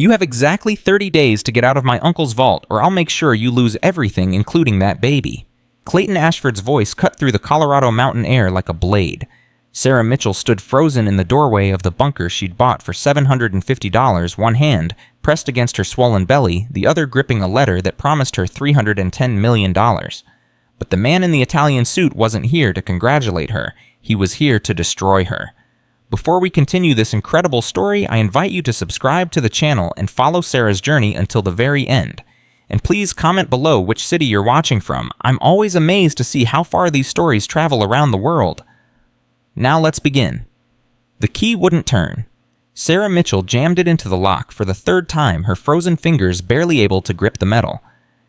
You have exactly 30 days to get out of my uncle's vault, or I'll make sure you lose everything, including that baby." Clayton Ashford's voice cut through the Colorado mountain air like a blade. Sarah Mitchell stood frozen in the doorway of the bunker she'd bought for $750, one hand pressed against her swollen belly, the other gripping a letter that promised her $310 million. But the man in the Italian suit wasn't here to congratulate her. He was here to destroy her. Before we continue this incredible story, I invite you to subscribe to the channel and follow Sarah's journey until the very end. And please comment below which city you're watching from. I'm always amazed to see how far these stories travel around the world. Now let's begin. The key wouldn't turn. Sarah Mitchell jammed it into the lock for the third time, her frozen fingers barely able to grip the metal.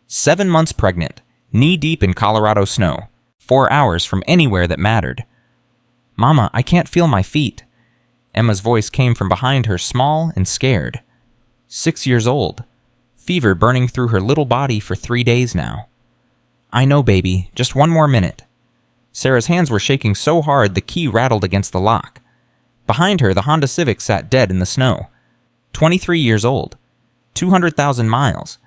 7 months pregnant, knee-deep in Colorado snow, 4 hours from anywhere that mattered. "Mama, I can't feel my feet." Emma's voice came from behind her, small and scared. 6 years old. Fever burning through her little body for 3 days now. "I know, baby. Just 1 more minute." Sarah's hands were shaking so hard the key rattled against the lock. Behind her, the Honda Civic sat dead in the snow. 23 years old. 200,000 miles.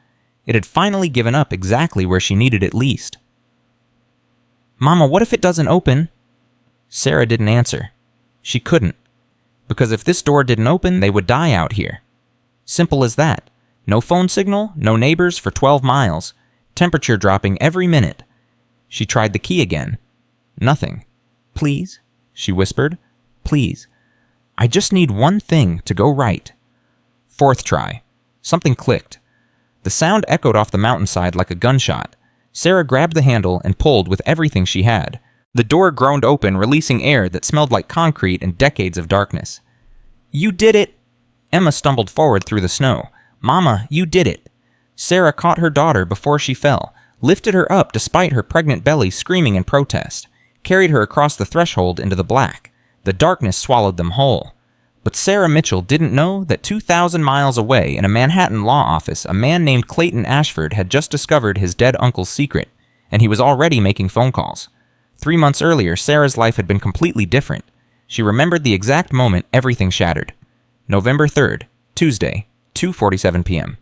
It had finally given up exactly where she needed it least. "Mama, what if it doesn't open?" Sarah didn't answer. She couldn't. Because if this door didn't open, they would die out here. Simple as that. No phone signal, no neighbors for 12 miles. Temperature dropping every minute. She tried the key again. Nothing. "Please," she whispered. "Please. I just need one thing to go right." 4th try. Something clicked. The sound echoed off the mountainside like a gunshot. Sarah grabbed the handle and pulled with everything she had. The door groaned open, releasing air that smelled like concrete and decades of darkness. "You did it!" Emma stumbled forward through the snow. "Mama, you did it!" Sarah caught her daughter before she fell, lifted her up despite her pregnant belly screaming in protest, carried her across the threshold into the black. The darkness swallowed them whole. But Sarah Mitchell didn't know that 2,000 miles away in a Manhattan law office, a man named Clayton Ashford had just discovered his dead uncle's secret, and he was already making phone calls. 3 months earlier, Sarah's life had been completely different. She remembered the exact moment everything shattered. November 3rd, Tuesday, 2:47 p.m.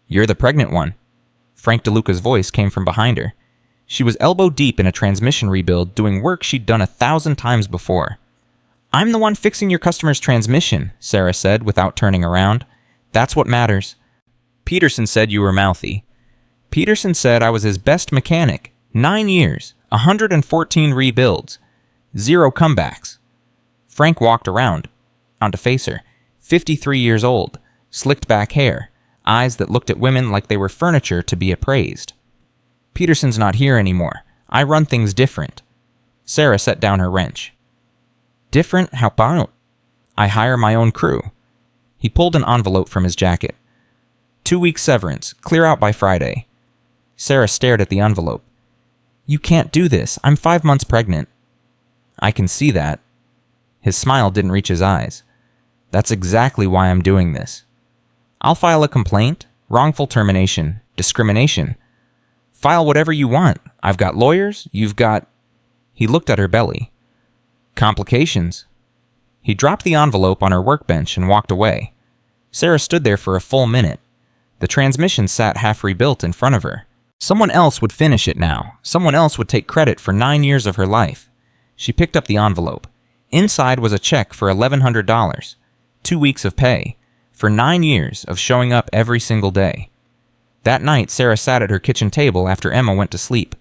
"You're the pregnant one." Frank DeLuca's voice came from behind her. She was elbow deep in a transmission rebuild, doing work she'd done 1,000 times before. "I'm the one fixing your customer's transmission," Sarah said without turning around. "That's what matters." "Peterson said you were mouthy." "Peterson said I was his best mechanic. 9 years, 114 rebuilds, 0 comebacks." Frank walked around, on to face her. 53 years old, slicked back hair, eyes that looked at women like they were furniture to be appraised. "Peterson's not here anymore. I run things different." Sarah set down her wrench. "Different? How about? I hire my own crew." He pulled an envelope from his jacket. 2 weeks severance, clear out by Friday. Sarah stared at the envelope. "You can't do this. I'm 5 months pregnant." "I can see that." His smile didn't reach his eyes. "That's exactly why I'm doing this. I'll file a complaint, wrongful termination, discrimination. File whatever you want. I've got lawyers, you've got..." He looked at her belly. "Complications." He dropped the envelope on her workbench and walked away. Sarah stood there for a full minute. The transmission sat half rebuilt in front of her. Someone else would finish it now. Someone else would take credit for 9 years of her life. She picked up the envelope. Inside was a check for $1,100. 2 weeks of pay. For 9 years of showing up every single day. That night, Sarah sat at her kitchen table after Emma went to sleep.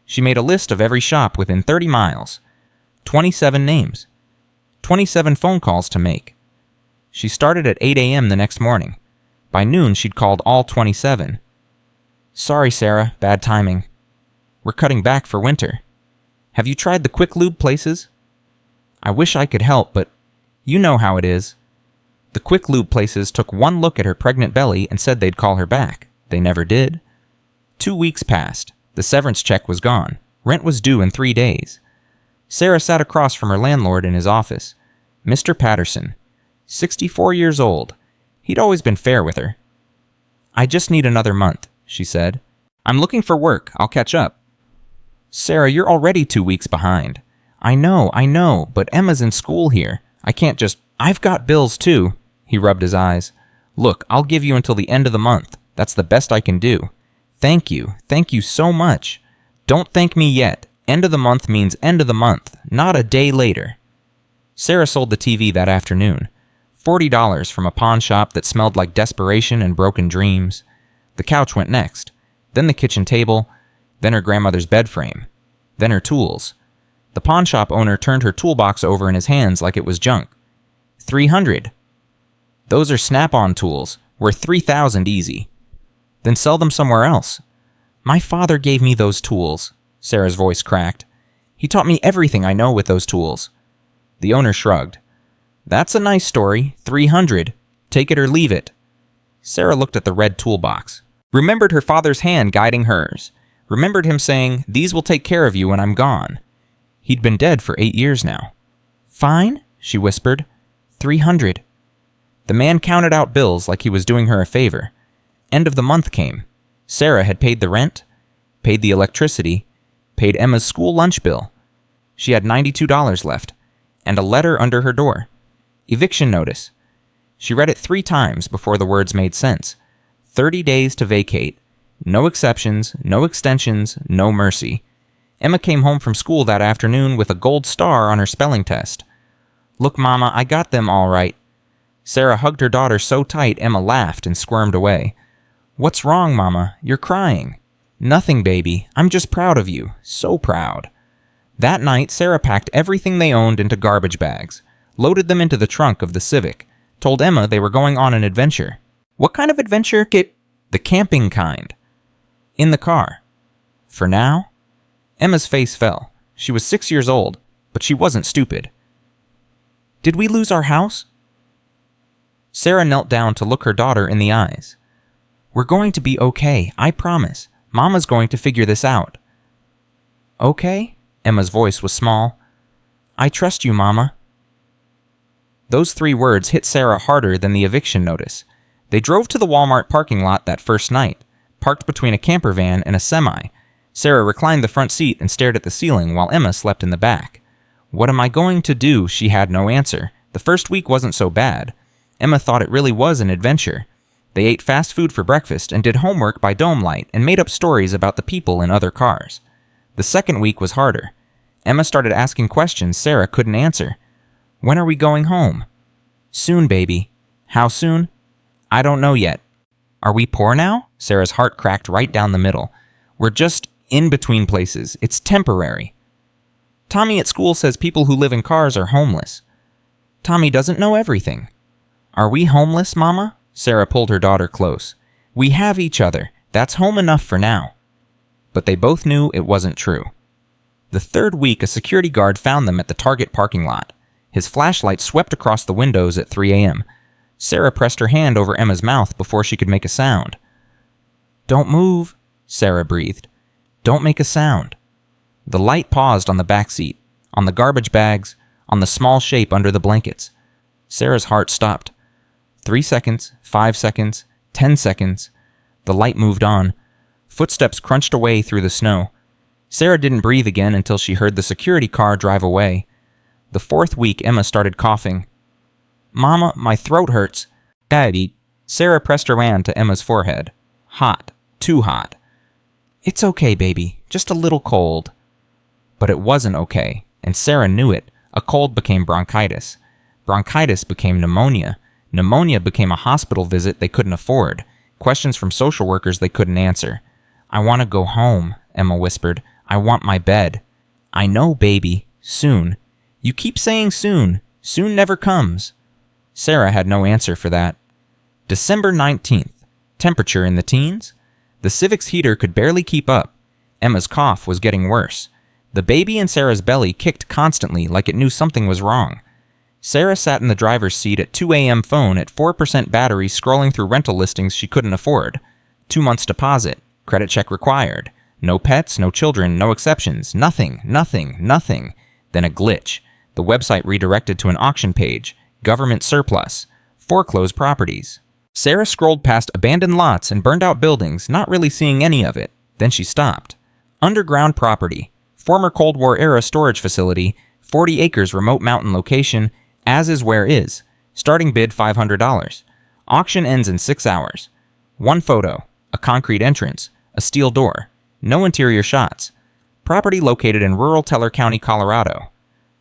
She made a list of every shop within 30 miles. 27 names. 27 phone calls to make. She started at 8 a.m. the next morning. By noon, she'd called all 27. "Sorry, Sarah, bad timing. We're cutting back for winter. Have you tried the quick lube places?" "I wish I could help, but you know how it is." The quick lube places took one look at her pregnant belly and said they'd call her back. They never did. 2 weeks passed. The severance check was gone. Rent was due in 3 days. Sarah sat across from her landlord in his office. Mr. Patterson. 64 years old. He'd always been fair with her. "I just need another month," she said. "I'm looking for work. I'll catch up." "Sarah, you're already 2 weeks behind." I know, but Emma's in school here. I can't just... I've got bills too." He rubbed his eyes. Look, I'll give you until the end of the month. That's the best I can do. Thank you. Thank you so much. Don't thank me yet. End of the month means end of the month, not a day later. Sarah sold the TV that afternoon. $40 from a pawn shop that smelled like desperation and broken dreams. The couch went next, then the kitchen table, then her grandmother's bed frame, then her tools. The pawn shop owner turned her toolbox over in his hands like it was junk. $300. Those are Snap-on tools, worth $3,000 easy. Then sell them somewhere else. My father gave me those tools. Sarah's voice cracked. He taught me everything I know with those tools. The owner shrugged. That's a nice story. $300. Take it or leave it. Sarah looked at the red toolbox. Remembered her father's hand guiding hers. Remembered him saying, "These will take care of you when I'm gone." He'd been dead for 8 years now. Fine, she whispered. 300. The man counted out bills like he was doing her a favor. End of the month came. Sarah had paid the rent, paid the electricity, paid Emma's school lunch bill. She had $92 left, and a letter under her door. Eviction notice. She read it 3 times before the words made sense. 30 days to vacate. No exceptions, no extensions, no mercy. Emma came home from school that afternoon with a gold star on her spelling test. Look, Mama, I got them all right. Sarah hugged her daughter so tight Emma laughed and squirmed away. What's wrong, Mama? You're crying. Nothing, baby. I'm just proud of you. So proud. That night, Sarah packed everything they owned into garbage bags, loaded them into the trunk of the Civic, told Emma they were going on an adventure. What kind of adventure? The camping kind. In the car. For now? Emma's face fell. She was 6 years old, but she wasn't stupid. Did we lose our house? Sarah knelt down to look her daughter in the eyes. We're going to be okay, I promise. Mama's going to figure this out. Okay? Emma's voice was small. I trust you, Mama. Those 3 words hit Sarah harder than the eviction notice. They drove to the Walmart parking lot that first night, parked between a camper van and a semi. Sarah reclined the front seat and stared at the ceiling while Emma slept in the back. What am I going to do? She had no answer. The first week wasn't so bad. Emma thought it really was an adventure. They ate fast food for breakfast and did homework by dome light and made up stories about the people in other cars. The second week was harder. Emma started asking questions Sarah couldn't answer. When are we going home? Soon, baby. How soon? I don't know yet. Are we poor now? Sarah's heart cracked right down the middle. We're just in between places. It's temporary. Tommy at school says people who live in cars are homeless. Tommy doesn't know everything. Are we homeless, Mama? Sarah pulled her daughter close. We have each other. That's home enough for now. But they both knew it wasn't true. The third week, a security guard found them at the Target parking lot. His flashlight swept across the windows at 3 a.m. Sarah pressed her hand over Emma's mouth before she could make a sound. Don't move, Sarah breathed. Don't make a sound. The light paused on the back seat, on the garbage bags, on the small shape under the blankets. Sarah's heart stopped. 3 seconds, 5 seconds, 10 seconds. The light moved on. Footsteps crunched away through the snow. Sarah didn't breathe again until she heard the security car drive away. The fourth week, Emma started coughing. Mama, my throat hurts. Daddy. Sarah pressed her hand to Emma's forehead. Hot. Too hot. It's okay, baby. Just a little cold. But it wasn't okay, and Sarah knew it. A cold became bronchitis. Bronchitis became pneumonia. Pneumonia became a hospital visit they couldn't afford. Questions from social workers they couldn't answer. I want to go home, Emma whispered. I want my bed. I know, baby. Soon. You keep saying soon. Soon never comes. Sarah had no answer for that. December 19th. Temperature in the teens. The Civic's heater could barely keep up. Emma's cough was getting worse. The baby in Sarah's belly kicked constantly like it knew something was wrong. Sarah sat in the driver's seat at 2 a.m. phone at 4% battery scrolling through rental listings she couldn't afford. 2 months deposit. Credit check required. No pets, no children, no exceptions. Nothing. Then a glitch. The website redirected to an auction page. Government surplus. Foreclosed properties. Sarah scrolled past abandoned lots and burned out buildings, not really seeing any of it. Then she stopped. Underground property. Former Cold War era storage facility. 40 acres remote mountain location. As is where is. Starting bid $500. Auction ends in 6 hours. One photo, a concrete entrance, a steel door, no interior shots. Property located in rural Teller County, Colorado.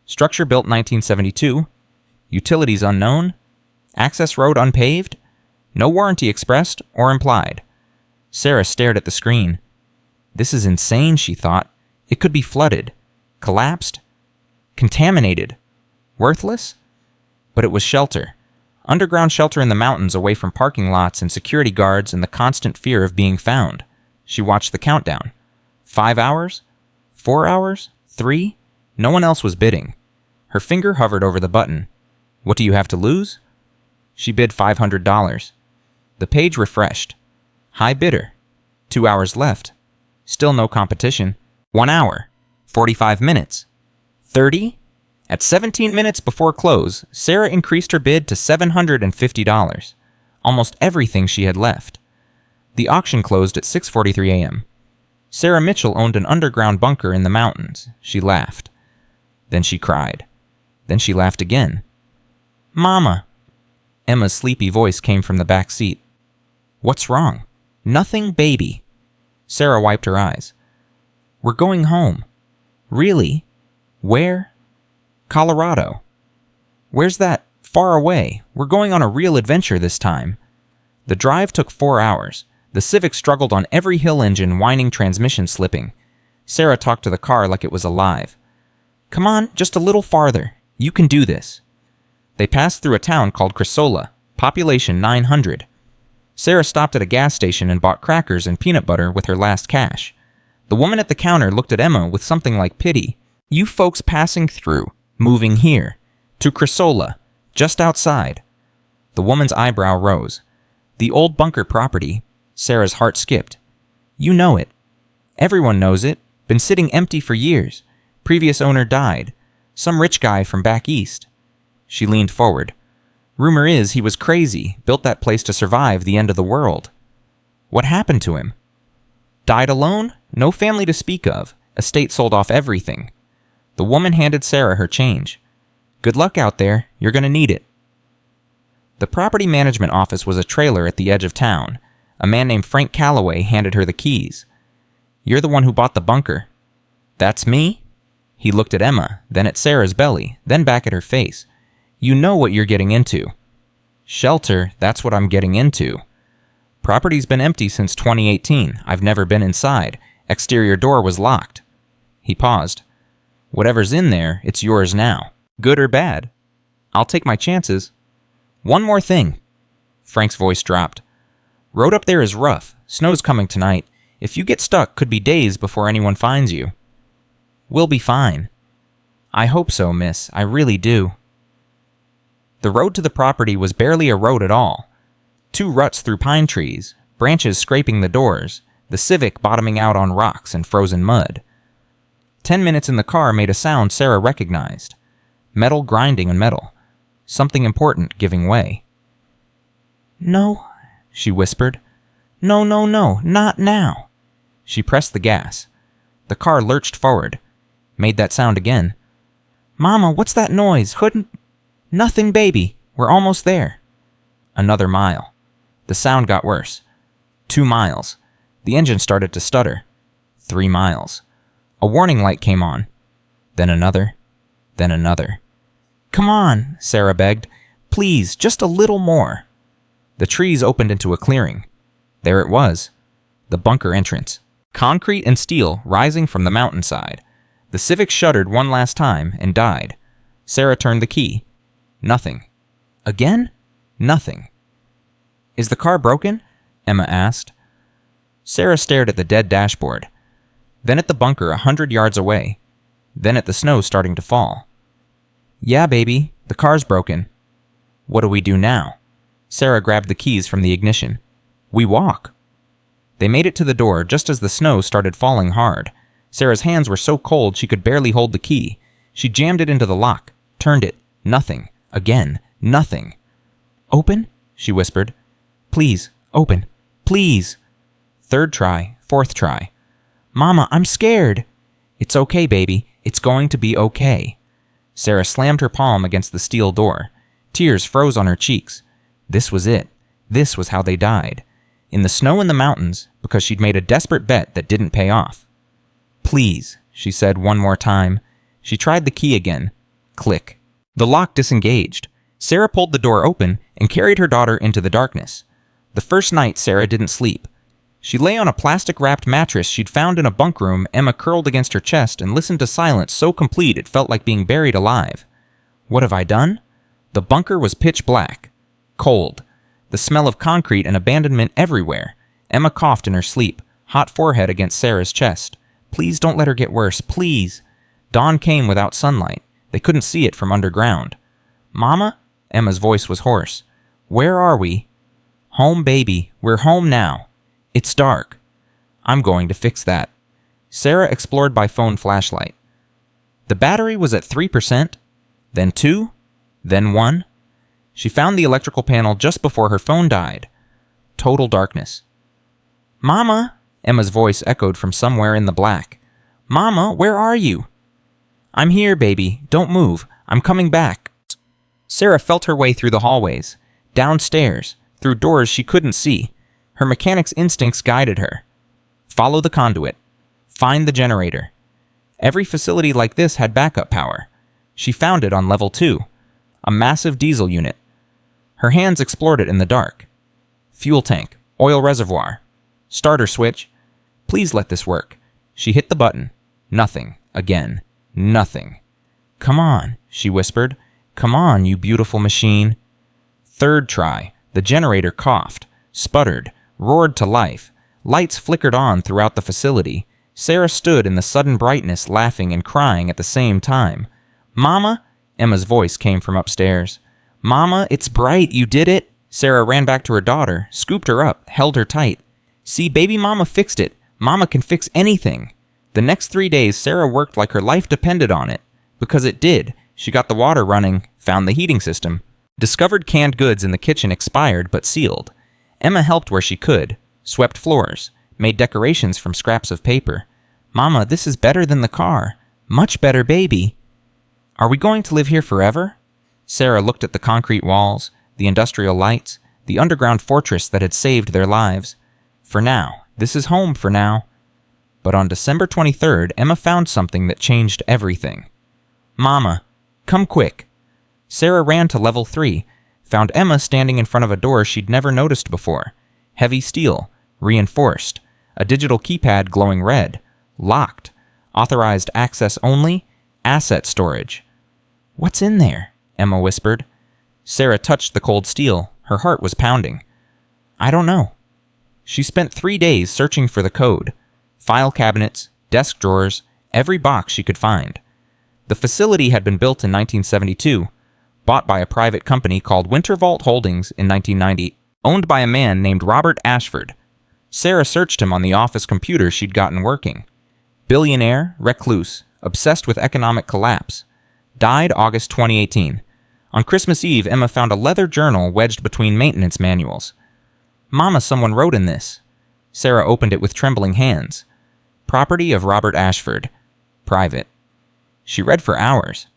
Structure built 1972. Utilities unknown. Access road unpaved. No warranty expressed or implied. Sarah stared at the screen. This is insane, she thought. It could be flooded, collapsed, contaminated, worthless. But it was shelter. Underground shelter in the mountains away from parking lots and security guards and the constant fear of being found. She watched the countdown. 5 hours? 4 hours? 3? No one else was bidding. Her finger hovered over the button. What do you have to lose? She bid $500. The page refreshed. High bidder. 2 hours left. Still no competition. 1 hour. 45 minutes. 30? At 17 minutes before close, Sarah increased her bid to $750. Almost everything she had left. The auction closed at 6:43 a.m. Sarah Mitchell owned an underground bunker in the mountains. She laughed. Then she cried. Then she laughed again. Mama! Emma's sleepy voice came from the back seat. What's wrong? Nothing, baby. Sarah wiped her eyes. We're going home. Really? Where? Colorado. Where's that? Far away. We're going on a real adventure this time. The drive took 4 hours. The Civic struggled on every hill engine, whining transmission slipping. Sarah talked to the car like it was alive. Come on, just a little farther. You can do this. They passed through a town called Chrysola, population 900. Sarah stopped at a gas station and bought crackers and peanut butter with her last cash. The woman at the counter looked at Emma with something like pity. You folks passing through, moving here, to Chrysola, just outside. The woman's eyebrow rose. The old bunker property. Sarah's heart skipped. You know it. Everyone knows it. Been sitting empty for years. Previous owner died. Some rich guy from back east. She leaned forward. Rumor is he was crazy, built that place to survive the end of the world. What happened to him? Died alone? No family to speak of. Estate sold off everything. The woman handed Sarah her change. Good luck out there. You're going to need it. The property management office was a trailer at the edge of town. A man named Frank Calloway handed her the keys. You're the one who bought the bunker. That's me? He looked at Emma, then at Sarah's belly, then back at her face. You know what you're getting into. Shelter, that's what I'm getting into. Property's been empty since 2018. I've never been inside. Exterior door was locked. He paused. Whatever's in there, it's yours now. Good or bad. I'll take my chances. One more thing. Frank's voice dropped. Road up there is rough. Snow's coming tonight. If you get stuck, could be days before anyone finds you. We'll be fine. I hope so, miss. I really do. The road to the property was barely a road at all. 2 ruts through pine trees, branches scraping the doors, the Civic bottoming out on rocks and frozen mud. 10 minutes in the car made a sound Sarah recognized. Metal grinding on metal. Something important giving way. No, she whispered. No, no, no, not now. She pressed the gas. The car lurched forward. Made that sound again. Mama, what's that noise? Nothing, baby. We're almost there. Another mile. The sound got worse. 2 miles. The engine started to stutter. 3 miles. A warning light came on. Then another. Then another. Come on, Sarah begged. Please, just a little more. The trees opened into a clearing. There it was. The bunker entrance. Concrete and steel rising from the mountainside. The Civic shuddered one last time and died. Sarah turned the key. Nothing. Again? Nothing. Is the car broken? Emma asked. Sarah stared at the dead dashboard. Then at the bunker 100 yards away. Then at the snow starting to fall. Yeah, baby, the car's broken. What do we do now? Sarah grabbed the keys from the ignition. We walk. They made it to the door just as the snow started falling hard. Sarah's hands were so cold she could barely hold the key. She jammed it into the lock, turned it. Nothing. Again, nothing. Open? She whispered. Please, open. Please. 3rd try, 4th try. Mama, I'm scared. It's okay, baby. It's going to be okay. Sarah slammed her palm against the steel door. Tears froze on her cheeks. This was it. This was how they died. In the snow in the mountains, because she'd made a desperate bet that didn't pay off. "Please," she said one more time. She tried the key again. Click. The lock disengaged. Sarah pulled the door open and carried her daughter into the darkness. The first night, Sarah didn't sleep. She lay on a plastic-wrapped mattress she'd found in a bunk room. Emma curled against her chest and listened to silence so complete it felt like being buried alive. What have I done? The bunker was pitch black. Cold. The smell of concrete and abandonment everywhere. Emma coughed in her sleep, hot forehead against Sarah's chest. "Please don't let her get worse, please." Dawn came without sunlight. They couldn't see it from underground. "Mama?" Emma's voice was hoarse. "Where are we?" "Home, baby. We're home now." "It's dark." "I'm going to fix that." Sarah explored by phone flashlight. The battery was at 3%, then 2, then 1. She found the electrical panel just before her phone died. Total darkness. "Mama?" Emma's voice echoed from somewhere in the black. "Mama, where are you?" "I'm here, baby. Don't move. I'm coming back." Sarah felt her way through the hallways, downstairs, through doors she couldn't see. Her mechanic's instincts guided her. Follow the conduit. Find the generator. Every facility like this had backup power. She found it on level 2, a massive diesel unit. Her hands explored it in the dark. Fuel tank, oil reservoir, starter switch. Please let this work. She hit the button. Nothing. Again. Nothing. "Come on," she whispered. "Come on, you beautiful machine." Third try. The generator coughed, sputtered, roared to life. Lights flickered on throughout the facility. Sarah stood in the sudden brightness, laughing and crying at the same time. "Mama?" Emma's voice came from upstairs. "Mama, it's bright. You did it." Sarah ran back to her daughter, scooped her up, held her tight. "See, baby mama fixed it. Mama can fix anything." The next 3 days, Sarah worked like her life depended on it. Because it did. She got the water running, found the heating system, discovered canned goods in the kitchen expired but sealed. Emma helped where she could, swept floors, made decorations from scraps of paper. "Mama, this is better than the car. Much better, baby." "Are we going to live here forever?" Sarah looked at the concrete walls, the industrial lights, the underground fortress that had saved their lives. "For now. This is home for now." But on December 23rd, Emma found something that changed everything. "Mama, come quick." Sarah ran to level 3, found Emma standing in front of a door she'd never noticed before. Heavy steel, reinforced, a digital keypad glowing red, locked, authorized access only, asset storage. "What's in there?" Emma whispered. Sarah touched the cold steel. Her heart was pounding. "I don't know." She spent 3 days searching for the code. File cabinets, desk drawers, every box she could find. The facility had been built in 1972, bought by a private company called Wintervault Holdings in 1990, owned by a man named Robert Ashford. Sarah searched him on the office computer she'd gotten working. Billionaire, recluse, obsessed with economic collapse. Died August 2018. On Christmas Eve, Emma found a leather journal wedged between maintenance manuals. "Mama, someone wrote in this." Sarah opened it with trembling hands. "Property of Robert Ashford. Private." She read for hours.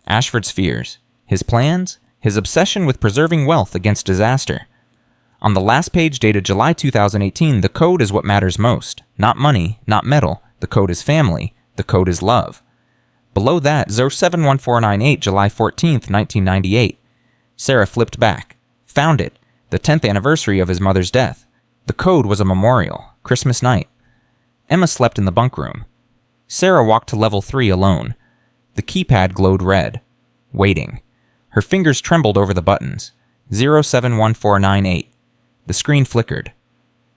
Ashford's fears, his plans, his obsession with preserving wealth against disaster. On the last page dated July 2018, the code is what matters most. Not money, not metal. The code is family. The code is love. Below that, 071498, July 14th, 1998. Sarah flipped back. Found it. The 10th anniversary of his mother's death. The code was a memorial. Christmas night. Emma slept in the bunk room. Sarah walked to level 3 alone. The keypad glowed red. Waiting. Her fingers trembled over the buttons. 071498. The screen flickered.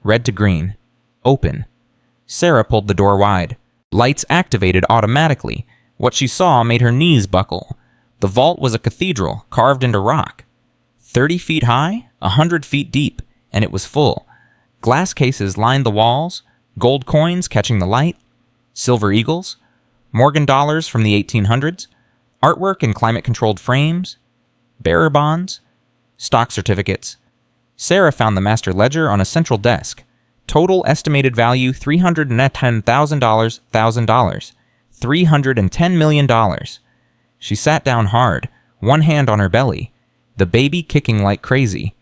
Red to green. Open. Sarah pulled the door wide. Lights activated automatically. What she saw made her knees buckle. The vault was a cathedral carved into rock. 30 feet high, 100 feet deep, and it was full. Glass cases lined the walls, gold coins catching the light, silver eagles, Morgan dollars from the 1800s, artwork in climate-controlled frames, bearer bonds, stock certificates. Sarah found the master ledger on a central desk. Total estimated value $310,000, $310 million. She sat down hard, one hand on her belly, the baby kicking like crazy.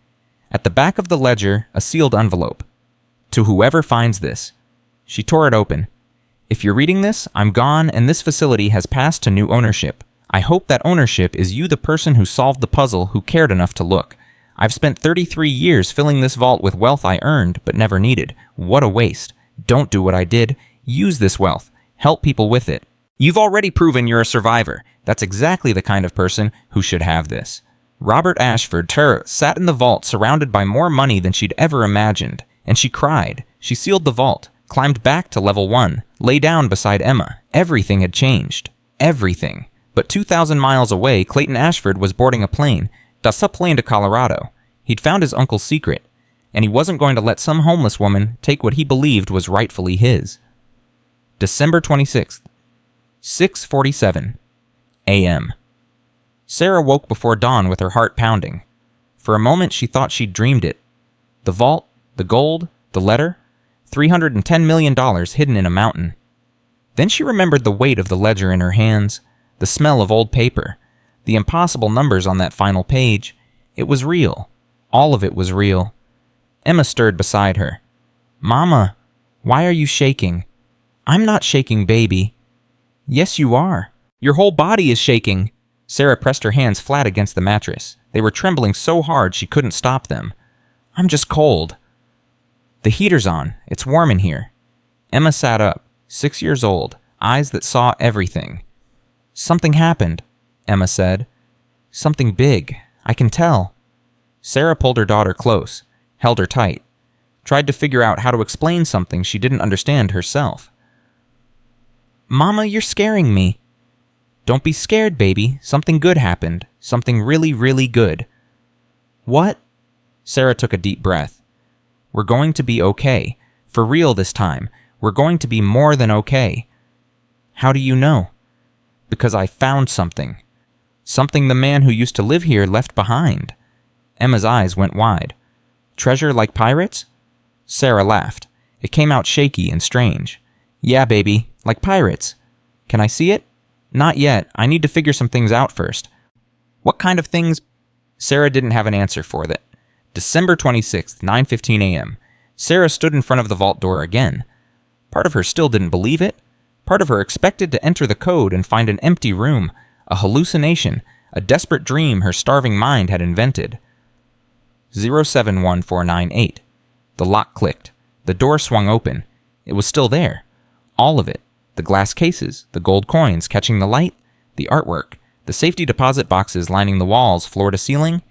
At the back of the ledger, a sealed envelope. To whoever finds this. She tore it open. If you're reading this, I'm gone and this facility has passed to new ownership. I hope that ownership is you, the person who solved the puzzle, who cared enough to look. I've spent 33 years filling this vault with wealth I earned but never needed. What a waste. Don't do what I did. Use this wealth. Help people with it. You've already proven you're a survivor. That's exactly the kind of person who should have this. Robert Ashford sat in the vault surrounded by more money than she'd ever imagined, and she cried. She sealed the vault, climbed back to level 1, lay down beside Emma. Everything had changed. Everything. But 2,000 miles away, Clayton Ashford was boarding a plane to Colorado. He'd found his uncle's secret, and he wasn't going to let some homeless woman take what he believed was rightfully his. December 26th, 6:47 a.m. Sarah woke before dawn with her heart pounding. For a moment, she thought she'd dreamed it. The vault, the gold, the letter, $310 million hidden in a mountain. Then she remembered the weight of the ledger in her hands, the smell of old paper, the impossible numbers on that final page. It was real. All of it was real. Emma stirred beside her. "Mama, why are you shaking?" "I'm not shaking, baby." "Yes, you are. Your whole body is shaking." Sarah pressed her hands flat against the mattress. They were trembling so hard she couldn't stop them. "I'm just cold." "The heater's on. It's warm in here." Emma sat up, 6 years old, eyes that saw everything. "Something happened," Emma said. "Something big. I can tell." Sarah pulled her daughter close, held her tight, tried to figure out how to explain something she didn't understand herself. "Mama, you're scaring me." "Don't be scared, baby. Something good happened. Something really, really good." "What?" Sarah took a deep breath. "We're going to be okay. For real this time. We're going to be more than okay." "How do you know?" "Because I found something. Something the man who used to live here left behind." Emma's eyes went wide. "Treasure like pirates?" Sarah laughed. It came out shaky and strange. "Yeah, baby, like pirates. Can I see it?" "Not yet. I need to figure some things out first." "What kind of things?" Sarah didn't have an answer for that. December 26th, 9:15 a.m. Sarah stood in front of the vault door again. Part of her still didn't believe it. Part of her expected to enter the code and find an empty room, a hallucination, a desperate dream her starving mind had invented. 071498. The lock clicked. The door swung open. It was still there. All of it. The glass cases, the gold coins catching the light, the artwork, the safety deposit boxes lining the walls floor to ceiling.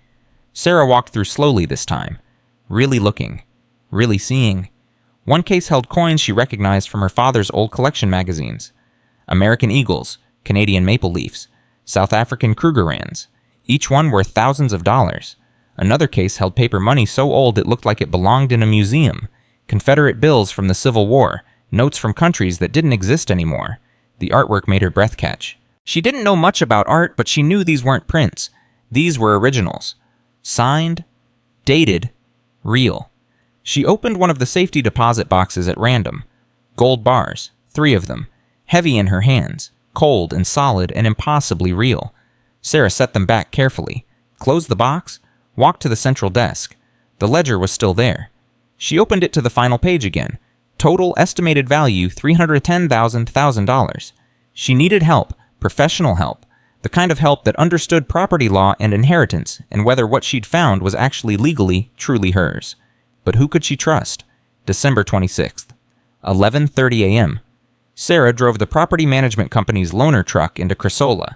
Sarah walked through slowly this time, really looking, really seeing. One case held coins she recognized from her father's old collection magazines. American eagles, Canadian maple leafs, South African Krugerrands, each one worth thousands of dollars. Another case held paper money so old it looked like it belonged in a museum. Confederate bills from the Civil War, notes from countries that didn't exist anymore. The artwork made her breath catch. She didn't know much about art, but she knew these weren't prints. These were originals. Signed, dated, real. She opened one of the safety deposit boxes at random. Gold bars, 3 of them, heavy in her hands, cold and solid and impossibly real. Sarah set them back carefully, closed the box, walked to the central desk. The ledger was still there. She opened it to the final page again. Total estimated value $310,000. She needed help, professional help, the kind of help that understood property law and inheritance and whether what she'd found was actually legally, truly hers. But who could she trust? December 26th, 11:30 a.m. Sarah drove the property management company's loaner truck into Crasola.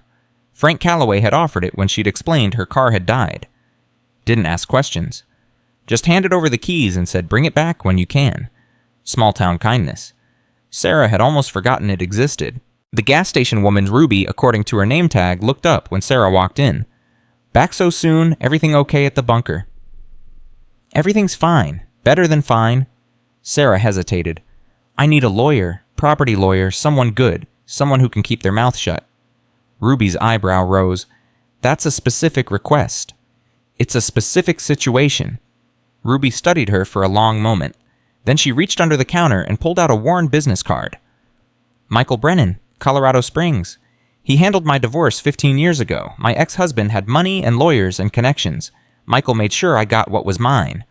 Frank Calloway had offered it when she'd explained her car had died. Didn't ask questions. Just handed over the keys and said, "Bring it back when you can." Small-town kindness. Sarah had almost forgotten it existed. The gas station woman, Ruby, according to her name tag, looked up when Sarah walked in. "Back so soon? Everything okay at the bunker?" "Everything's fine. Better than fine." Sarah hesitated. "I need a lawyer, property lawyer, someone good, someone who can keep their mouth shut." Ruby's eyebrow rose. "That's a specific request. It's a specific situation." Ruby studied her for a long moment. Then she reached under the counter and pulled out a worn business card. "Michael Brennan, Colorado Springs. He handled my divorce 15 years ago. My ex-husband had money and lawyers and connections. Michael made sure I got what was mine.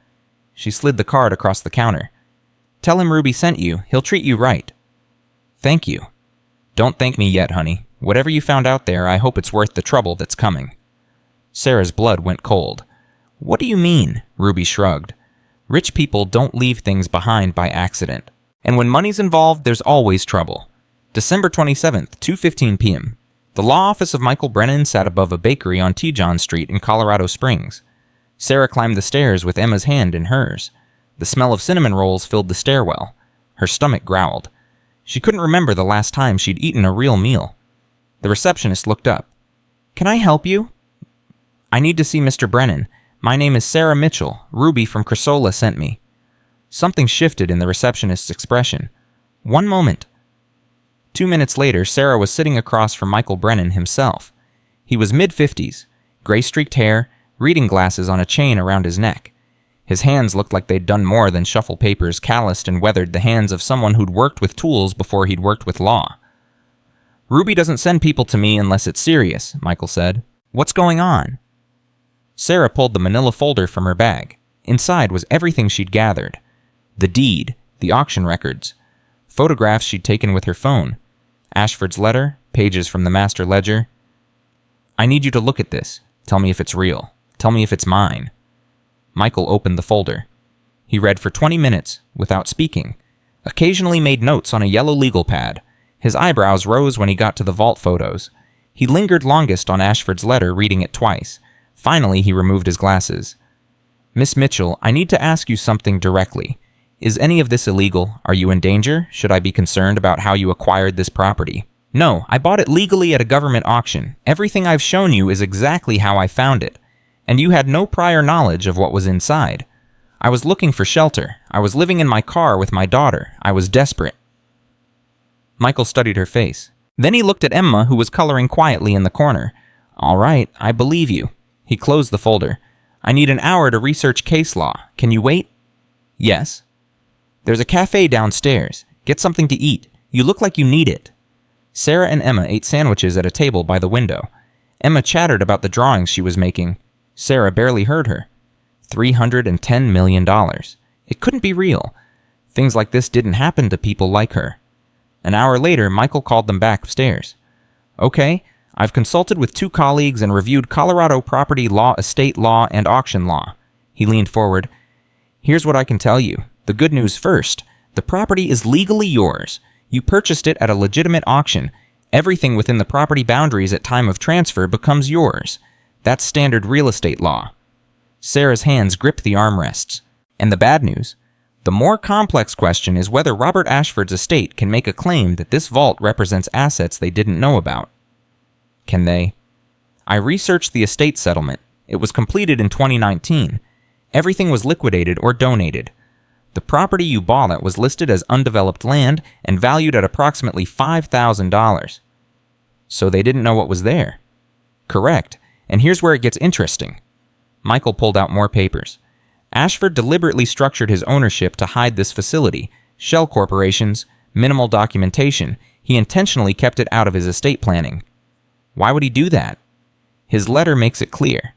She slid the card across the counter. Tell him Ruby sent you. He'll treat you right. Thank you. Don't thank me yet, honey. Whatever you found out there, I hope it's worth the trouble that's coming. Sarah's blood went cold. What do you mean? Ruby shrugged. Rich people don't leave things behind by accident. And when money's involved, there's always trouble. December 27th, 2:15 p.m. The law office of Michael Brennan sat above a bakery on T. John Street in Colorado Springs. Sarah climbed the stairs with Emma's hand in hers. The smell of cinnamon rolls filled the stairwell. Her stomach growled. She couldn't remember the last time she'd eaten a real meal. The receptionist looked up. Can I help you? I need to see Mr. Brennan. My name is Sarah Mitchell. Ruby from Crasola sent me. Something shifted in the receptionist's expression. One moment. 2 minutes later, Sarah was sitting across from Michael Brennan himself. He was mid-50s, gray-streaked hair, reading glasses on a chain around his neck. His hands looked like they'd done more than shuffle papers, calloused and weathered the hands of someone who'd worked with tools before he'd worked with law. Ruby doesn't send people to me unless it's serious, Michael said. What's going on? Sarah pulled the manila folder from her bag. Inside was everything she'd gathered. The deed, the auction records, photographs she'd taken with her phone, Ashford's letter, pages from the master ledger. I need you to look at this. Tell me if it's real. Tell me if it's mine. Michael opened the folder. He read for 20 minutes, without speaking, occasionally made notes on a yellow legal pad. His eyebrows rose when he got to the vault photos. He lingered longest on Ashford's letter, reading it twice. Finally, he removed his glasses. Miss Mitchell, I need to ask you something directly. Is any of this illegal? Are you in danger? Should I be concerned about how you acquired this property? No, I bought it legally at a government auction. Everything I've shown you is exactly how I found it. And you had no prior knowledge of what was inside. I was looking for shelter. I was living in my car with my daughter. I was desperate. Michael studied her face. Then he looked at Emma, who was coloring quietly in the corner. All right, I believe you. He closed the folder. I need an hour to research case law. Can you wait? Yes. There's a cafe downstairs. Get something to eat. You look like you need it. Sarah and Emma ate sandwiches at a table by the window. Emma chattered about the drawings she was making. Sarah barely heard her. $310 million. It couldn't be real. Things like this didn't happen to people like her. An hour later, Michael called them back upstairs. Okay, I've consulted with 2 colleagues and reviewed Colorado property law, estate law, and auction law. He leaned forward. Here's what I can tell you. The good news first. The property is legally yours. You purchased it at a legitimate auction. Everything within the property boundaries at time of transfer becomes yours. That's standard real estate law. Sarah's hands gripped the armrests. And the bad news? The more complex question is whether Robert Ashford's estate can make a claim that this vault represents assets they didn't know about. Can they? I researched the estate settlement. It was completed in 2019. Everything was liquidated or donated. The property you bought at was listed as undeveloped land and valued at approximately $5,000. So they didn't know what was there. Correct. And here's where it gets interesting. Michael pulled out more papers. Ashford deliberately structured his ownership to hide this facility. Shell corporations, minimal documentation. He intentionally kept it out of his estate planning. Why would he do that? His letter makes it clear.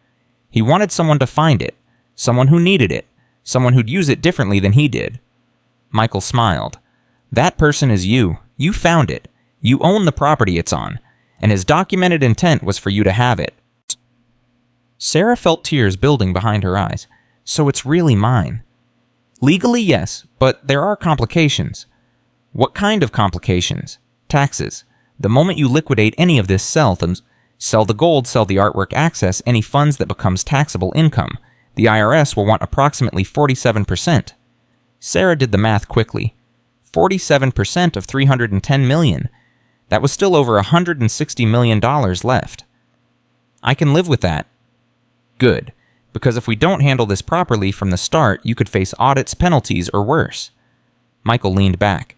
He wanted someone to find it, someone who needed it, someone who'd use it differently than he did. Michael smiled. That person is you. You found it. You own the property it's on, and his documented intent was for you to have it. Sarah felt tears building behind her eyes. So it's really mine. Legally, yes, but there are complications. What kind of complications? Taxes. The moment you liquidate any of this, sell the gold, sell the artwork, access any funds that becomes taxable income. The IRS will want approximately 47%. Sarah did the math quickly. 47% of $310 million. That was still over $160 million left. I can live with that. Good, because if we don't handle this properly from the start, you could face audits, penalties, or worse. Michael leaned back.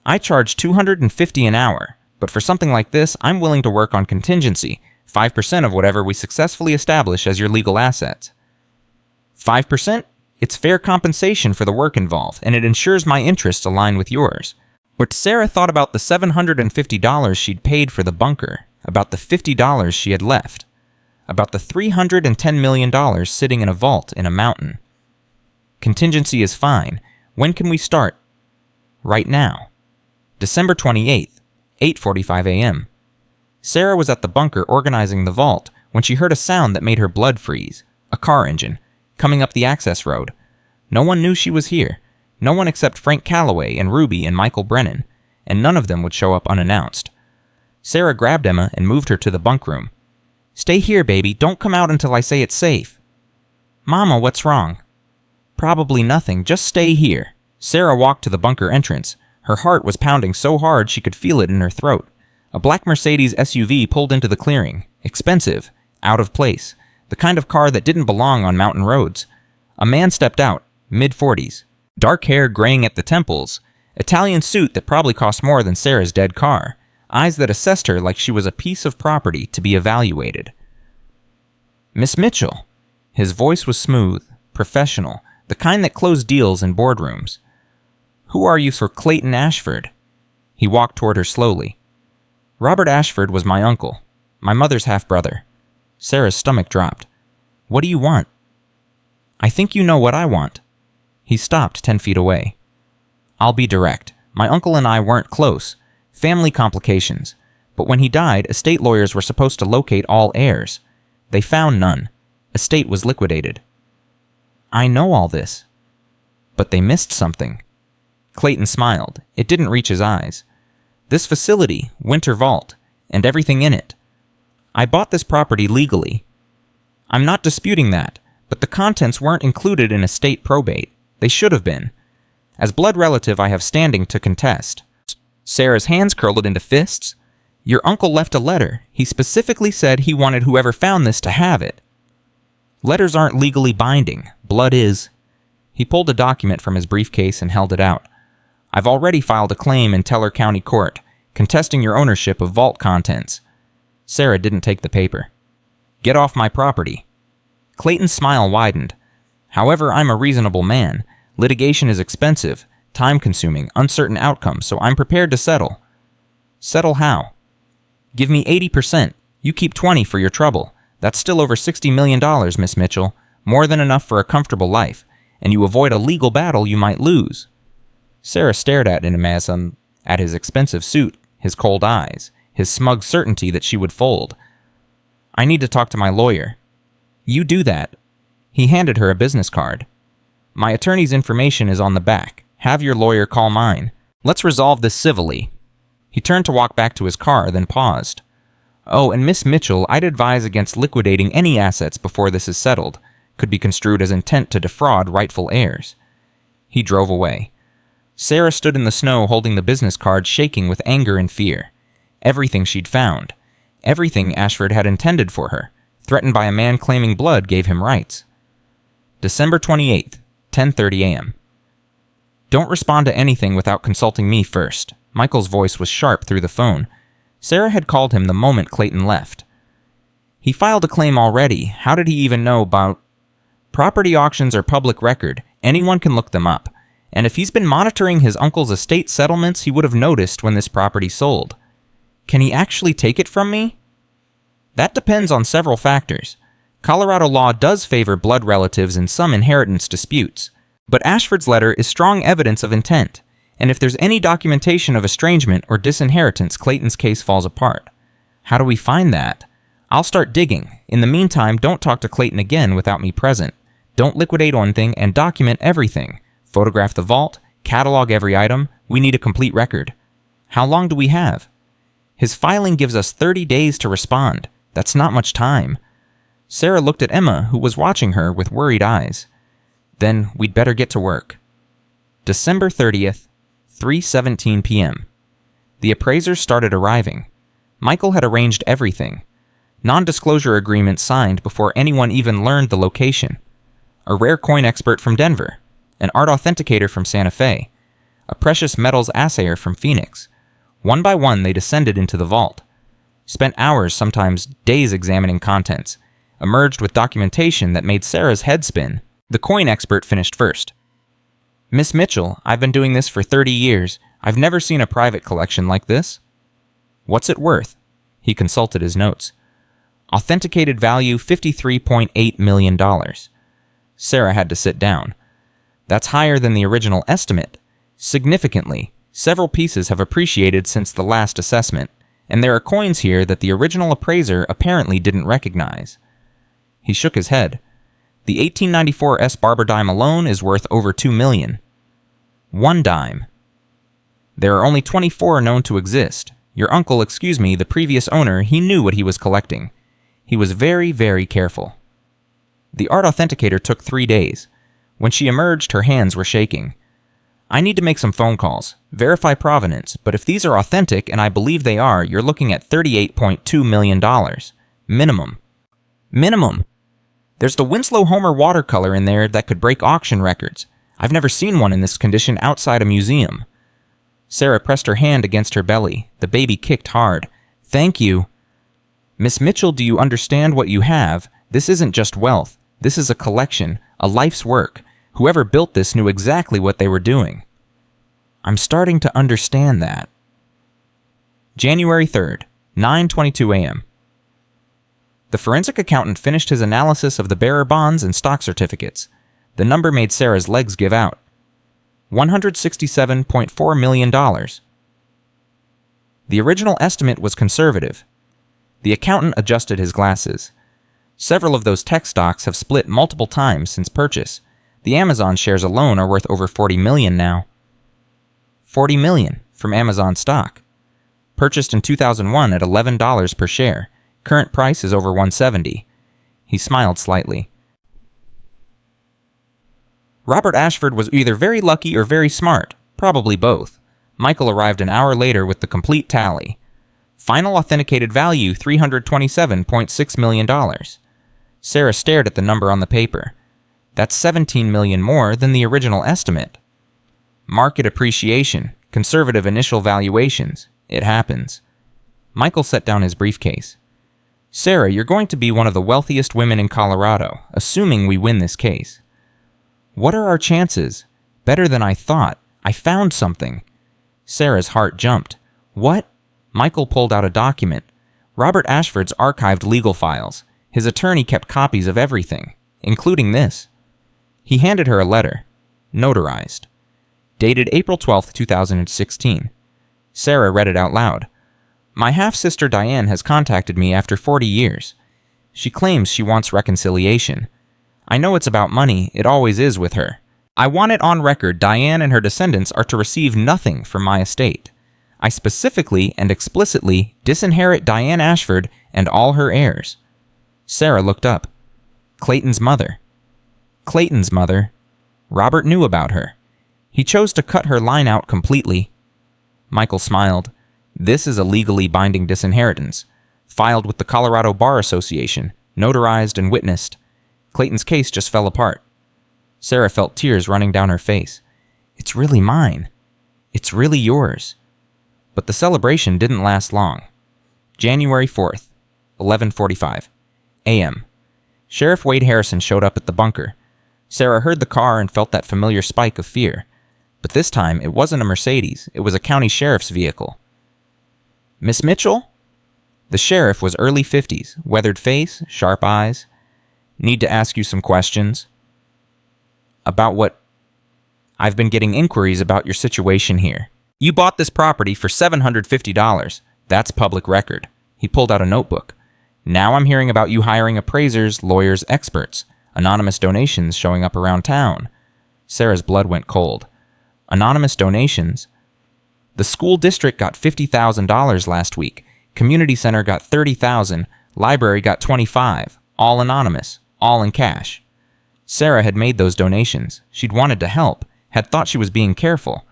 I charge $250 an hour, but for something like this, I'm willing to work on contingency, 5% of whatever we successfully establish as your legal assets. 5%? It's fair compensation for the work involved, and it ensures my interests align with yours. But Sarah thought about the $750 she'd paid for the bunker, about the $50 she had left. about the $310 million sitting in a vault in a mountain. Contingency is fine. When can we start? Right now. December 28th, 8:45 a.m. Sarah was at the bunker organizing the vault when she heard a sound that made her blood freeze. A car engine, coming up the access road. No one knew she was here. No one except Frank Calloway and Ruby and Michael Brennan, and none of them would show up unannounced. Sarah grabbed Emma and moved her to the bunk room. "Stay here, baby. Don't come out until I say it's safe." "Mama, what's wrong?" "Probably nothing. Just stay here." Sarah walked to the bunker entrance. Her heart was pounding so hard she could feel it in her throat. A black Mercedes SUV pulled into the clearing. Expensive. Out of place. The kind of car that didn't belong on mountain roads. A man stepped out, mid-40s. Dark hair graying at the temples. Italian suit that probably cost more than Sarah's dead car. Eyes that assessed her like she was a piece of property to be evaluated. "Miss Mitchell." His voice was smooth, professional, the kind that closed deals in boardrooms. "Who are you for Clayton Ashford?" He walked toward her slowly. "Robert Ashford was my uncle, my mother's half-brother." Sarah's stomach dropped. "What do you want?" "I think you know what I want." He stopped 10 feet away. "I'll be direct. My uncle and I weren't close. Family complications. But when he died, estate lawyers were supposed to locate all heirs. They found none. Estate was liquidated." "I know all this." "But they missed something." Clayton smiled. It didn't reach his eyes. "This facility, Winter Vault, and everything in it. I bought this property legally. I'm not disputing that, but the contents weren't included in estate probate. They should have been. As blood relative, I have standing to contest." Sarah's hands curled into fists. "Your uncle left a letter. He specifically said he wanted whoever found this to have it." "Letters aren't legally binding. Blood is." He pulled a document from his briefcase and held it out. "I've already filed a claim in Teller County Court, contesting your ownership of vault contents." Sarah didn't take the paper. "Get off my property." Clayton's smile widened. "However, I'm a reasonable man. Litigation is expensive, time-consuming, uncertain outcome, so I'm prepared to settle." "Settle how?" "Give me 80%. You keep 20 for your trouble. That's still over $60 million, Miss Mitchell. More than enough for a comfortable life. And you avoid a legal battle you might lose." Sarah stared at him at his expensive suit, his cold eyes, his smug certainty that she would fold. "I need to talk to my lawyer." "You do that." He handed her a business card. "My attorney's information is on the back. Have your lawyer call mine. Let's resolve this civilly." He turned to walk back to his car, then paused. "Oh, and Miss Mitchell, I'd advise against liquidating any assets before this is settled. Could be construed as intent to defraud rightful heirs." He drove away. Sarah stood in the snow holding the business card, shaking with anger and fear. Everything she'd found. Everything Ashford had intended for her, threatened by a man claiming blood gave him rights. December 28th, 10:30 a.m. "Don't respond to anything without consulting me first." Michael's voice was sharp through the phone. Sarah had called him the moment Clayton left. "He filed a claim already. How did he even know about—" "Property auctions are public record. Anyone can look them up. And if he's been monitoring his uncle's estate settlements, he would have noticed when this property sold." "Can he actually take it from me?" "That depends on several factors. Colorado law does favor blood relatives in some inheritance disputes. But Ashford's letter is strong evidence of intent. And if there's any documentation of estrangement or disinheritance, Clayton's case falls apart. How do we find that? I'll start digging. In the meantime, don't talk to Clayton again without me present. Don't liquidate one thing and document everything. Photograph the vault, catalog every item. We need a complete record." "How long do we have?" "His filing gives us 30 days to respond. That's not much time." Sarah looked at Emma, who was watching her with worried eyes. "Then we'd better get to work." December 30th, 3:17 p.m. The appraisers started arriving. Michael had arranged everything. Non-disclosure agreement signed before anyone even learned the location. A rare coin expert from Denver. An art authenticator from Santa Fe. A precious metals assayer from Phoenix. One by one, they descended into the vault. Spent hours, sometimes days, examining contents. Emerged with documentation that made Sarah's head spin. The coin expert finished first. "Miss Mitchell, I've been doing this for 30 years. I've never seen a private collection like this." "What's it worth?" He consulted his notes. Authenticated value $53.8 million. Sarah had to sit down. That's higher than the original estimate. Significantly, several pieces have appreciated since the last assessment, and there are coins here that the original appraiser apparently didn't recognize. He shook his head. The 1894 S. Barber dime alone is worth over $2 million. One dime. There are only 24 known to exist. Your uncle, the previous owner, he knew what he was collecting. He was very, very careful. The art authenticator took 3 days. When she emerged, her hands were shaking. I need to make some phone calls, verify provenance, but if these are authentic, and I believe they are, you're looking at $38.2 million. Minimum. Minimum. There's the Winslow Homer watercolor in there that could break auction records. I've never seen one in this condition outside a museum. Sarah pressed her hand against her belly. The baby kicked hard. Thank you. Miss Mitchell, do you understand what you have? This isn't just wealth. This is a collection, a life's work. Whoever built this knew exactly what they were doing. I'm starting to understand that. January 3rd, 9:22 a.m. The forensic accountant finished his analysis of the bearer bonds and stock certificates. The number made Sarah's legs give out. $167.4 million. The original estimate was conservative. The accountant adjusted his glasses. Several of those tech stocks have split multiple times since purchase. The Amazon shares alone are worth over $40 million now. $40 million from Amazon stock. Purchased in 2001 at $11 per share. Current price is over $170. He smiled slightly. Robert Ashford was either very lucky or very smart, probably both. Michael arrived an hour later with the complete tally. Final authenticated value $327.6 million. Sarah stared at the number on the paper. That's $17 million more than the original estimate. Market appreciation, conservative initial valuations. It happens. Michael set down his briefcase. Sarah, you're going to be one of the wealthiest women in Colorado, assuming we win this case. What are our chances? Better than I thought. I found something. Sarah's heart jumped. What? Michael pulled out a document. Robert Ashford's archived legal files. His attorney kept copies of everything, including this. He handed her a letter, notarized, dated April 12, 2016. Sarah read it out loud. My half-sister Diane has contacted me after 40 years. She claims she wants reconciliation. I know it's about money, it always is with her. I want it on record Diane and her descendants are to receive nothing from my estate. I specifically and explicitly disinherit Diane Ashford and all her heirs. Sarah looked up. Clayton's mother. Clayton's mother. Robert knew about her. He chose to cut her line out completely. Michael smiled. This is a legally binding disinheritance, filed with the Colorado Bar Association, notarized and witnessed. Clayton's case just fell apart. Sarah felt tears running down her face. It's really mine. It's really yours. But the celebration didn't last long. January 4th, 11:45 a.m. Sheriff Wade Harrison showed up at the bunker. Sarah heard the car and felt that familiar spike of fear. But this time, it wasn't a Mercedes. It was a county sheriff's vehicle. Miss Mitchell? The sheriff was early 50s, weathered face, sharp eyes. Need to ask you some questions. About what? I've been getting inquiries about your situation here. You bought this property for $750. That's public record. He pulled out a notebook. Now I'm hearing about you hiring appraisers, lawyers, experts. Anonymous donations showing up around town. Sarah's blood went cold. Anonymous donations? The school district got $50,000 last week. Community center got $30,000. Library got $25,000. All anonymous. All in cash. Sarah had made those donations. She'd wanted to help. Had thought she was being careful.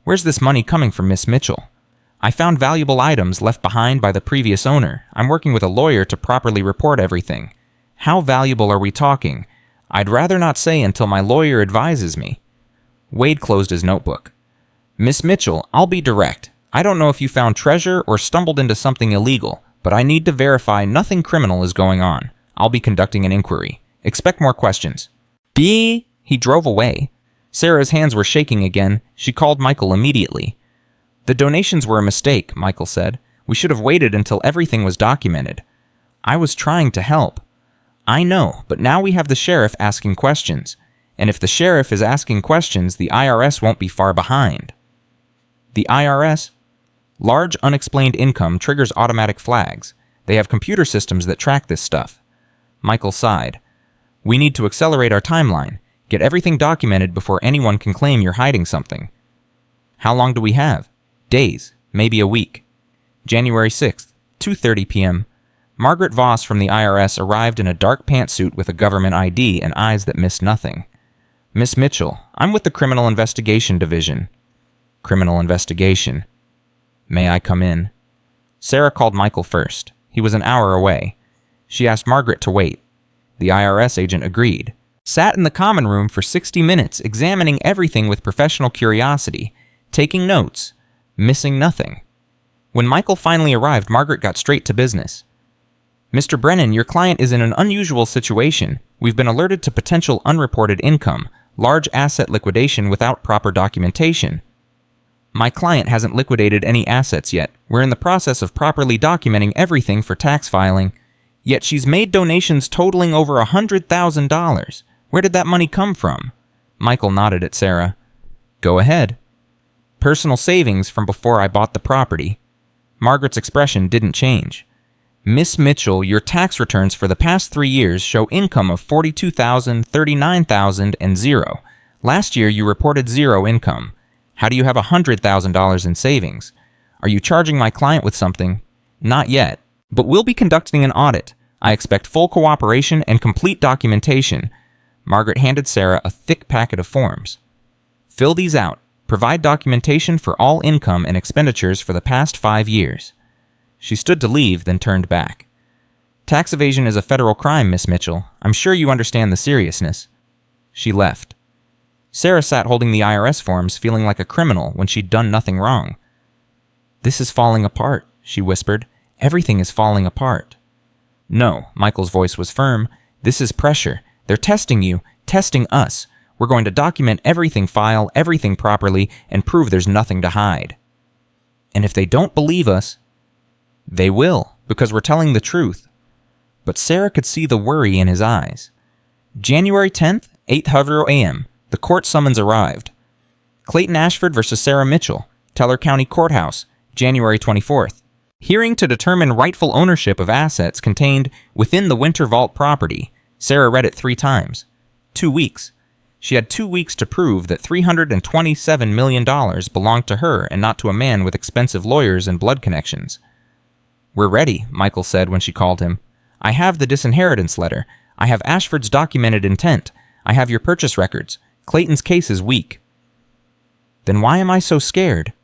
Where's this money coming from, Miss Mitchell? I found valuable items left behind by the previous owner. I'm working with a lawyer to properly report everything. How valuable are we talking? I'd rather not say until my lawyer advises me. Wade closed his notebook. Miss Mitchell, I'll be direct. I don't know if you found treasure or stumbled into something illegal, but I need to verify nothing criminal is going on. I'll be conducting an inquiry. Expect more questions. He drove away. Sarah's hands were shaking again. She called Michael immediately. The donations were a mistake, Michael said. We should have waited until everything was documented. I was trying to help. I know, but now we have the sheriff asking questions. And if the sheriff is asking questions, the IRS won't be far behind. The IRS? Large unexplained income triggers automatic flags. They have computer systems that track this stuff. Michael sighed. We need to accelerate our timeline. Get everything documented before anyone can claim you're hiding something. How long do we have? Days, maybe a week. January 6th, 2:30 p.m. Margaret Voss from the IRS arrived in a dark pantsuit with a government ID and eyes that missed nothing. Miss Mitchell, I'm with the Criminal Investigation Division. Criminal Investigation. May I come in? Sarah called Michael first. He was an hour away. She asked Margaret to wait. The IRS agent agreed. Sat in the common room for 60 minutes, examining everything with professional curiosity, taking notes, missing nothing. When Michael finally arrived, Margaret got straight to business. Mr. Brennan, your client is in an unusual situation. We've been alerted to potential unreported income, large asset liquidation without proper documentation. My client hasn't liquidated any assets yet. We're in the process of properly documenting everything for tax filing. Yet she's made donations totaling over $100,000. Where did that money come from? Michael nodded at Sarah. Go ahead. Personal savings from before I bought the property. Margaret's expression didn't change. Miss Mitchell, your tax returns for the past 3 years show income of $42,000, $39,000, and $0. Last year you reported 0 income. How do you have $100,000 in savings? Are you charging my client with something? Not yet, but we'll be conducting an audit. I expect full cooperation and complete documentation. Margaret handed Sarah a thick packet of forms. Fill these out. Provide documentation for all income and expenditures for the past 5 years. She stood to leave, then turned back. Tax evasion is a federal crime, Miss Mitchell. I'm sure you understand the seriousness. She left. Sarah sat holding the IRS forms, feeling like a criminal when she'd done nothing wrong. This is falling apart, she whispered. Everything is falling apart. No, Michael's voice was firm. This is pressure. They're testing you, testing us. We're going to document everything, file everything properly, and prove there's nothing to hide. And if they don't believe us, they will, because we're telling the truth. But Sarah could see the worry in his eyes. January 10th, 8:00 a.m. The court summons arrived. Clayton Ashford versus Sarah Mitchell, Teller County Courthouse, January 24th. Hearing to determine rightful ownership of assets contained within the Winter Vault property. Sarah read it 3 times. 2 weeks. She had 2 weeks to prove that $327 million belonged to her and not to a man with expensive lawyers and blood connections. We're ready, Michael said when she called him. I have the disinheritance letter. I have Ashford's documented intent. I have your purchase records. Clayton's case is weak. Then why am I so scared?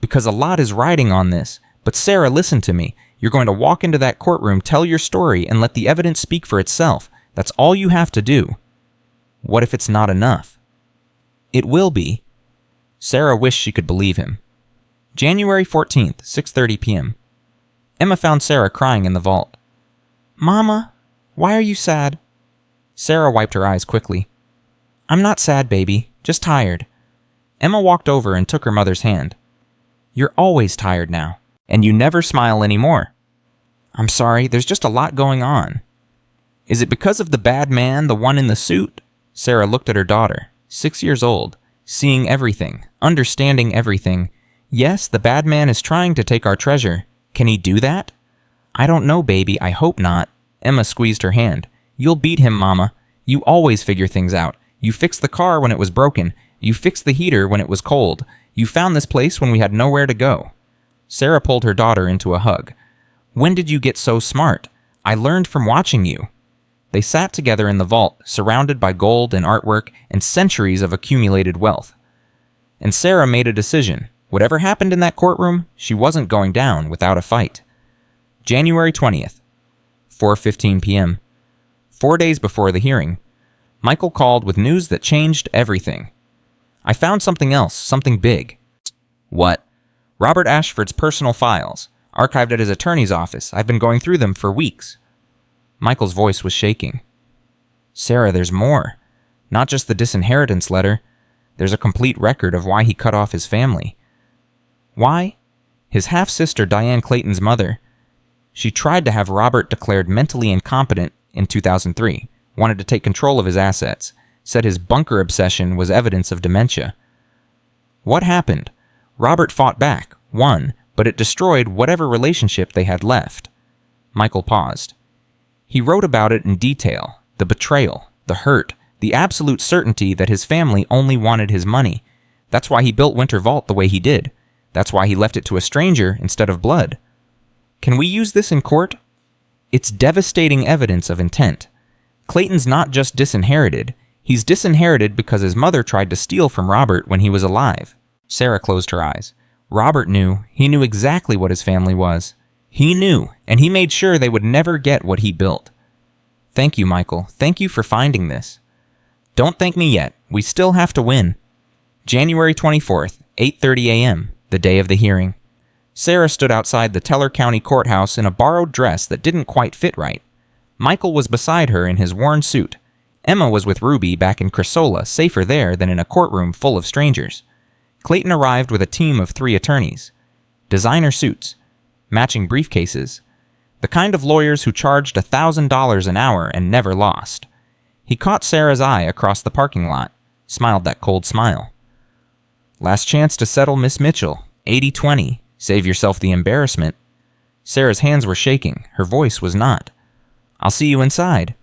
Because a lot is riding on this. But Sarah, listen to me. You're going to walk into that courtroom, tell your story, and let the evidence speak for itself. That's all you have to do. What if it's not enough? It will be. Sarah wished she could believe him. January 14th, 6:30 p.m. Emma found Sarah crying in the vault. Mama, why are you sad? Sarah wiped her eyes quickly. I'm not sad, baby, just tired. Emma walked over and took her mother's hand. You're always tired now, and you never smile anymore. I'm sorry, there's just a lot going on. Is it because of the bad man, the one in the suit? Sarah looked at her daughter, 6 years old, seeing everything, understanding everything. Yes, the bad man is trying to take our treasure. Can he do that? I don't know, baby, I hope not. Emma squeezed her hand. You'll beat him, Mama. You always figure things out. You fixed the car when it was broken. You fixed the heater when it was cold. You found this place when we had nowhere to go. Sarah pulled her daughter into a hug. When did you get so smart? I learned from watching you. They sat together in the vault, surrounded by gold and artwork and centuries of accumulated wealth. And Sarah made a decision. Whatever happened in that courtroom, she wasn't going down without a fight. January 20th, 4:15 p.m. 4 days before the hearing, Michael called with news that changed everything. I found something else, something big. What? Robert Ashford's personal files, archived at his attorney's office. I've been going through them for weeks. Michael's voice was shaking. Sarah, there's more. Not just the disinheritance letter. There's a complete record of why he cut off his family. Why? His half-sister, Diane Clayton's mother. She tried to have Robert declared mentally incompetent in 2003, wanted to take control of his assets, said his bunker obsession was evidence of dementia. What happened? Robert fought back, won, but it destroyed whatever relationship they had left. Michael paused. He wrote about it in detail, the betrayal, the hurt, the absolute certainty that his family only wanted his money. That's why he built Winter Vault the way he did. That's why he left it to a stranger instead of blood. Can we use this in court? It's devastating evidence of intent. Clayton's not just disinherited. He's disinherited because his mother tried to steal from Robert when he was alive. Sarah closed her eyes. Robert knew. He knew exactly what his family was. He knew, and he made sure they would never get what he built. Thank you, Michael. Thank you for finding this. Don't thank me yet. We still have to win. January 24th, 8:30 a.m., the day of the hearing. Sarah stood outside the Teller County Courthouse in a borrowed dress that didn't quite fit right. Michael was beside her in his worn suit. Emma was with Ruby back in Crasola, safer there than in a courtroom full of strangers. Clayton arrived with a team of 3 attorneys. Designer suits. Matching briefcases. The kind of lawyers who charged $1,000 an hour and never lost. He caught Sarah's eye across the parking lot, smiled that cold smile. Last chance to settle Miss Mitchell, 80-20. Save yourself the embarrassment. Sarah's hands were shaking, her voice was not. I'll see you inside.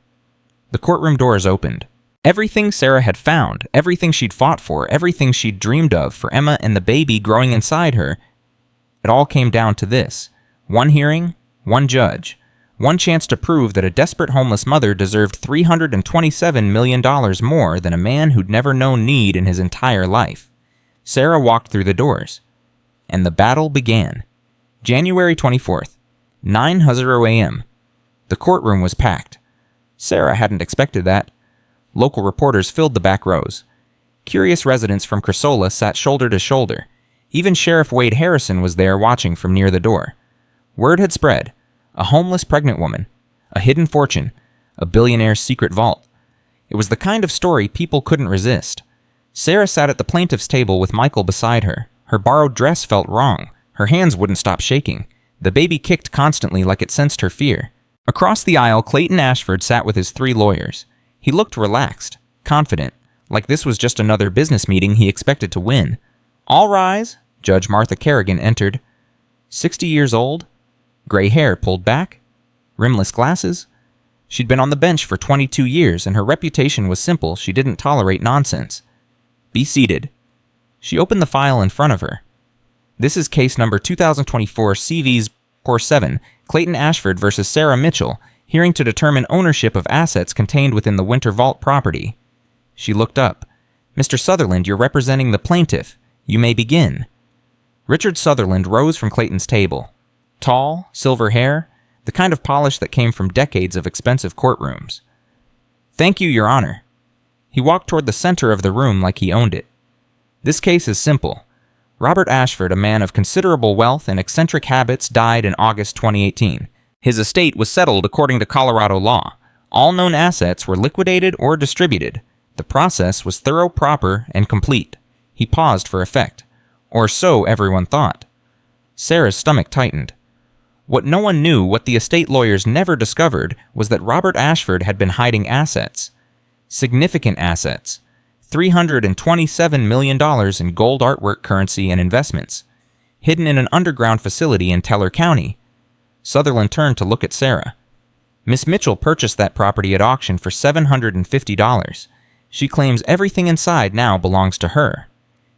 The courtroom doors opened. Everything Sarah had found, everything she'd fought for, everything she'd dreamed of for Emma and the baby growing inside her, it all came down to this. One hearing, one judge, one chance to prove that a desperate homeless mother deserved $327 million more than a man who'd never known need in his entire life. Sarah walked through the doors. And the battle began. January 24th, 9:00 a.m. The courtroom was packed. Sarah hadn't expected that. Local reporters filled the back rows. Curious residents from Crasola sat shoulder to shoulder. Even Sheriff Wade Harrison was there watching from near the door. Word had spread. A homeless pregnant woman. A hidden fortune. A billionaire's secret vault. It was the kind of story people couldn't resist. Sarah sat at the plaintiff's table with Michael beside her. Her borrowed dress felt wrong. Her hands wouldn't stop shaking. The baby kicked constantly like it sensed her fear. Across the aisle, Clayton Ashford sat with his 3 lawyers. He looked relaxed, confident, like this was just another business meeting he expected to win. All rise. Judge Martha Kerrigan entered. 60 years old, gray hair pulled back, rimless glasses. She'd been on the bench for 22 years, and her reputation was simple. She didn't tolerate nonsense. Be seated. She opened the file in front of her. This is case number 2024 CVs 47, Clayton Ashford versus Sarah Mitchell, hearing to determine ownership of assets contained within the Winter Vault property. She looked up. Mr. Sutherland, you're representing the plaintiff. You may begin. Richard Sutherland rose from Clayton's table. Tall, silver hair, the kind of polish that came from decades of expensive courtrooms. Thank you, Your Honor. He walked toward the center of the room like he owned it. This case is simple. Robert Ashford, a man of considerable wealth and eccentric habits, died in August 2018. His estate was settled according to Colorado law. All known assets were liquidated or distributed. The process was thorough, proper, and complete. He paused for effect. Or so everyone thought. Sarah's stomach tightened. What no one knew, what the estate lawyers never discovered, was that Robert Ashford had been hiding assets. Significant assets. $327 million in gold artwork, currency, and investments, hidden in an underground facility in Teller County. Sutherland turned to look at Sarah. Miss Mitchell purchased that property at auction for $750. She claims everything inside now belongs to her.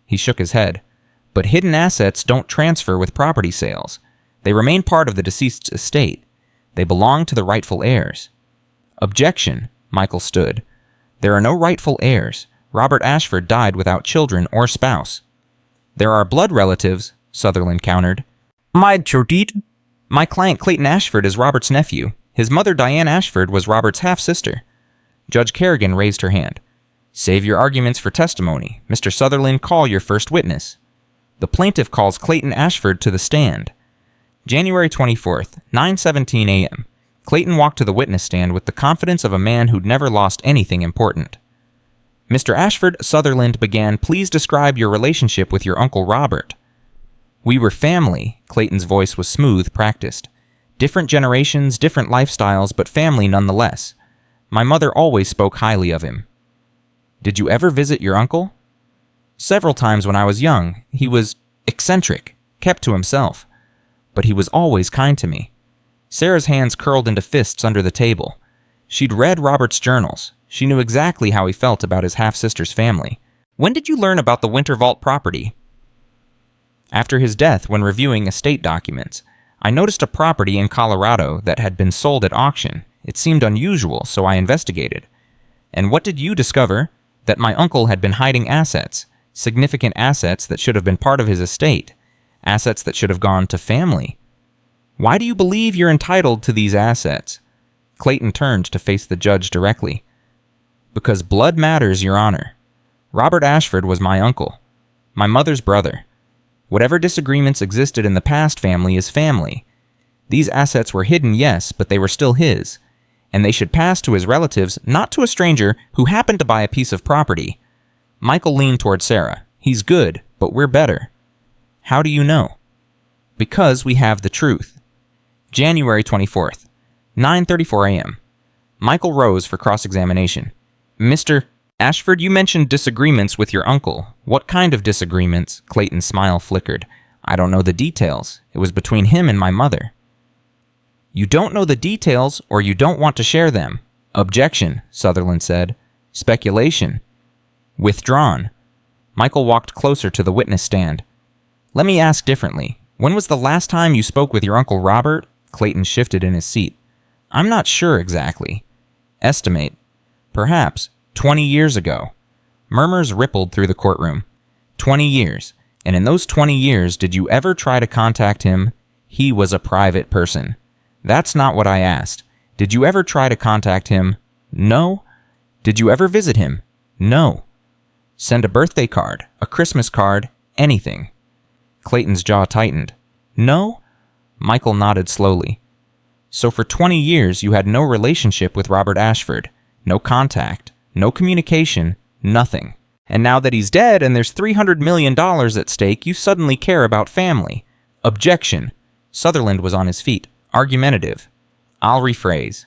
He shook his head. But hidden assets don't transfer with property sales. They remain part of the deceased's estate. They belong to the rightful heirs. Objection, Michael stood. There are no rightful heirs. Robert Ashford died without children or spouse. There are blood relatives, Sutherland countered. My client Clayton Ashford is Robert's nephew. His mother Diane Ashford was Robert's half-sister. Judge Kerrigan raised her hand. Save your arguments for testimony. Mr. Sutherland, call your first witness. The plaintiff calls Clayton Ashford to the stand. January 24th, 9:17 a.m. Clayton walked to the witness stand with the confidence of a man who'd never lost anything important. Mr. Ashford, Sutherland began, please describe your relationship with your Uncle Robert. We were family. Clayton's voice was smooth, practiced. Different generations, different lifestyles, but family nonetheless. My mother always spoke highly of him. Did you ever visit your uncle? Several times when I was young. He was eccentric, kept to himself. But he was always kind to me. Sarah's hands curled into fists under the table. She'd read Robert's journals. She knew exactly how he felt about his half-sister's family. When did you learn about the Winter Vault property? After his death, when reviewing estate documents, I noticed a property in Colorado that had been sold at auction. It seemed unusual, so I investigated. And what did you discover? That my uncle had been hiding assets, significant assets that should have been part of his estate, assets that should have gone to family. Why do you believe you're entitled to these assets? Clayton turned to face the judge directly. Because blood matters, Your Honor. Robert Ashford was my uncle, my mother's brother. Whatever disagreements existed in the past family is family. These assets were hidden, yes, but they were still his. And they should pass to his relatives, not to a stranger who happened to buy a piece of property. Michael leaned toward Sarah. He's good, but we're better. How do you know? Because we have the truth. January 24th, 9:34 a.m. Michael rose for cross-examination. Mr. Ashford, you mentioned disagreements with your uncle. What kind of disagreements? Clayton's smile flickered. I don't know the details. It was between him and my mother. You don't know the details, or you don't want to share them. Objection, Sutherland said. Speculation. Withdrawn. Michael walked closer to the witness stand. Let me ask differently. When was the last time you spoke with your Uncle Robert? Clayton shifted in his seat. I'm not sure exactly. Estimate. Perhaps 20 years ago. Murmurs rippled through the courtroom. 20 years. And in those 20 years, did you ever try to contact him? He was a private person. That's not what I asked. Did you ever try to contact him? No. Did you ever visit him? No. Send a birthday card, a Christmas card, anything. Clayton's jaw tightened. No? Michael nodded slowly. So for 20 years you had no relationship with Robert Ashford. No contact. No communication. Nothing. And now that he's dead and there's $300 million at stake, you suddenly care about family. Objection. Sutherland was on his feet, argumentative. I'll rephrase.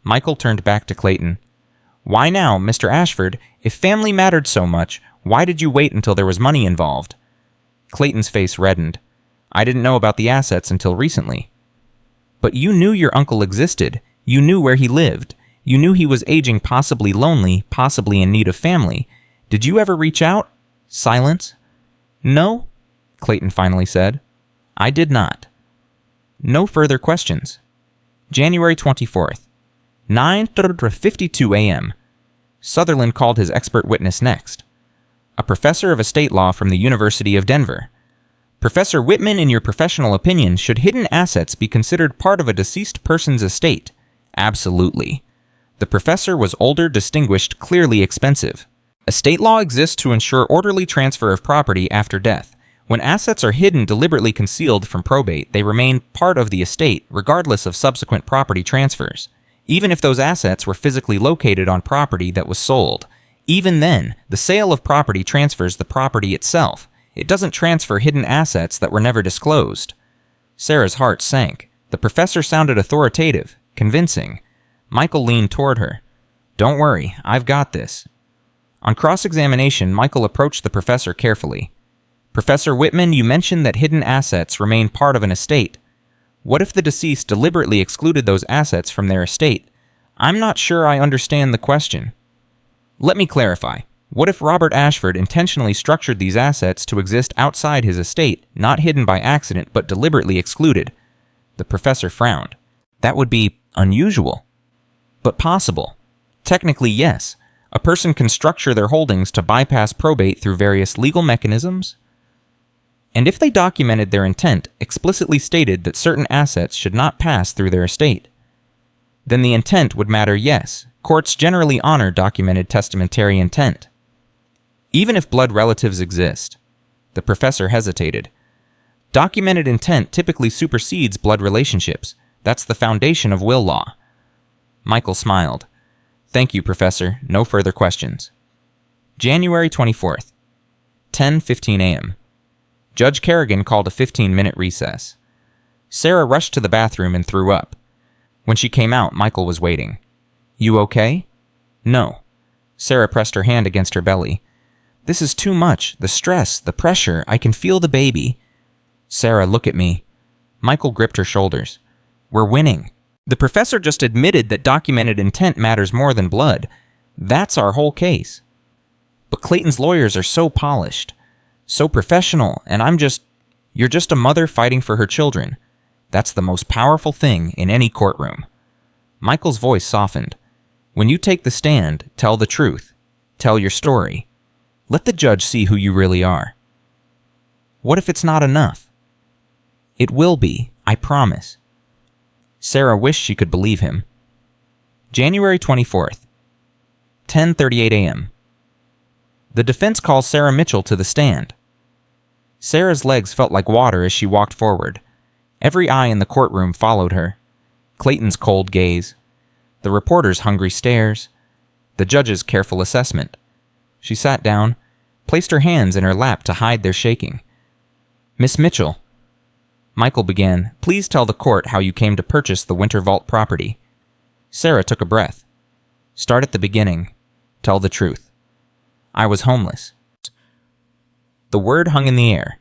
Michael turned back to Clayton. Why now, Mr. Ashford? If family mattered so much, why did you wait until there was money involved? Clayton's face reddened. I didn't know about the assets until recently. But you knew your uncle existed. You knew where he lived. You knew he was aging, possibly lonely, possibly in need of family. Did you ever reach out? Silence. No, Clayton finally said. I did not. No further questions. January 24th, 9:52 a.m. Sutherland called his expert witness next. A professor of estate law from the University of Denver. Professor Whitman, in your professional opinion, should hidden assets be considered part of a deceased person's estate? Absolutely. The professor was older, distinguished, clearly expensive. Estate law exists to ensure orderly transfer of property after death. When assets are hidden, deliberately concealed from probate, they remain part of the estate, regardless of subsequent property transfers. Even if those assets were physically located on property that was sold. Even then, the sale of property transfers the property itself. It doesn't transfer hidden assets that were never disclosed. Sarah's heart sank. The professor sounded authoritative, convincing. Michael leaned toward her. Don't worry, I've got this. On cross-examination, Michael approached the professor carefully. Professor Whitman, you mentioned that hidden assets remain part of an estate. What if the deceased deliberately excluded those assets from their estate? I'm not sure I understand the question. Let me clarify. What if Robert Ashford intentionally structured these assets to exist outside his estate, not hidden by accident but deliberately excluded? The professor frowned. That would be unusual. But possible. Technically, yes. A person can structure their holdings to bypass probate through various legal mechanisms. And if they documented their intent, explicitly stated that certain assets should not pass through their estate, then the intent would matter, yes. Courts generally honor documented testamentary intent. Even if blood relatives exist. The professor hesitated. Documented intent typically supersedes blood relationships. That's the foundation of will law. Michael smiled. Thank you, Professor. No further questions. January 24th, 10:15 a.m. Judge Kerrigan called a 15-minute recess. Sarah rushed to the bathroom and threw up. When she came out, Michael was waiting. "You okay?" "No." Sarah pressed her hand against her belly. "This is too much. The stress, the pressure. I can feel the baby." "Sarah, look at me." Michael gripped her shoulders. "We're winning. The professor just admitted that documented intent matters more than blood. That's our whole case. But Clayton's lawyers are so polished, so professional, and you're just a mother fighting for her children. That's the most powerful thing in any courtroom." Michael's voice softened. "When you take the stand, tell the truth. Tell your story. Let the judge see who you really are." "What if it's not enough?" "It will be, I promise." Sarah wished she could believe him. January 24th, 10:38 a.m. The defense calls Sarah Mitchell to the stand. Sarah's legs felt like water as she walked forward. Every eye in the courtroom followed her. Clayton's cold gaze, the reporter's hungry stares, the judge's careful assessment. She sat down, placed her hands in her lap to hide their shaking. "Miss Mitchell," Michael began, "please tell the court how you came to purchase the Winter Vault property." Sarah took a breath. "Start at the beginning. Tell the truth." "I was homeless." The word hung in the air.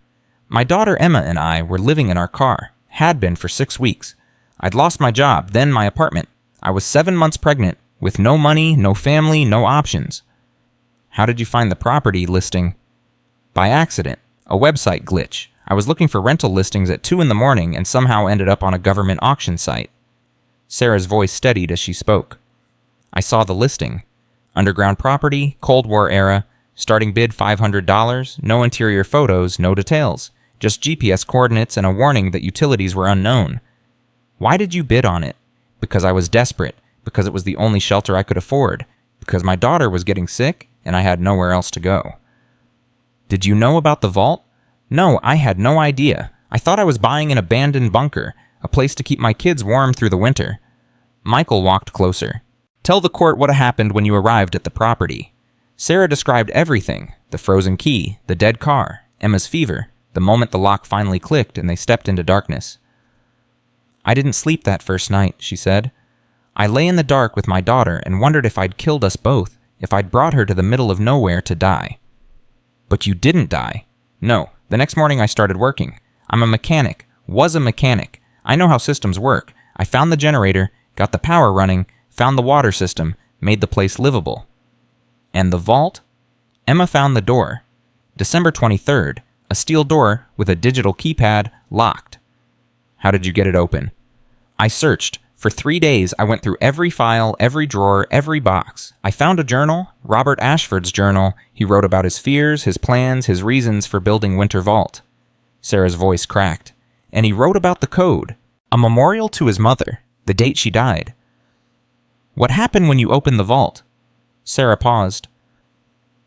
"My daughter Emma and I were living in our car, had been for 6 weeks. I'd lost my job, then my apartment. I was 7 months pregnant, with no money, no family, no options." "How did you find the property listing?" "By accident. A website glitch. I was looking for rental listings at 2 in the morning and somehow ended up on a government auction site." Sarah's voice steadied as she spoke. "I saw the listing. Underground property, Cold War era, starting bid $500, no interior photos, no details, just GPS coordinates and a warning that utilities were unknown. Why did you bid on it? Because I was desperate, because it was the only shelter I could afford, because my daughter was getting sick and I had nowhere else to go." "Did you know about the vault?" "No, I had no idea. I thought I was buying an abandoned bunker, a place to keep my kids warm through the winter." Michael walked closer. "Tell the court what happened when you arrived at the property." Sarah described everything: the frozen key, the dead car, Emma's fever, the moment the lock finally clicked and they stepped into darkness. "I didn't sleep that first night," she said. "I lay in the dark with my daughter and wondered if I'd killed us both, if I'd brought her to the middle of nowhere to die." "But you didn't die." "No. The next morning I started working. I'm a mechanic, was a mechanic. I know how systems work. I found the generator, got the power running, found the water system, made the place livable." "And the vault?" "Emma found the door. December 23rd, a steel door with a digital keypad, locked." "How did you get it open?" "I searched. For 3 days, I went through every file, every drawer, every box. I found a journal, Robert Ashford's journal. He wrote about his fears, his plans, his reasons for building Winter Vault." Sarah's voice cracked. "And he wrote about the code, a memorial to his mother, the date she died." "What happened when you opened the vault?" Sarah paused.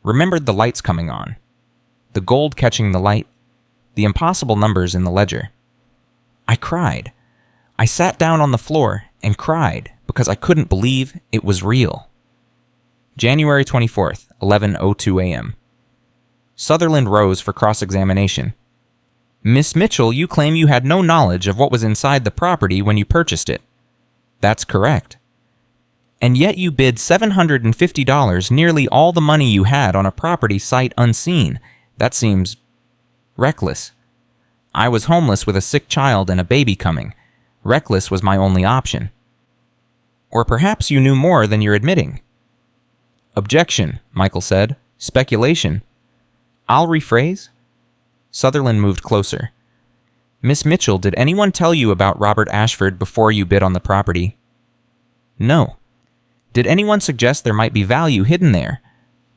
Remembered the lights coming on, the gold catching the light, the impossible numbers in the ledger. "I cried. I sat down on the floor and cried because I couldn't believe it was real." January 24th, 11:02 a.m. Sutherland rose for cross-examination. "Miss Mitchell, you claim you had no knowledge of what was inside the property when you purchased it." "That's correct." "And yet you bid $750, nearly all the money you had, on a property sight unseen. That seems reckless." "I was homeless with a sick child and a baby coming. Reckless was my only option." "Or perhaps you knew more than you're admitting." "Objection," Michael said. "Speculation." "I'll rephrase." Sutherland moved closer. "Miss Mitchell, did anyone tell you about Robert Ashford before you bid on the property?" "No." "Did anyone suggest there might be value hidden there?"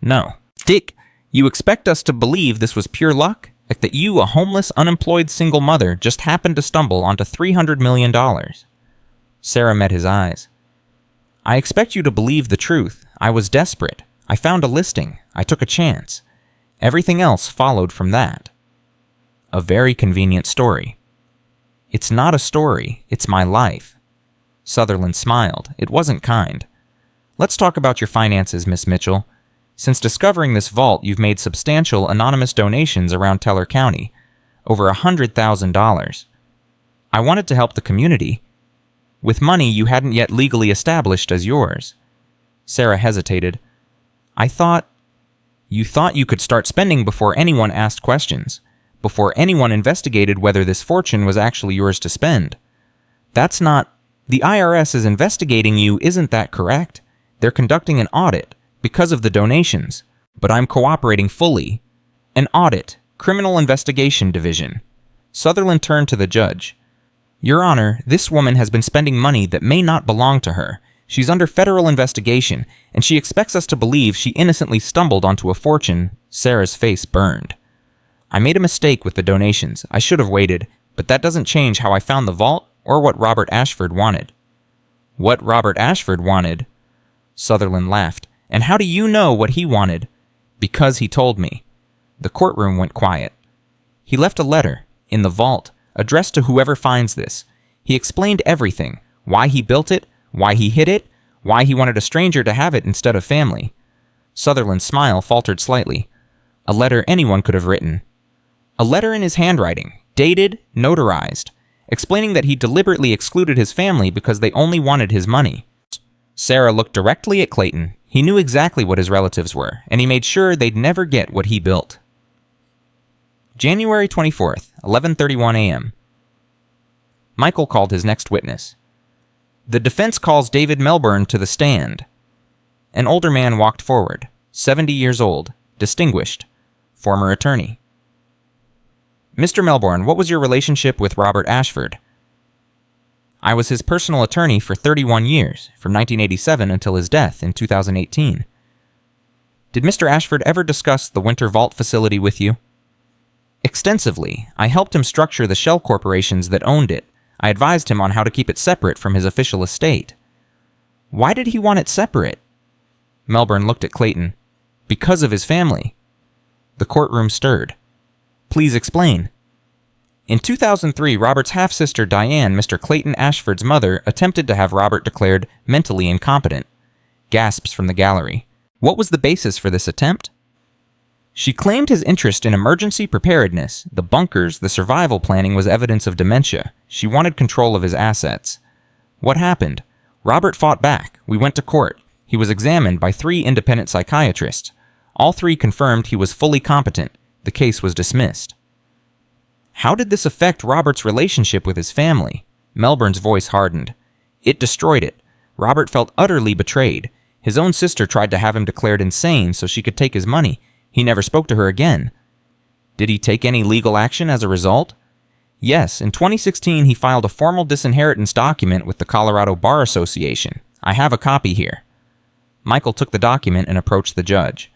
"No." "Dick, you expect us to believe this was pure luck? Like that you, a homeless, unemployed single mother, just happened to stumble onto $300 million? Sarah met his eyes. "I expect you to believe the truth. I was desperate. I found a listing. I took a chance. Everything else followed from that." "A very convenient story." "It's not a story. It's my life." Sutherland smiled. It wasn't kind. "Let's talk about your finances, Miss Mitchell. Since discovering this vault, you've made substantial anonymous donations around Teller County. Over $100,000. I wanted to help the community. With money you hadn't yet legally established as yours. Sarah hesitated. You thought you could start spending before anyone asked questions, before anyone investigated whether this fortune was actually yours to spend. That's not... The IRS is investigating you, isn't that correct? They're conducting an audit because of the donations, but I'm cooperating fully. An audit, Criminal Investigation Division. Sutherland turned to the judge. Your Honor, this woman has been spending money that may not belong to her. She's under federal investigation, and she expects us to believe she innocently stumbled onto a fortune. Sarah's face burned. I made a mistake with the donations. I should have waited, but that doesn't change how I found the vault or what Robert Ashford wanted. What Robert Ashford wanted? Sutherland laughed. And how do you know what he wanted? Because he told me. The courtroom went quiet. He left a letter, in the vault, addressed to whoever finds this. He explained everything. Why he built it, why he hid it, why he wanted a stranger to have it instead of family. Sutherland's smile faltered slightly. A letter anyone could have written. A letter in his handwriting, dated, notarized, explaining that he deliberately excluded his family because they only wanted his money. Sarah looked directly at Clayton. He knew exactly what his relatives were, and he made sure they'd never get what he built. January 24th, 11:31 a.m. Michael called his next witness. The defense calls David Melbourne to the stand. An older man walked forward, 70 years old, distinguished, former attorney. Mr. Melbourne, what was your relationship with Robert Ashford? I was his personal attorney for 31 years, from 1987 until his death in 2018. Did Mr. Ashford ever discuss the Winter Vault facility with you? Extensively. I helped him structure the shell corporations that owned it. I advised him on how to keep it separate from his official estate. Why did he want it separate? Melbourne looked at Clayton. Because of his family. The courtroom stirred. Please explain. In 2003, Robert's half-sister Diane, Mr. Clayton Ashford's mother, attempted to have Robert declared mentally incompetent. Gasps from the gallery. What was the basis for this attempt? She claimed his interest in emergency preparedness, the bunkers, the survival planning was evidence of dementia. She wanted control of his assets. What happened? Robert fought back. We went to court. He was examined by 3 independent psychiatrists. All 3 confirmed he was fully competent. The case was dismissed. How did this affect Robert's relationship with his family? Melbourne's voice hardened. It destroyed it. Robert felt utterly betrayed. His own sister tried to have him declared insane so she could take his money. He never spoke to her again. Did he take any legal action as a result? Yes, in 2016 he filed a formal disinheritance document with the Colorado Bar Association. I have a copy here. Michael took the document and approached the judge.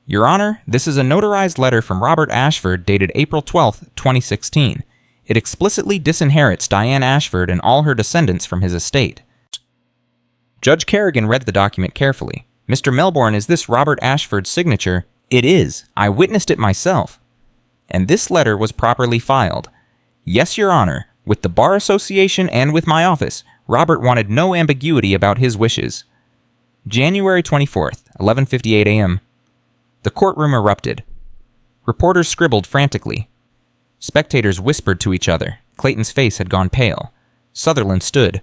Your Honor, this is a notarized letter from Robert Ashford dated April 12, 2016. It explicitly disinherits Diane Ashford and all her descendants from his estate. Judge Kerrigan read the document carefully. Mr. Melbourne, is this Robert Ashford's signature? It is. I witnessed it myself. And this letter was properly filed. Yes, Your Honor. With the Bar Association and with my office, Robert wanted no ambiguity about his wishes. January 24th, 11:58 a.m. The courtroom erupted. Reporters scribbled frantically. Spectators whispered to each other. Clayton's face had gone pale. Sutherland stood.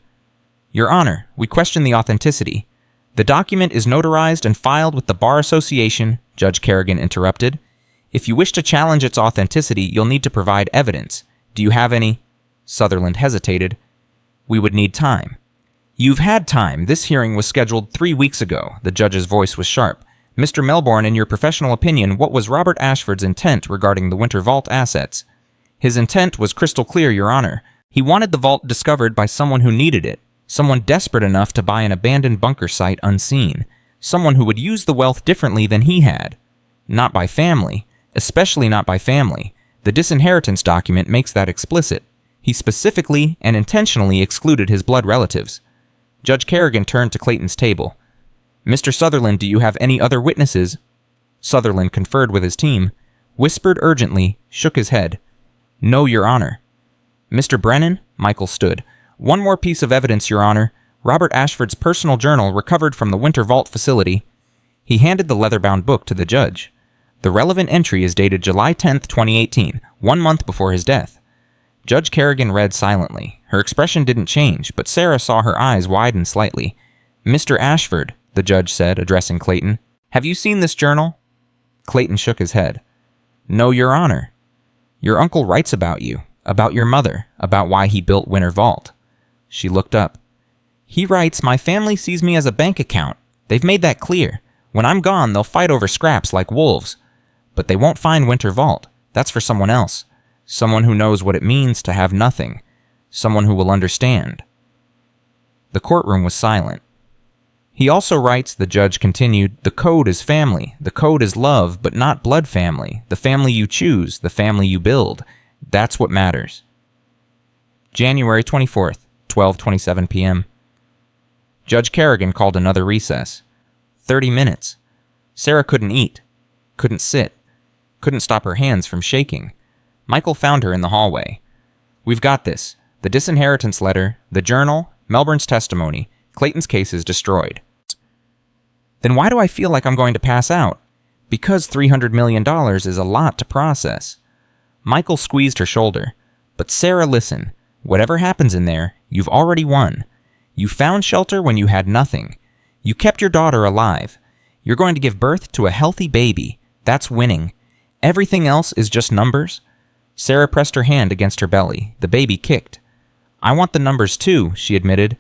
Your Honor, we question the authenticity. The document is notarized and filed with the Bar Association, Judge Kerrigan interrupted. If you wish to challenge its authenticity, you'll need to provide evidence. Do you have any? Sutherland hesitated. We would need time. You've had time. This hearing was scheduled 3 weeks ago. The judge's voice was sharp. Mr. Melbourne, in your professional opinion, what was Robert Ashford's intent regarding the Winter Vault assets? His intent was crystal clear, Your Honor. He wanted the vault discovered by someone who needed it, someone desperate enough to buy an abandoned bunker site unseen, someone who would use the wealth differently than he had. Not by family, especially not by family. The disinheritance document makes that explicit. He specifically and intentionally excluded his blood relatives. Judge Kerrigan turned to Clayton's table. Mr. Sutherland, do you have any other witnesses? Sutherland conferred with his team, whispered urgently, shook his head. No, Your Honor. Mr. Brennan? Michael stood. One more piece of evidence, Your Honor. Robert Ashford's personal journal recovered from the Winter Vault facility. He handed the leather-bound book to the judge. The relevant entry is dated July 10, 2018, 1 month before his death. Judge Kerrigan read silently. Her expression didn't change, but Sarah saw her eyes widen slightly. "Mr. Ashford," the judge said, addressing Clayton, "have you seen this journal?" Clayton shook his head. "No, Your Honor. Your uncle writes about you, about your mother, about why he built Winter Vault." She looked up. "He writes, my family sees me as a bank account. They've made that clear. When I'm gone, they'll fight over scraps like wolves. But they won't find Winter Vault. That's for someone else. Someone who knows what it means to have nothing. Someone who will understand." The courtroom was silent. "He also writes," the judge continued, "the code is family. The code is love, but not blood family. The family you choose, the family you build. That's what matters." January 24th, 12:27 p.m. Judge Kerrigan called another recess. 30 minutes. Sarah couldn't eat, couldn't sit, couldn't stop her hands from shaking. Michael found her in the hallway. "We've got this. The disinheritance letter, the journal, Melbourne's testimony. Clayton's case is destroyed." "Then why do I feel like I'm going to pass out?" "Because $300 million is a lot to process." Michael squeezed her shoulder. "But Sarah, listen. Whatever happens in there, you've already won. You found shelter when you had nothing. You kept your daughter alive. You're going to give birth to a healthy baby. That's winning. Everything else is just numbers." Sarah pressed her hand against her belly. The baby kicked. "I want the numbers too," she admitted.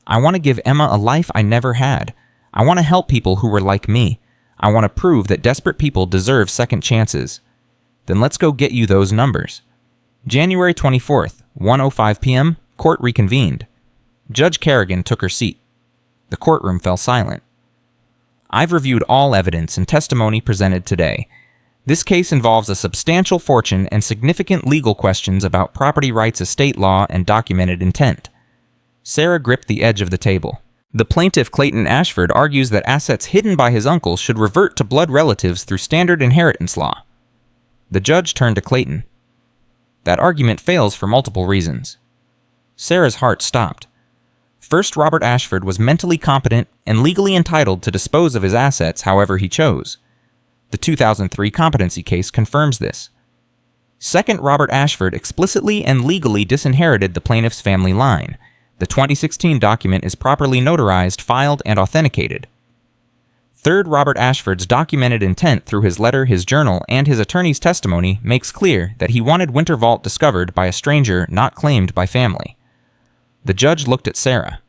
"I want to give Emma a life I never had. I want to help people who were like me. I want to prove that desperate people deserve second chances." "Then let's go get you those numbers." January 24th, 1:05 p.m., court reconvened. Judge Kerrigan took her seat. The courtroom fell silent. "I've reviewed all evidence and testimony presented today. This case involves a substantial fortune and significant legal questions about property rights, estate law, and documented intent." Sarah gripped the edge of the table. "The plaintiff, Clayton Ashford, argues that assets hidden by his uncle should revert to blood relatives through standard inheritance law." The judge turned to Clayton. "That argument fails for multiple reasons." Sarah's heart stopped. First, Robert Ashford was mentally competent and legally entitled to dispose of his assets however he chose. The 2003 competency case confirms this. Second, Robert Ashford explicitly and legally disinherited the plaintiff's family line. The 2016 document is properly notarized, filed, and authenticated. Third, Robert Ashford's documented intent through his letter, his journal, and his attorney's testimony makes clear that he wanted Winter Vault discovered by a stranger not claimed by family. The judge looked at Sarah.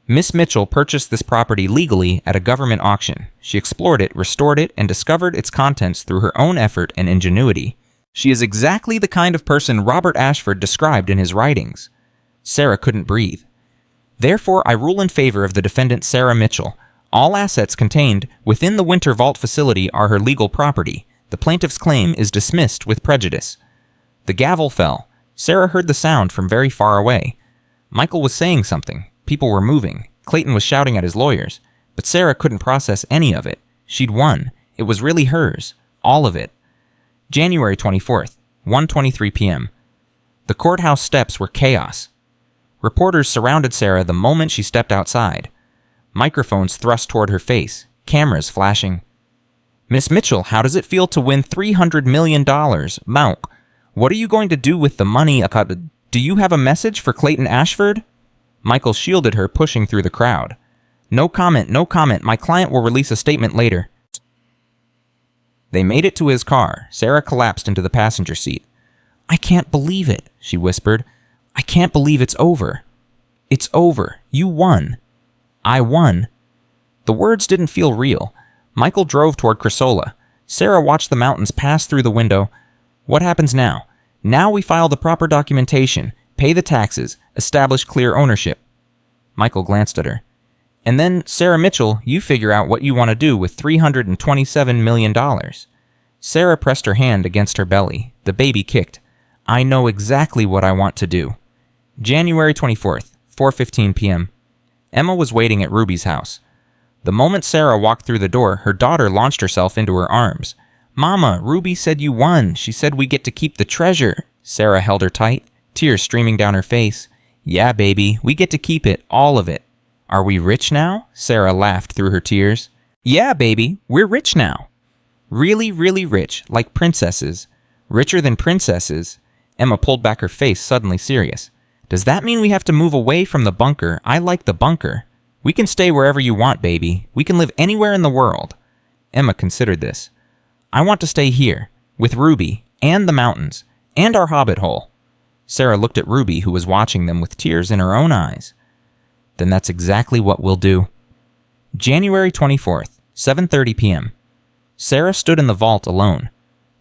"Miss Mitchell purchased this property legally at a government auction. She explored it, restored it, and discovered its contents through her own effort and ingenuity. She is exactly the kind of person Robert Ashford described in his writings." Sarah couldn't breathe. "Therefore, I rule in favor of the defendant Sarah Mitchell. All assets contained within the Winter Vault facility are her legal property. The plaintiff's claim is dismissed with prejudice." The gavel fell. Sarah heard the sound from very far away. Michael was saying something. People were moving. Clayton was shouting at his lawyers. But Sarah couldn't process any of it. She'd won. It was really hers. All of it. January 24th, 1:23 p.m. The courthouse steps were chaos. Reporters surrounded Sarah the moment she stepped outside. Microphones thrust toward her face. Cameras flashing. "Miss Mitchell, how does it feel to win $300 million? Mount, what are you going to do with the money? Do you have a message for Clayton Ashford?" Michael shielded her, pushing through the crowd. No comment. My client will release a statement later." They made it to his car. Sarah collapsed into the passenger seat. "I can't believe it," she whispered. "I can't believe it's over." "It's over. You won." "I won." The words didn't feel real. Michael drove toward Crasola. Sarah watched the mountains pass through the window. "What happens now?" "Now we file the proper documentation, pay the taxes, establish clear ownership." Michael glanced at her. "And then, Sarah Mitchell, you figure out what you want to do with $327 million. Sarah pressed her hand against her belly. The baby kicked. "I know exactly what I want to do." January 24th, 4:15 p.m. Emma was waiting at Ruby's house. The moment Sarah walked through the door, her daughter launched herself into her arms. "Mama, Ruby said you won. She said we get to keep the treasure." Sarah held her tight, tears streaming down her face. "Yeah, baby, we get to keep it, all of it." "Are we rich now?" Sarah laughed through her tears. "Yeah, baby, we're rich now. Really, really rich, like princesses. Richer than princesses. Emma pulled back her face, suddenly serious. Does that mean we have to move away from the bunker? I like the bunker. We can stay wherever you want, baby. We can live anywhere in the world. Emma considered this. I want to stay here, with Ruby, and the mountains, and our hobbit hole. Sarah looked at Ruby, who was watching them with tears in her own eyes. Then that's exactly what we'll do. January 24th, 7:30 p.m. Sarah stood in the vault alone.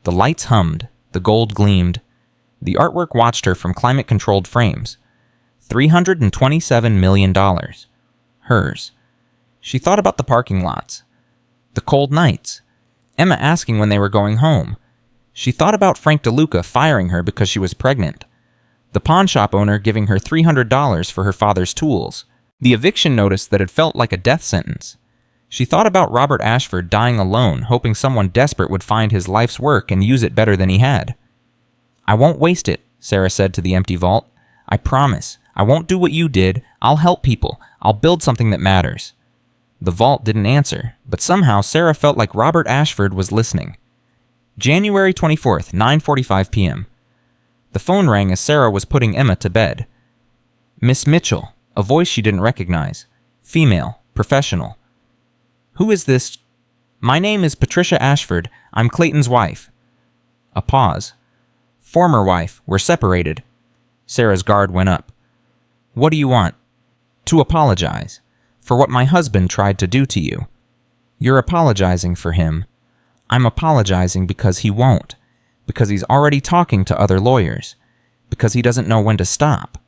The lights hummed, the gold gleamed. The artwork watched her from climate-controlled frames. $327 million. Hers. She thought about the parking lots. The cold nights. Emma asking when they were going home. She thought about Frank DeLuca firing her because she was pregnant. The pawn shop owner giving her $300 for her father's tools. The eviction notice that had felt like a death sentence. She thought about Robert Ashford dying alone, hoping someone desperate would find his life's work and use it better than he had. I won't waste it, Sarah said to the empty vault. I promise. I won't do what you did. I'll help people. I'll build something that matters. The vault didn't answer, but somehow Sarah felt like Robert Ashford was listening. January 24th, 9:45 p.m. The phone rang as Sarah was putting Emma to bed. Miss Mitchell, a voice she didn't recognize. Female, professional. Who is this? My name is Patricia Ashford. I'm Clayton's wife. A pause. Former wife. We're separated. Sarah's guard went up. What do you want? To apologize. For what my husband tried to do to you. You're apologizing for him. I'm apologizing because he won't. Because he's already talking to other lawyers. Because he doesn't know when to stop.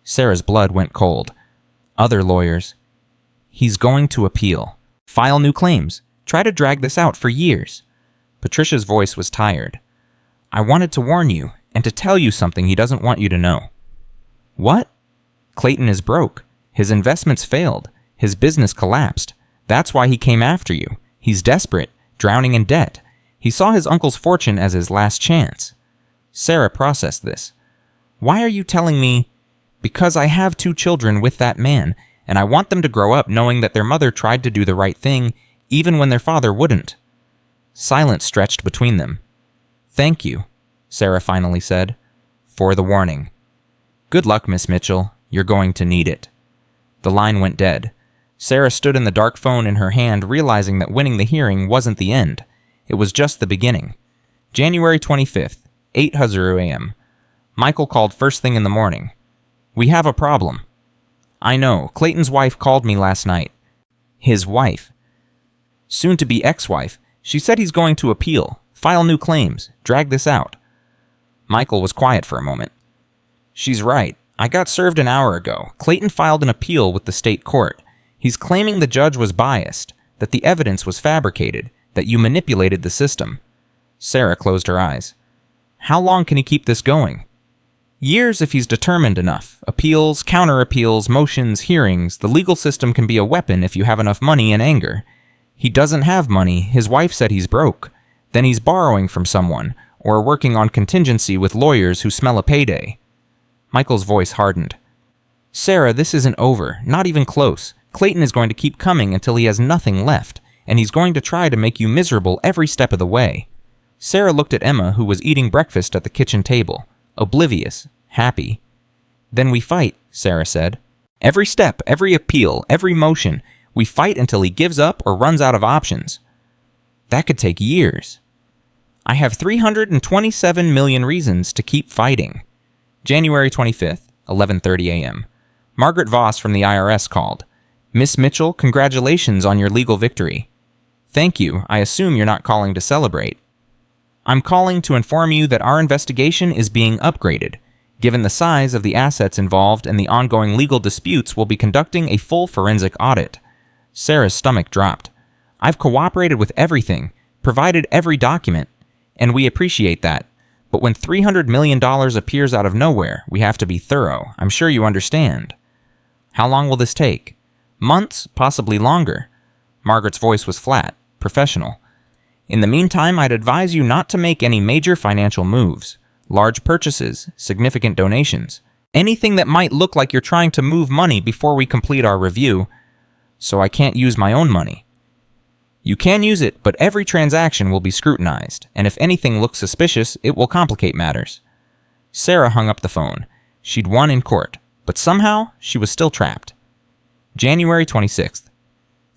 Sarah's blood went cold. Other lawyers. He's going to appeal. File new claims. Try to drag this out for years. Patricia's voice was tired. I wanted to warn you, and to tell you something he doesn't want you to know. What? Clayton is broke. His investments failed. His business collapsed. That's why he came after you. He's desperate, drowning in debt. He saw his uncle's fortune as his last chance. Sarah processed this. Why are you telling me? Because I have 2 children with that man, and I want them to grow up knowing that their mother tried to do the right thing, even when their father wouldn't. Silence stretched between them. Thank you, Sarah finally said, for the warning. Good luck, Miss Mitchell. You're going to need it. The line went dead. Sarah stood in the dark phone in her hand, realizing that winning the hearing wasn't the end. It was just the beginning. January 25th, 8:00 a.m. Michael called first thing in the morning. We have a problem. I know. Clayton's wife called me last night. His wife. Soon-to-be ex-wife. She said he's going to appeal, file new claims, drag this out. Michael was quiet for a moment. She's right. I got served an hour ago. Clayton filed an appeal with the state court. He's claiming the judge was biased, that the evidence was fabricated, that you manipulated the system. Sarah closed her eyes. How long can he keep this going? Years if he's determined enough. Appeals, counter-appeals, motions, hearings. The legal system can be a weapon if you have enough money and anger. He doesn't have money. His wife said he's broke. Then he's borrowing from someone, or working on contingency with lawyers who smell a payday. Michael's voice hardened. Sarah, this isn't over. Not even close. Clayton is going to keep coming until he has nothing left, and he's going to try to make you miserable every step of the way. Sarah looked at Emma, who was eating breakfast at the kitchen table. Oblivious, happy. Then we fight, Sarah said. Every step, every appeal, every motion, we fight until he gives up or runs out of options. That could take years. I have 327 million reasons to keep fighting. January 25th, 11:30 a.m. Margaret Voss from the IRS called. Miss Mitchell, congratulations on your legal victory. Thank you. I assume you're not calling to celebrate. I'm calling to inform you that our investigation is being upgraded. Given the size of the assets involved and the ongoing legal disputes, we'll be conducting a full forensic audit. Sarah's stomach dropped. I've cooperated with everything, provided every document, and we appreciate that. But when $300 million appears out of nowhere, we have to be thorough. I'm sure you understand. How long will this take? Months, possibly longer. Margaret's voice was flat, professional. In the meantime, I'd advise you not to make any major financial moves, large purchases, significant donations, anything that might look like you're trying to move money before we complete our review, so I can't use my own money. You can use it, but every transaction will be scrutinized, and if anything looks suspicious, it will complicate matters. Sarah hung up the phone. She'd won in court, but somehow she was still trapped. January 26th,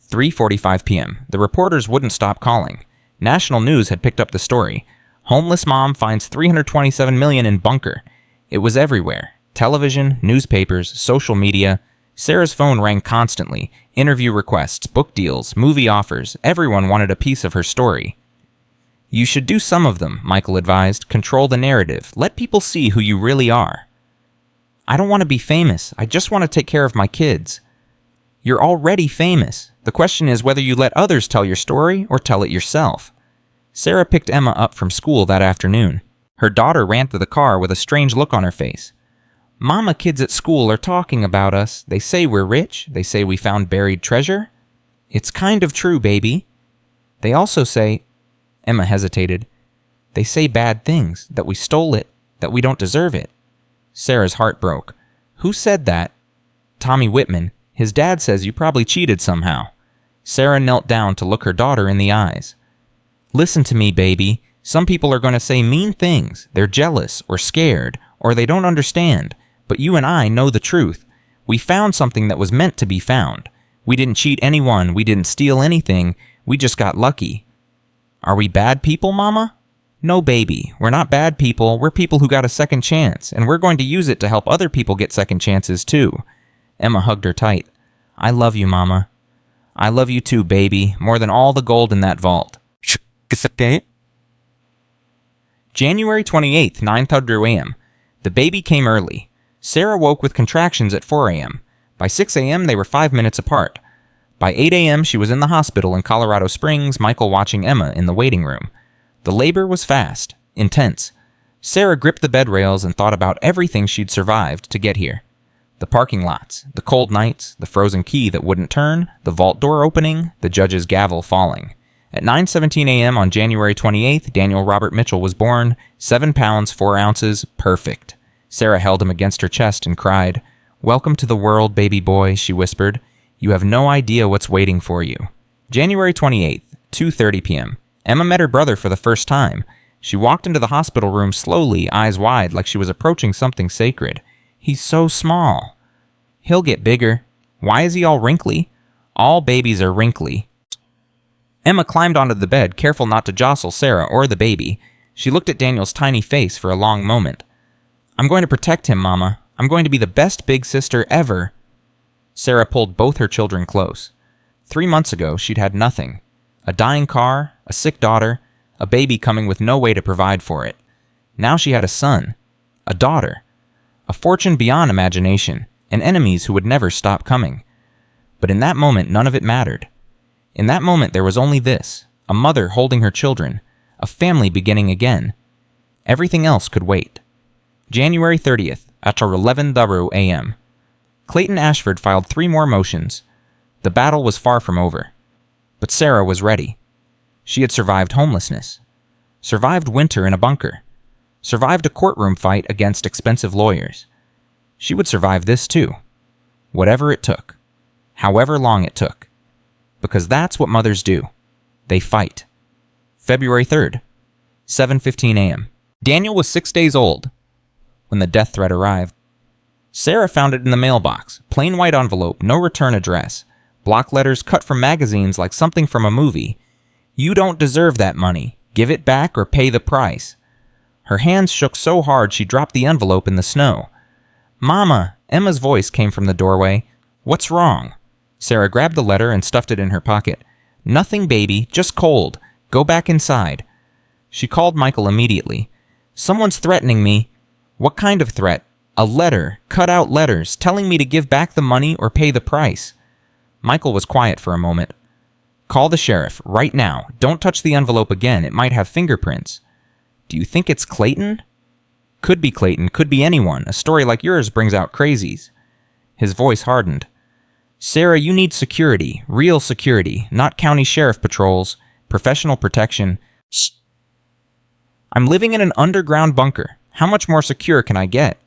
3:45 p.m. The reporters wouldn't stop calling. National news had picked up the story. Homeless mom finds $327 million in bunker. It was everywhere. Television, newspapers, social media. Sarah's phone rang constantly. Interview requests, book deals, movie offers. Everyone wanted a piece of her story. You should do some of them, Michael advised. Control the narrative. Let people see who you really are. I don't want to be famous. I just want to take care of my kids. You're already famous. The question is whether you let others tell your story or tell it yourself. Sarah picked Emma up from school that afternoon. Her daughter ran to the car with a strange look on her face. Mama, kids at school are talking about us. They say we're rich. They say we found buried treasure. It's kind of true, baby. They also say... Emma hesitated. They say bad things, that we stole it, that we don't deserve it. Sarah's heart broke. Who said that? Tommy Whitman. His dad says you probably cheated somehow. Sarah knelt down to look her daughter in the eyes. Listen to me, baby. Some people are going to say mean things. They're jealous or scared, or they don't understand. But you and I know the truth. We found something that was meant to be found. We didn't cheat anyone. We didn't steal anything. We just got lucky. Are we bad people, Mama? No, baby. We're not bad people. We're people who got a second chance, and we're going to use it to help other people get second chances, too. Emma hugged her tight. I love you, Mama. I love you too, baby, more than all the gold in that vault. January 28th, 9:30 a.m. The baby came early. Sarah woke with contractions at 4 a.m. By 6 a.m., they were 5 minutes apart. By 8 a.m., she was in the hospital in Colorado Springs, Michael watching Emma in the waiting room. The labor was fast, intense. Sarah gripped the bed rails and thought about everything she'd survived to get here. The parking lots, the cold nights, the frozen key that wouldn't turn, the vault door opening, the judge's gavel falling. At 9:17 a.m. on January 28th, Daniel Robert Mitchell was born, 7 pounds, 4 ounces, perfect. Sarah held him against her chest and cried. Welcome to the world, baby boy, she whispered. You have no idea what's waiting for you. January 28th, 2:30 p.m. Emma met her brother for the first time. She walked into the hospital room slowly, eyes wide, like she was approaching something sacred. He's so small. He'll get bigger. Why is he all wrinkly? All babies are wrinkly. Emma climbed onto the bed, careful not to jostle Sarah or the baby. She looked at Daniel's tiny face for a long moment. I'm going to protect him, Mama. I'm going to be the best big sister ever. Sarah pulled both her children close. 3 months ago, she'd had nothing. A dying car, a sick daughter, a baby coming with no way to provide for it. Now she had a son, a daughter, a fortune beyond imagination, and enemies who would never stop coming. But in that moment, none of it mattered. In that moment, there was only this, a mother holding her children, a family beginning again. Everything else could wait. January 30th, at 11:00 a.m. Clayton Ashford filed 3 more motions. The battle was far from over. But Sarah was ready. She had survived homelessness, survived winter in a bunker, survived a courtroom fight against expensive lawyers. She would survive this too. Whatever it took. However long it took. Because that's what mothers do. They fight. February 3rd, 7:15 a.m. Daniel was 6 days old when the death threat arrived. Sarah found it in the mailbox. Plain white envelope, no return address. Block letters cut from magazines like something from a movie. You don't deserve that money. Give it back or pay the price. Her hands shook so hard she dropped the envelope in the snow. Mama! Emma's voice came from the doorway. What's wrong? Sarah grabbed the letter and stuffed it in her pocket. Nothing, baby. Just cold. Go back inside. She called Michael immediately. Someone's threatening me. What kind of threat? A letter. Cut out letters. Telling me to give back the money or pay the price. Michael was quiet for a moment. Call the sheriff. Right now. Don't touch the envelope again. It might have fingerprints. Do you think it's Clayton? Could be Clayton. Could be anyone. A story like yours brings out crazies. His voice hardened. Sarah, you need security. Real security. Not county sheriff patrols. Professional protection. Shh. I'm living in an underground bunker. How much more secure can I get?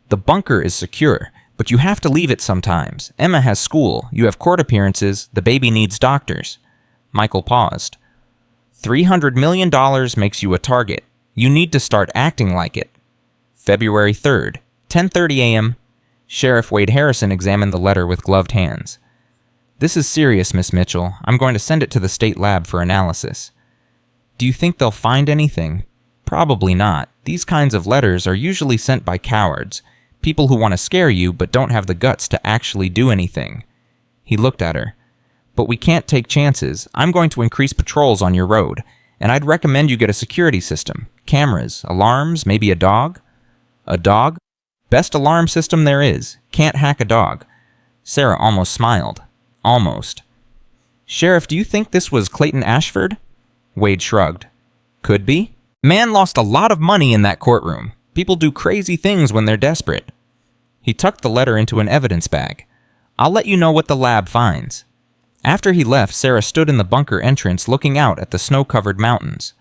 The bunker is secure, but you have to leave it sometimes. Emma has school. You have court appearances. The baby needs doctors. Michael paused. $300 million makes you a target. You need to start acting like it. February 3rd, 10:30 a.m. Sheriff Wade Harrison examined the letter with gloved hands. "This is serious, Miss Mitchell. I'm going to send it to the state lab for analysis." "Do you think they'll find anything?" "Probably not. These kinds of letters are usually sent by cowards, people who want to scare you but don't have the guts to actually do anything." He looked at her. "But we can't take chances. I'm going to increase patrols on your road, and I'd recommend you get a security system. Cameras, alarms, maybe a dog." "A dog? Best alarm system there is. Can't hack a dog." Sarah almost smiled. Almost. "Sheriff, do you think this was Clayton Ashford?" Wade shrugged. "Could be. Man lost a lot of money in that courtroom. People do crazy things when they're desperate." He tucked the letter into an evidence bag. "I'll let you know what the lab finds." After he left, Sarah stood in the bunker entrance looking out at the snow-covered mountains.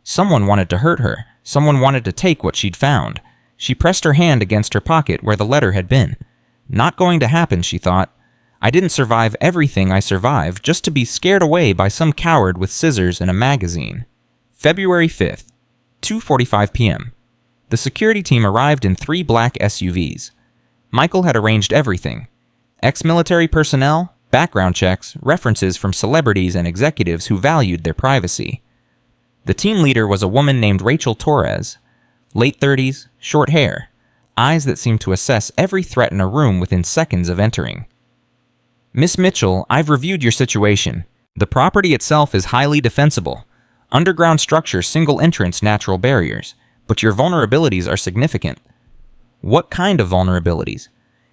Someone wanted to hurt her. Someone wanted to take what she'd found. She pressed her hand against her pocket where the letter had been. Not going to happen, she thought. I didn't survive everything I survived just to be scared away by some coward with scissors and a magazine. February 5th, 2:45 p.m. The security team arrived in 3 black SUVs. Michael had arranged everything. Ex-military personnel, background checks, references from celebrities and executives who valued their privacy. The team leader was a woman named Rachel Torres. Late 30s, short hair, eyes that seemed to assess every threat in a room within seconds of entering. "Miss Mitchell, I've reviewed your situation. The property itself is highly defensible. Underground structure, single entrance, natural barriers. But your vulnerabilities are significant." "What kind of vulnerabilities?"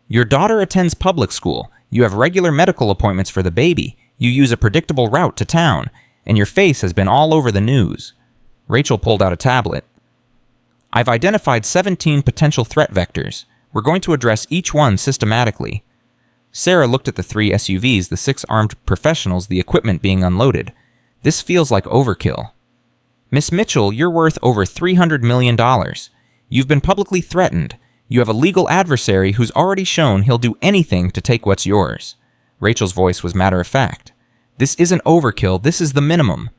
"Your daughter attends public school. You have regular medical appointments for the baby. You use a predictable route to town. And your face has been all over the news." Rachel pulled out a tablet. "I've identified 17 potential threat vectors. We're going to address each one systematically." Sarah looked at the 3 SUVs, the 6 armed professionals, the equipment being unloaded. "This feels like overkill." "Miss Mitchell, you're worth over $300 million. You've been publicly threatened. You have a legal adversary who's already shown he'll do anything to take what's yours." Rachel's voice was matter-of-fact. "This isn't overkill, this is the minimum."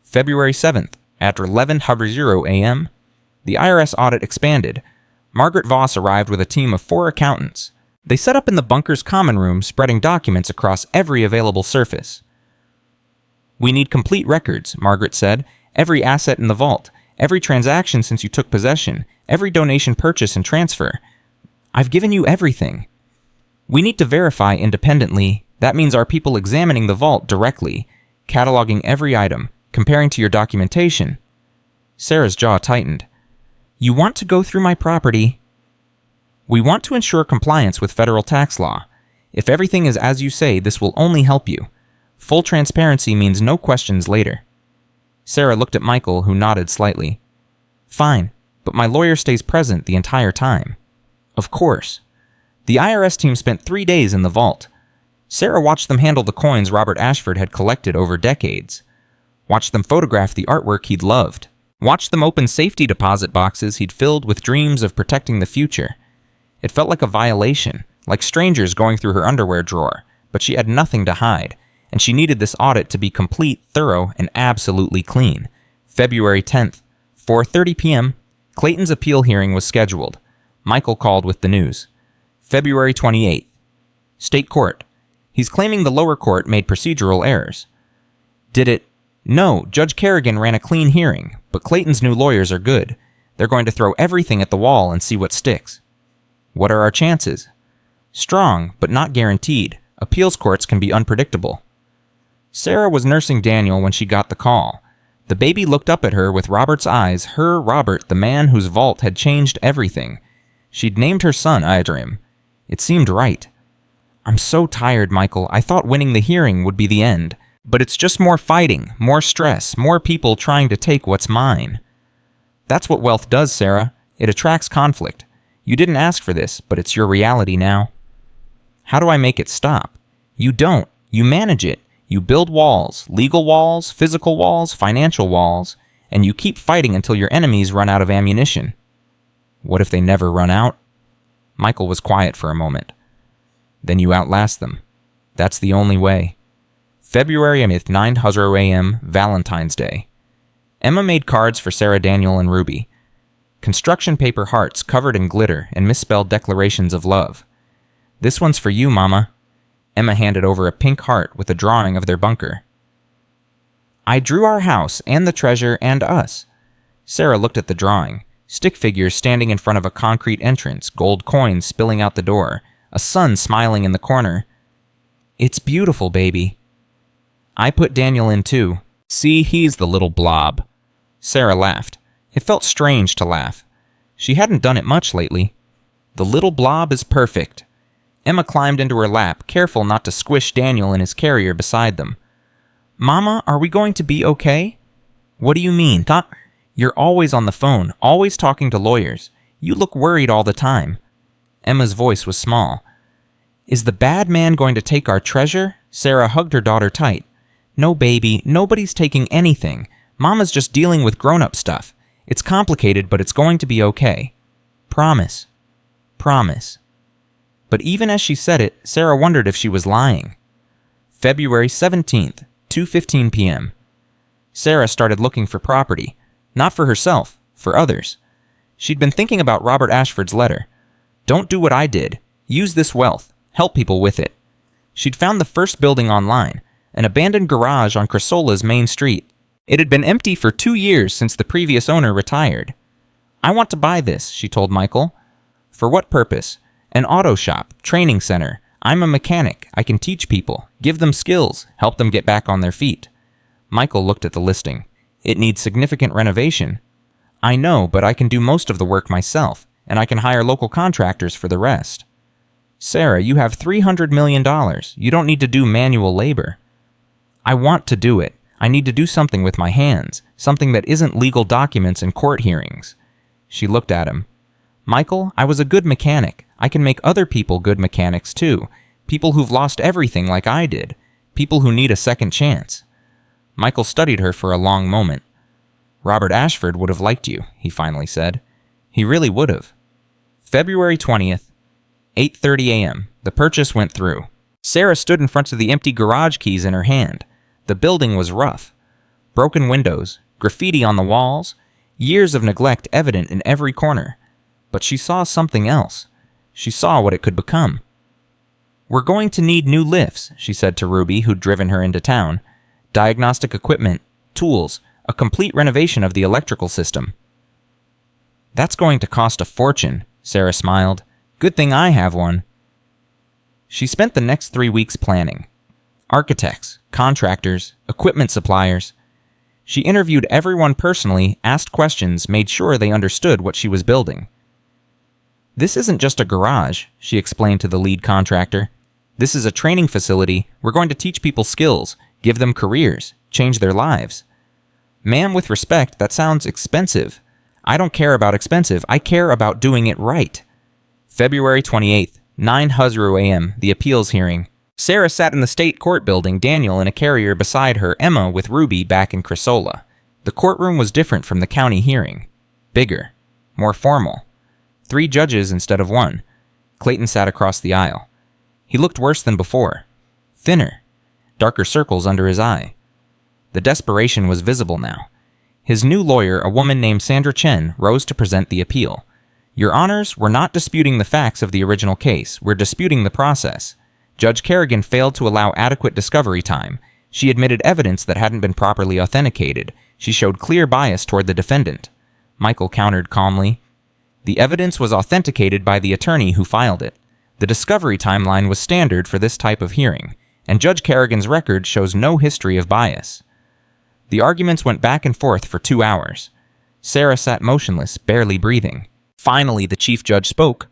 February 7th, after 11:00 a.m., the IRS audit expanded. Margaret Voss arrived with a team of 4 accountants. They set up in the bunker's common room, spreading documents across every available surface. "We need complete records," Margaret said. "Every asset in the vault, every transaction since you took possession, every donation, purchase, and transfer. I've given you everything." "We need to verify independently. That means our people examining the vault directly, cataloging every item, comparing to your documentation." Sarah's jaw tightened. "You want to go through my property?" "We want to ensure compliance with federal tax law. If everything is as you say, this will only help you. Full transparency means no questions later." Sarah looked at Michael, who nodded slightly. "Fine, but my lawyer stays present the entire time." "Of course." The IRS team spent 3 days in the vault. Sarah watched them handle the coins Robert Ashford had collected over decades. Watched them photograph the artwork he'd loved. Watched them open safety deposit boxes he'd filled with dreams of protecting the future. It felt like a violation, like strangers going through her underwear drawer, but she had nothing to hide, and she needed this audit to be complete, thorough, and absolutely clean. February 10th, 4:30 p.m., Clayton's appeal hearing was scheduled. Michael called with the news. February 28th, State Court. He's claiming the lower court made procedural errors. Did it? No, Judge Kerrigan ran a clean hearing, but Clayton's new lawyers are good. They're going to throw everything at the wall and see what sticks. What are our chances? Strong, but not guaranteed. Appeals courts can be unpredictable. Sarah was nursing Daniel when she got the call. The baby looked up at her with Robert's eyes, her Robert, the man whose vault had changed everything. She'd named her son Idrim. It seemed right. "I'm so tired, Michael. I thought winning the hearing would be the end. But it's just more fighting, more stress, more people trying to take what's mine." "That's what wealth does, Sarah. It attracts conflict. You didn't ask for this, but it's your reality now." "How do I make it stop?" "You don't. You manage it. You build walls, legal walls, physical walls, financial walls, and you keep fighting until your enemies run out of ammunition." "What if they never run out?" Michael was quiet for a moment. "Then you outlast them. That's the only way." February 9:00 a.m., Valentine's Day. Emma made cards for Sarah, Daniel, and Ruby. construction paper hearts covered in glitter and misspelled declarations of love. "This one's for you, Mama." Emma handed over a pink heart with a drawing of their bunker. "I drew our house and the treasure and us." Sarah looked at the drawing. Stick figures standing in front of a concrete entrance, gold coins spilling out the door, a sun smiling in the corner. "It's beautiful, baby." "I put Daniel in too. See, he's the little blob." Sarah laughed. It felt strange to laugh. She hadn't done it much lately. "The little blob is perfect." Emma climbed into her lap, careful not to squish Daniel in his carrier beside them. "Mama, are we going to be okay?" "What do you mean? You're always on the phone, always talking to lawyers. You look worried all the time." Emma's voice was small. "Is the bad man going to take our treasure?" Sarah hugged her daughter tight. "No, baby, nobody's taking anything. Mama's just dealing with grown-up stuff. It's complicated, but it's going to be okay. Promise. Promise." But even as she said it, Sarah wondered if she was lying. February 17th, 2:15 p.m. Sarah started looking for property. Not for herself, for others. She'd been thinking about Robert Ashford's letter. "Don't do what I did. Use this wealth. Help people with it." She'd found the first building online, an abandoned garage on Cresola's main street. It had been empty for 2 years since the previous owner retired. "I want to buy this," she told Michael. "For what purpose?" "An auto shop, training center. I'm a mechanic. I can teach people, give them skills, help them get back on their feet." Michael looked at the listing. "It needs significant renovation." "I know, but I can do most of the work myself, and I can hire local contractors for the rest." "Sarah, you have $300 million. You don't need to do manual labor." "I want to do it. I need to do something with my hands, something that isn't legal documents and court hearings." She looked at him. "Michael, I was a good mechanic. I can make other people good mechanics too. People who've lost everything like I did. People who need a second chance." Michael studied her for a long moment. "Robert Ashford would have liked you," he finally said. "He really would have." February 20th, 8:30 a.m. The purchase went through. Sarah stood in front of the empty garage keys in her hand. The building was rough. Broken windows, graffiti on the walls, years of neglect evident in every corner. But she saw something else. She saw what it could become. "We're going to need new lifts," she said to Ruby, who'd driven her into town. "Diagnostic equipment, tools, a complete renovation of the electrical system." "That's going to cost a fortune," Sarah smiled. "Good thing I have one." She spent the next 3 weeks planning. Architects, contractors, equipment suppliers. She interviewed everyone personally, asked questions, made sure they understood what she was building. "This isn't just a garage," she explained to the lead contractor. "This is a training facility. We're going to teach people skills, give them careers, change their lives." "Ma'am, with respect, that sounds expensive." "I don't care about expensive. I care about doing it right." February 28th, 9 Huzru a.m., the appeals hearing. Sarah sat in the state court building, Daniel in a carrier beside her, Emma with Ruby back in Cresola. The courtroom was different from the county hearing. Bigger. More formal. 3 judges instead of 1. Clayton sat across the aisle. He looked worse than before. Thinner. Darker circles under his eye. The desperation was visible now. His new lawyer, a woman named Sandra Chen, rose to present the appeal. "Your Honors, we're not disputing the facts of the original case. We're disputing the process. Judge Kerrigan failed to allow adequate discovery time. She admitted evidence that hadn't been properly authenticated. She showed clear bias toward the defendant." Michael countered calmly. "The evidence was authenticated by the attorney who filed it. The discovery timeline was standard for this type of hearing, and Judge Kerrigan's record shows no history of bias." The arguments went back and forth for 2 hours. Sarah sat motionless, barely breathing. Finally, the chief judge spoke.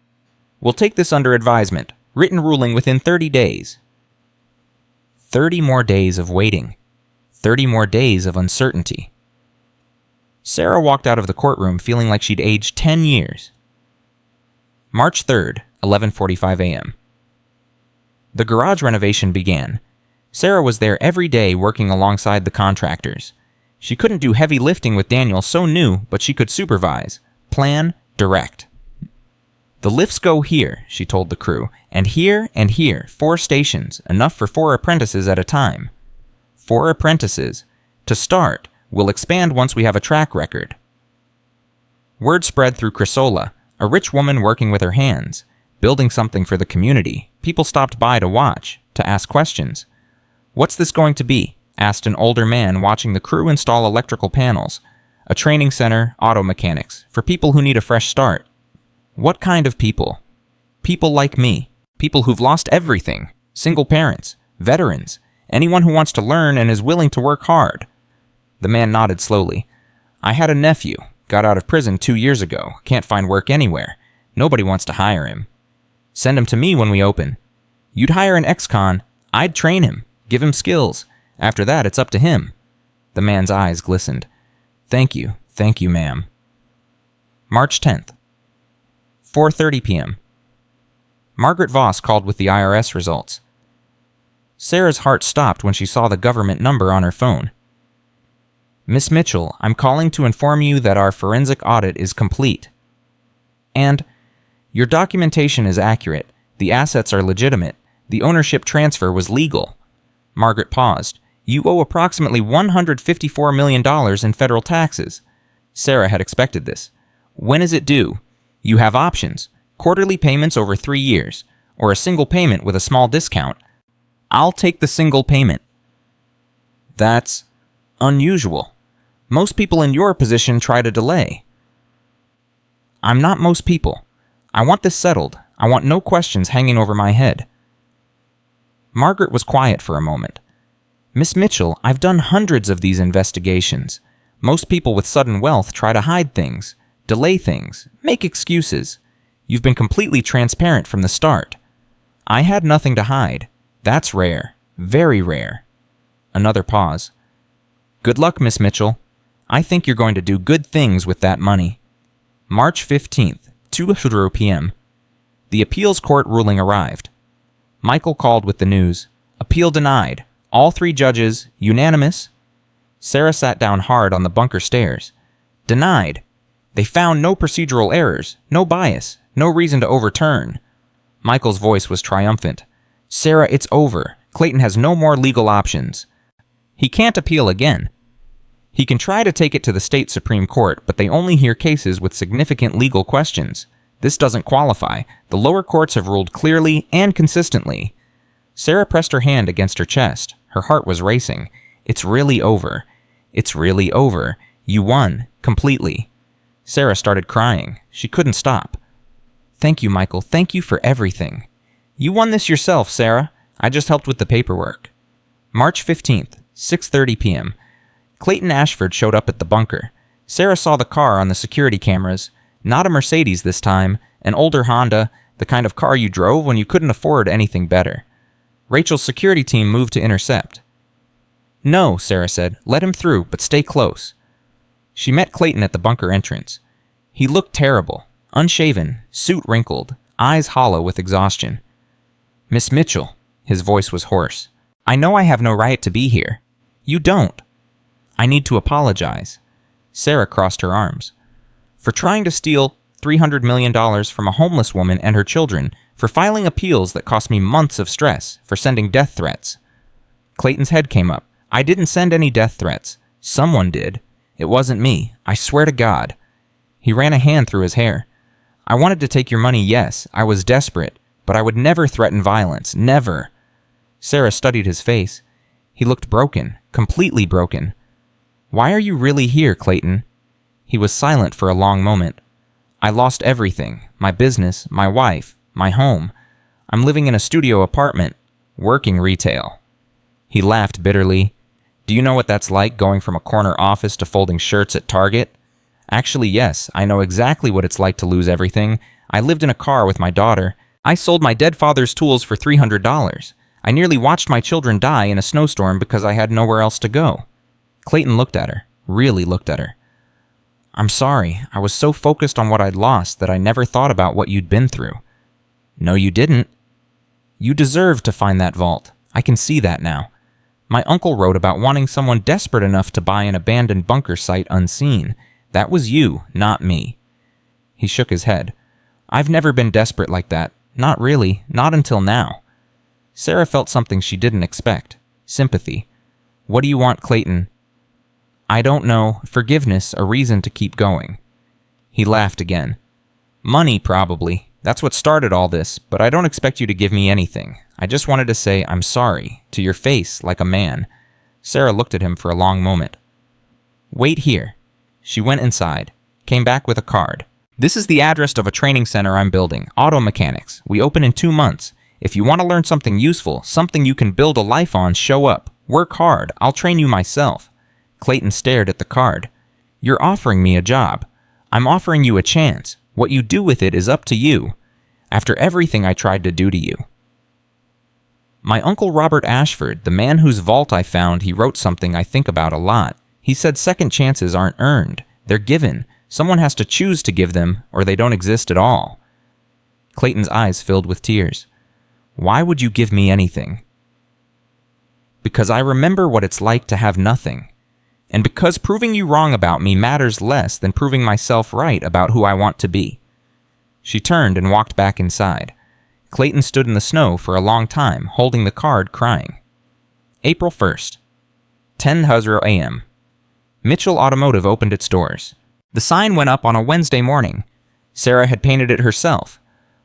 "We'll take this under advisement. Written ruling within 30 days. 30 more days of waiting. 30 more days of uncertainty. Sarah walked out of the courtroom feeling like she'd aged 10 years. March 3rd, 11:45 a.m. The garage renovation began. Sarah was there every day working alongside the contractors. She couldn't do heavy lifting with Daniel, so new, but she could supervise, plan, direct. "The lifts go here," she told the crew, and here, 4 stations, enough for 4 apprentices at a time. 4 apprentices. To start, we'll expand once we have a track record. Word spread through Chrysola, a rich woman working with her hands, building something for the community. People stopped by to watch, to ask questions. "What's this going to be?" asked an older man watching the crew install electrical panels. "A training center, auto mechanics, for people who need a fresh start." "What kind of people?" "People like me. People who've lost everything. Single parents. Veterans. Anyone who wants to learn and is willing to work hard." The man nodded slowly. "I had a nephew. Got out of prison 2 years ago. Can't find work anywhere. Nobody wants to hire him." "Send him to me when we open." "You'd hire an ex-con. I'd train him. Give him skills. After that, it's up to him." The man's eyes glistened. Thank you, ma'am." March 10th. 4:30 p.m. Margaret Voss called with the IRS results. Sarah's heart stopped when she saw the government number on her phone. "Miss Mitchell, I'm calling to inform you that our forensic audit is complete. And your documentation is accurate. The assets are legitimate. The ownership transfer was legal." Margaret paused. "You owe approximately $154 million in federal taxes." Sarah had expected this. "When is it due?" "You have options. Quarterly payments over 3 years, or a single payment with a small discount." "I'll take the single payment." "That's unusual. Most people in your position try to delay." "I'm not most people. I want this settled. I want no questions hanging over my head." Margaret was quiet for a moment. "Miss Mitchell, I've done hundreds of these investigations. Most people with sudden wealth try to hide things, delay things, make excuses. You've been completely transparent from the start. I had nothing to hide. That's rare. Very rare." Another pause. "Good luck, Miss Mitchell. I think you're going to do good things with that money." March 15th, 2:00 p.m. The appeals court ruling arrived. Michael called with the news. "Appeal denied. All 3 judges, unanimous." Sarah sat down hard on the bunker stairs. "Denied. They found no procedural errors, no bias, no reason to overturn." Michael's voice was triumphant. "Sarah, it's over. Clayton has no more legal options. He can't appeal again. He can try to take it to the state Supreme Court, but they only hear cases with significant legal questions. This doesn't qualify. The lower courts have ruled clearly and consistently." Sarah pressed her hand against her chest. Her heart was racing. "It's really over. It's really over. You won. Completely." Sarah started crying. She couldn't stop. "Thank you, Michael. Thank you for everything." "You won this yourself, Sarah. I just helped with the paperwork." March 15th, 6:30 p.m. Clayton Ashford showed up at the bunker. Sarah saw the car on the security cameras. Not a Mercedes this time, an older Honda, the kind of car you drove when you couldn't afford anything better. Rachel's security team moved to intercept. "No," Sarah said. "Let him through, but stay close." She met Clayton at the bunker entrance. He looked terrible. Unshaven, suit wrinkled, eyes hollow with exhaustion. "Miss Mitchell," his voice was hoarse, "I know I have no right to be here. You don't. I need to apologize." Sarah crossed her arms. "For trying to steal $300 million from a homeless woman and her children, for filing appeals that cost me months of stress, for sending death threats." Clayton's head came up. "I didn't send any death threats. Someone did. It wasn't me. I swear to God." He ran a hand through his hair. "I wanted to take your money, yes. I was desperate. But I would never threaten violence. Never." Sarah studied his face. He looked broken. Completely broken. "Why are you really here, Clayton?" He was silent for a long moment. "I lost everything. My business, my wife, my home. I'm living in a studio apartment. Working retail." He laughed bitterly. "Do you know what that's like, going from a corner office to folding shirts at Target?" "Actually, yes. I know exactly what it's like to lose everything. I lived in a car with my daughter. I sold my dead father's tools for $300. I nearly watched my children die in a snowstorm because I had nowhere else to go." Clayton looked at her. Really looked at her. "I'm sorry. I was so focused on what I'd lost that I never thought about what you'd been through." "No, you didn't. You deserved to find that vault. I can see that now. My uncle wrote about wanting someone desperate enough to buy an abandoned bunker site unseen. That was you, not me." He shook his head. "I've never been desperate like that. Not really. Not until now." Sarah felt something she didn't expect. Sympathy. "What do you want, Clayton?" "I don't know. Forgiveness, a reason to keep going." He laughed again. Money, probably. That's what started all this, but I don't expect you to give me anything. I just wanted to say I'm sorry, to your face, like a man. Sarah looked at him for a long moment. Wait here. She went inside, came back with a card. This is the address of a training center I'm building, auto mechanics. We open in 2 months. If you want to learn something useful, something you can build a life on, show up. Work hard. I'll train you myself. Clayton stared at the card. You're offering me a job. I'm offering you a chance. What you do with it is up to you. After everything I tried to do to you. My uncle Robert Ashford, the man whose vault I found, he wrote something I think about a lot. He said second chances aren't earned. They're given. Someone has to choose to give them, or they don't exist at all. Clayton's eyes filled with tears. Why would you give me anything? Because I remember what it's like to have nothing. And because proving you wrong about me matters less than proving myself right about who I want to be. She turned and walked back inside. Clayton stood in the snow for a long time, holding the card, crying. April 1st, 10:00 a.m. Mitchell Automotive opened its doors. The sign went up on a Wednesday morning. Sarah had painted it herself.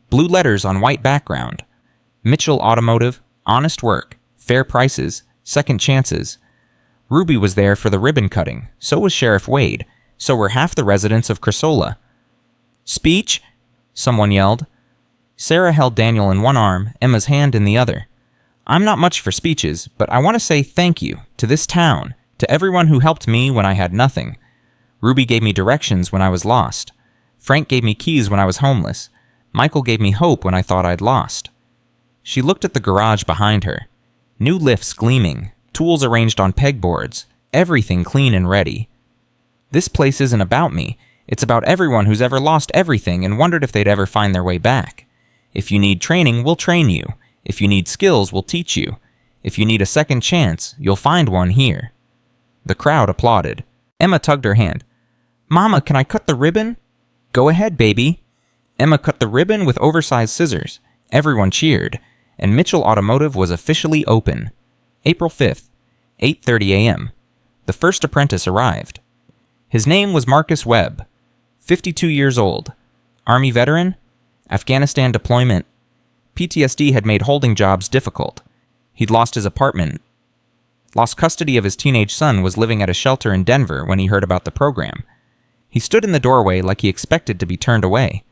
Blue letters on white background. Mitchell Automotive, honest work, fair prices, second chances. Ruby was there for the ribbon cutting. So was Sheriff Wade. So were half the residents of Crasola. Speech? Someone yelled. Sarah held Daniel in one arm, Emma's hand in the other. I'm not much for speeches, but I want to say thank you to this town, to everyone who helped me when I had nothing. Ruby gave me directions when I was lost. Frank gave me keys when I was homeless. Michael gave me hope when I thought I'd lost. She looked at the garage behind her. New lifts gleaming, tools arranged on pegboards, everything clean and ready. This place isn't about me. It's about everyone who's ever lost everything and wondered if they'd ever find their way back. If you need training, we'll train you. If you need skills, we'll teach you. If you need a second chance, you'll find one here. The crowd applauded. Emma tugged her hand. Mama, can I cut the ribbon? Go ahead, baby. Emma cut the ribbon with oversized scissors. Everyone cheered, and Mitchell Automotive was officially open. April 5th, 8:30 a.m. The first apprentice arrived. His name was Marcus Webb, 52 years old. Army veteran, Afghanistan deployment. PTSD had made holding jobs difficult. He'd lost his apartment. Lost custody of his teenage son, was living at a shelter in Denver when he heard about the program. He stood in the doorway like he expected to be turned away.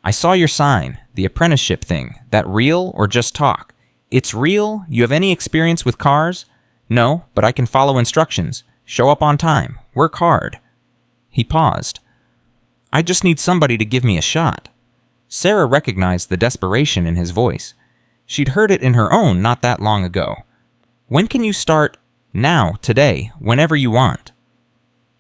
I saw your sign, the apprenticeship thing. That real or just talk? It's real? You have any experience with cars? No, but I can follow instructions. Show up on time. Work hard. He paused. I just need somebody to give me a shot. Sarah recognized the desperation in his voice. She'd heard it in her own not that long ago. When can you start? Now, today, whenever you want.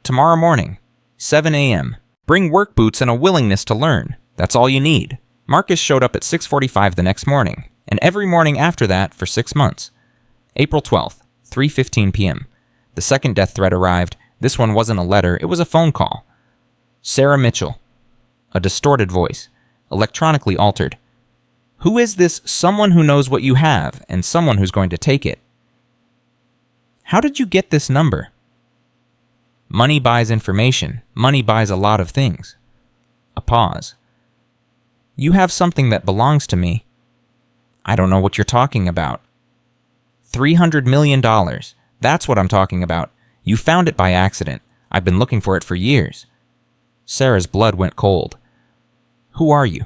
Tomorrow morning, 7 a.m. Bring work boots and a willingness to learn. That's all you need. Marcus showed up at 6:45 the next morning, and every morning after that for 6 months. April 12th, 3:15 p.m. The second death threat arrived. This one wasn't a letter, it was a phone call. Sarah Mitchell. A distorted voice, electronically altered. Who is this someone who knows what you have and someone who's going to take it? How did you get this number? Money buys information. Money buys a lot of things. A pause. You have something that belongs to me. I don't know what you're talking about. $300 million. That's what I'm talking about. You found it by accident. I've been looking for it for years. Sarah's blood went cold. Who are you?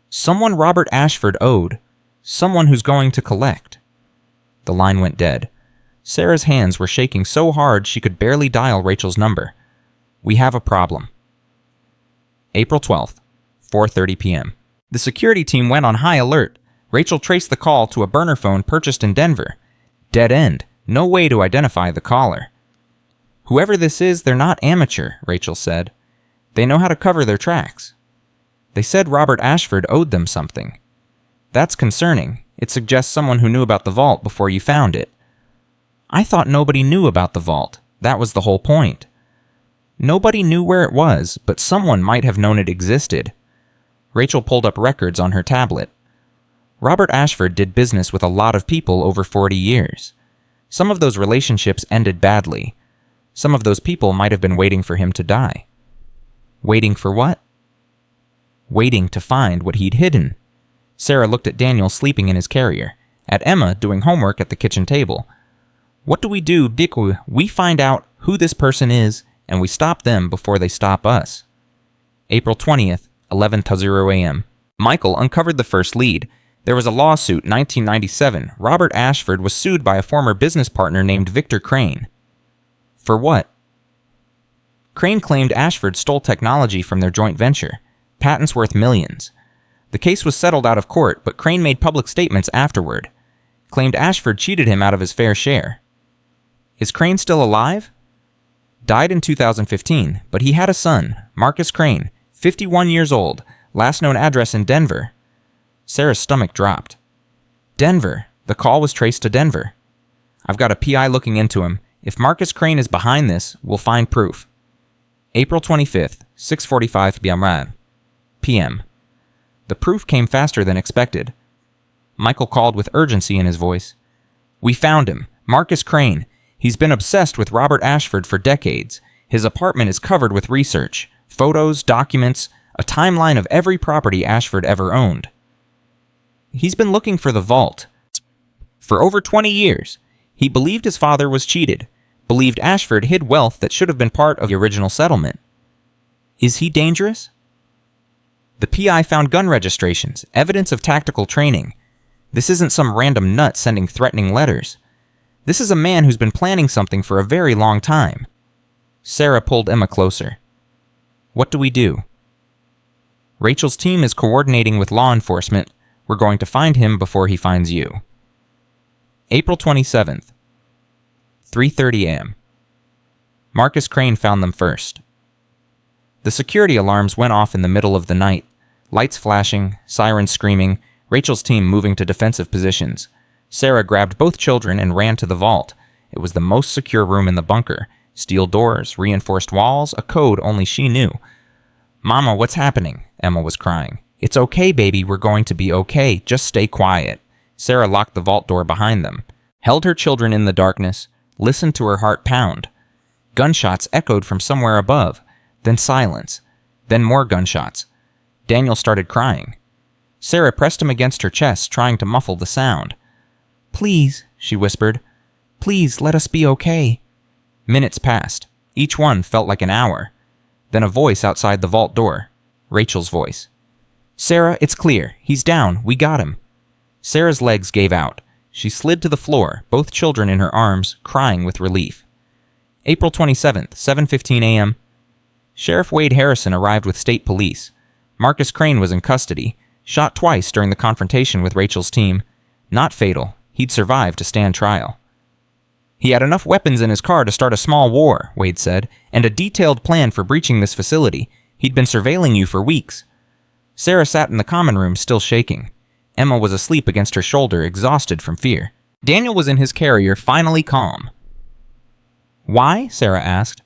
Someone Robert Ashford owed. Someone who's going to collect. The line went dead. Sarah's hands were shaking so hard she could barely dial Rachel's number. We have a problem. April 12th, 4:30 p.m. The security team went on high alert. Rachel traced the call to a burner phone purchased in Denver. Dead end. No way to identify the caller. Whoever this is, they're not amateur, Rachel said. They know how to cover their tracks. They said Robert Ashford owed them something. That's concerning. It suggests someone who knew about the vault before you found it. I thought nobody knew about the vault. That was the whole point. Nobody knew where it was, but someone might have known it existed. Rachel pulled up records on her tablet. Robert Ashford did business with a lot of people over 40 years. Some of those relationships ended badly. Some of those people might have been waiting for him to die. Waiting for what? Waiting to find what he'd hidden. Sarah looked at Daniel sleeping in his carrier, at Emma doing homework at the kitchen table. What do? We find out who this person is, and we stop them before they stop us. April 20th, 11:00 a.m. Michael uncovered the first lead. There was a lawsuit in 1997. Robert Ashford was sued by a former business partner named Victor Crane. For what? Crane claimed Ashford stole technology from their joint venture, patents worth millions. The case was settled out of court, but Crane made public statements afterward. Claimed Ashford cheated him out of his fair share. Is Crane still alive? Died in 2015, but he had a son, Marcus Crane, 51 years old, last known address in Denver. Sarah's stomach dropped. Denver. The call was traced to Denver. I've got a PI looking into him. If Marcus Crane is behind this, we'll find proof. April 25th, 6:45 p.m. The proof came faster than expected. Michael called with urgency in his voice. We found him, Marcus Crane. He's been obsessed with Robert Ashford for decades. His apartment is covered with research, photos, documents, a timeline of every property Ashford ever owned. He's been looking for the vault. For over 20 years, he believed his father was cheated, believed Ashford hid wealth that should have been part of the original settlement. Is he dangerous? The PI found gun registrations, evidence of tactical training. This isn't some random nut sending threatening letters. This is a man who's been planning something for a very long time. Sarah pulled Emma closer. What do we do? Rachel's team is coordinating with law enforcement. We're going to find him before he finds you. April 27th, 3:30 a.m. Marcus Crane found them first. The security alarms went off in the middle of the night. Lights flashing, sirens screaming, Rachel's team moving to defensive positions. Sarah grabbed both children and ran to the vault. It was the most secure room in the bunker. Steel doors, reinforced walls, a code only she knew. Mama, what's happening? Emma was crying. It's okay, baby, we're going to be okay. Just stay quiet. Sarah locked the vault door behind them, held her children in the darkness, listened to her heart pound. Gunshots echoed from somewhere above, then silence, then more gunshots. Daniel started crying. Sarah pressed him against her chest, trying to muffle the sound. Please, she whispered. Please, let us be okay. Minutes passed. Each one felt like an hour. Then a voice outside the vault door. Rachel's voice. Sarah, it's clear. He's down. We got him. Sarah's legs gave out. She slid to the floor, both children in her arms, crying with relief. April 27th, 7:15 a.m. Sheriff Wade Harrison arrived with state police. Marcus Crane was in custody, shot twice during the confrontation with Rachel's team. Not fatal. He'd survive to stand trial. He had enough weapons in his car to start a small war, Wade said, and a detailed plan for breaching this facility. He'd been surveilling you for weeks. Sarah sat in the common room, still shaking. Emma was asleep against her shoulder, exhausted from fear. Daniel was in his carrier, finally calm. Why? Sarah asked.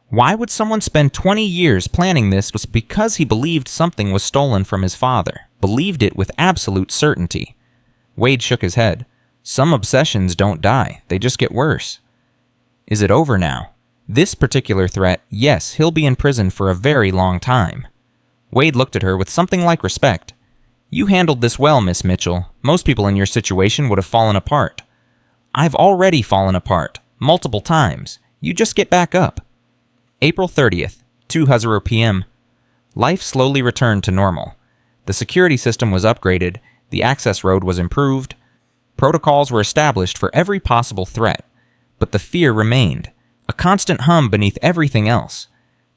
Why would someone spend 20 years planning this? Was because he believed something was stolen from his father. Believed it with absolute certainty. Wade shook his head. Some obsessions don't die. They just get worse. Is it over now? This particular threat, yes, he'll be in prison for a very long time. Wade looked at her with something like respect. You handled this well, Miss Mitchell. Most people in your situation would have fallen apart. I've already fallen apart. Multiple times. You just get back up. April 30th, 2:00 p.m. Life slowly returned to normal. The security system was upgraded. The access road was improved. Protocols were established for every possible threat. But the fear remained. A constant hum beneath everything else.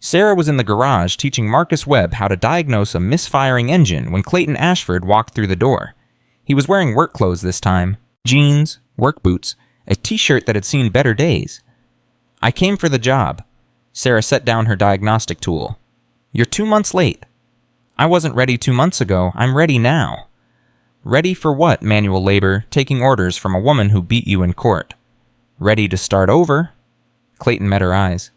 Sarah was in the garage teaching Marcus Webb how to diagnose a misfiring engine when Clayton Ashford walked through the door. He was wearing work clothes this time. Jeans, work boots, a t-shirt that had seen better days. I came for the job. Sarah set down her diagnostic tool. You're 2 months late. I wasn't ready 2 months ago. I'm ready now. Ready for what, manual labor, taking orders from a woman who beat you in court? Ready to start over? Clayton met her eyes.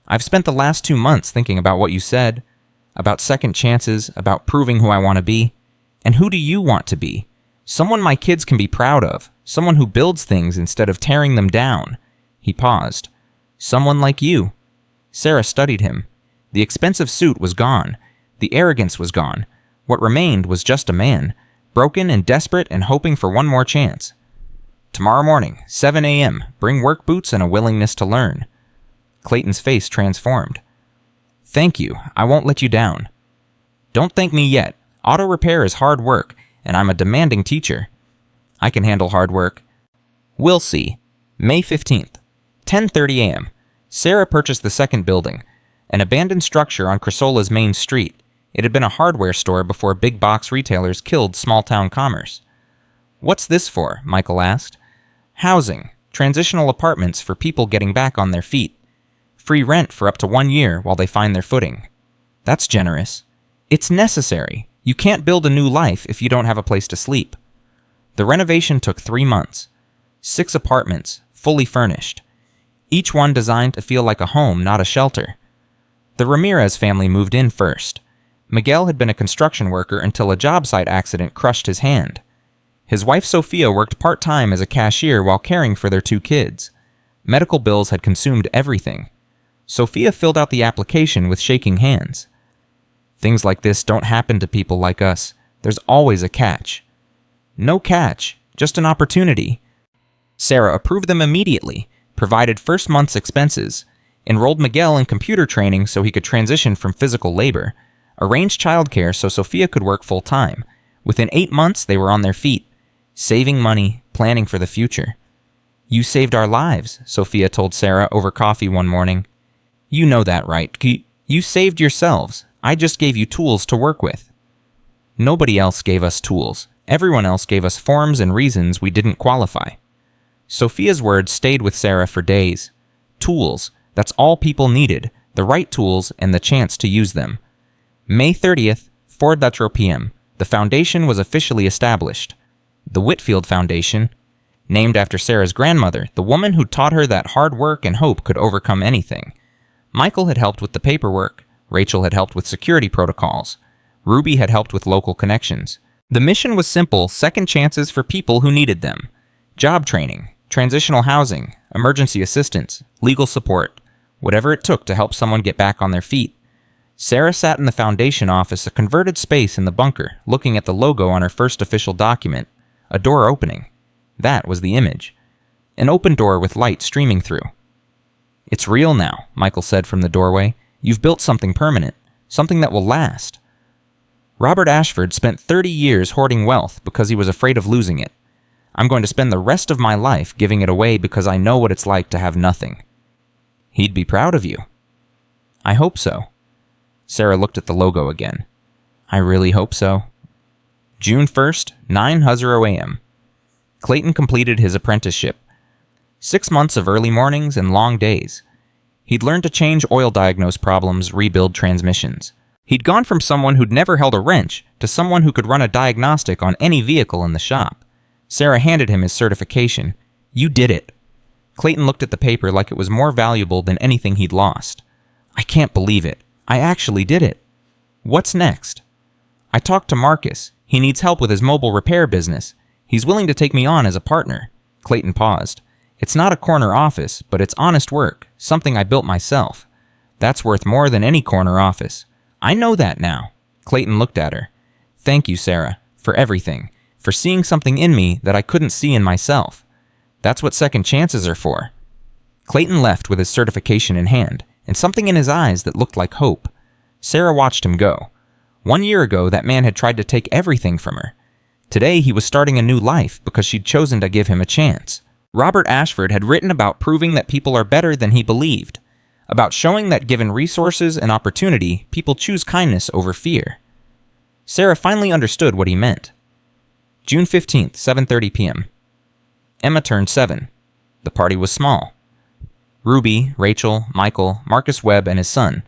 I've spent the last 2 months thinking about what you said, about second chances, about proving who I want to be. And who do you want to be? Someone my kids can be proud of, someone who builds things instead of tearing them down. He paused. Someone like you. Sarah studied him. The expensive suit was gone. The arrogance was gone. What remained was just a man, broken and desperate and hoping for one more chance. Tomorrow morning, 7 a.m., bring work boots and a willingness to learn. Clayton's face transformed. Thank you. I won't let you down. Don't thank me yet. Auto repair is hard work, and I'm a demanding teacher. I can handle hard work. We'll see. May 15th, 10:30 a.m. Sarah purchased the second building, an abandoned structure on Crisola's main street. It had been a hardware store before big box retailers killed small-town commerce. What's this for? Michael asked. Housing. Transitional apartments for people getting back on their feet. Free rent for up to 1 year while they find their footing. That's generous. It's necessary. You can't build a new life if you don't have a place to sleep. The renovation took 3 months. 6 apartments, fully furnished. Each one designed to feel like a home, not a shelter. The Ramirez family moved in first. Miguel had been a construction worker until a job site accident crushed his hand. His wife Sophia worked part-time as a cashier while caring for their 2 kids. Medical bills had consumed everything. Sophia filled out the application with shaking hands. Things like this don't happen to people like us. There's always a catch. No catch, just an opportunity. Sarah approved them immediately, provided first month's expenses, enrolled Miguel in computer training so he could transition from physical labor, arranged childcare so Sophia could work full-time. Within 8 months, they were on their feet, saving money, planning for the future. You saved our lives, Sophia told Sarah over coffee one morning. You know that, right? You saved yourselves. I just gave you tools to work with. Nobody else gave us tools. Everyone else gave us forms and reasons we didn't qualify. Sophia's words stayed with Sarah for days. Tools. That's all people needed. The right tools and the chance to use them. May 30th, 4:00 p.m. The foundation was officially established. The Whitfield Foundation, named after Sarah's grandmother, the woman who taught her that hard work and hope could overcome anything. Michael had helped with the paperwork. Rachel had helped with security protocols. Ruby had helped with local connections. The mission was simple: second chances for people who needed them. Job training, transitional housing, emergency assistance, legal support, whatever it took to help someone get back on their feet. Sarah sat in the foundation office, a converted space in the bunker, looking at the logo on her first official document. A door opening. That was the image. An open door with light streaming through. It's real now, Michael said from the doorway. You've built something permanent, something that will last. Robert Ashford spent 30 years hoarding wealth because he was afraid of losing it. I'm going to spend the rest of my life giving it away because I know what it's like to have nothing. He'd be proud of you. I hope so. Sarah looked at the logo again. I really hope so. June 1st, 9:00 a.m. Clayton completed his apprenticeship. 6 months of early mornings and long days. He'd learned to change oil diagnose problems, rebuild transmissions. He'd gone from someone who'd never held a wrench to someone who could run a diagnostic on any vehicle in the shop. Sarah handed him his certification. You did it. Clayton looked at the paper like it was more valuable than anything he'd lost. I can't believe it. I actually did it. What's next? I talked to Marcus. He needs help with his mobile repair business. He's willing to take me on as a partner. Clayton paused. It's not a corner office, but it's honest work, something I built myself. That's worth more than any corner office. I know that now. Clayton looked at her. Thank you, Sarah, for everything, for seeing something in me that I couldn't see in myself. That's what second chances are for. Clayton left with his certification in hand, and something in his eyes that looked like hope. Sarah watched him go. 1 year ago, that man had tried to take everything from her. Today, he was starting a new life because she'd chosen to give him a chance. Robert Ashford had written about proving that people are better than he believed, about showing that given resources and opportunity, people choose kindness over fear. Sarah finally understood what he meant. June 15th, 7:30 p.m. Emma turned 7. The party was small. Ruby, Rachel, Michael, Marcus Webb, and his son.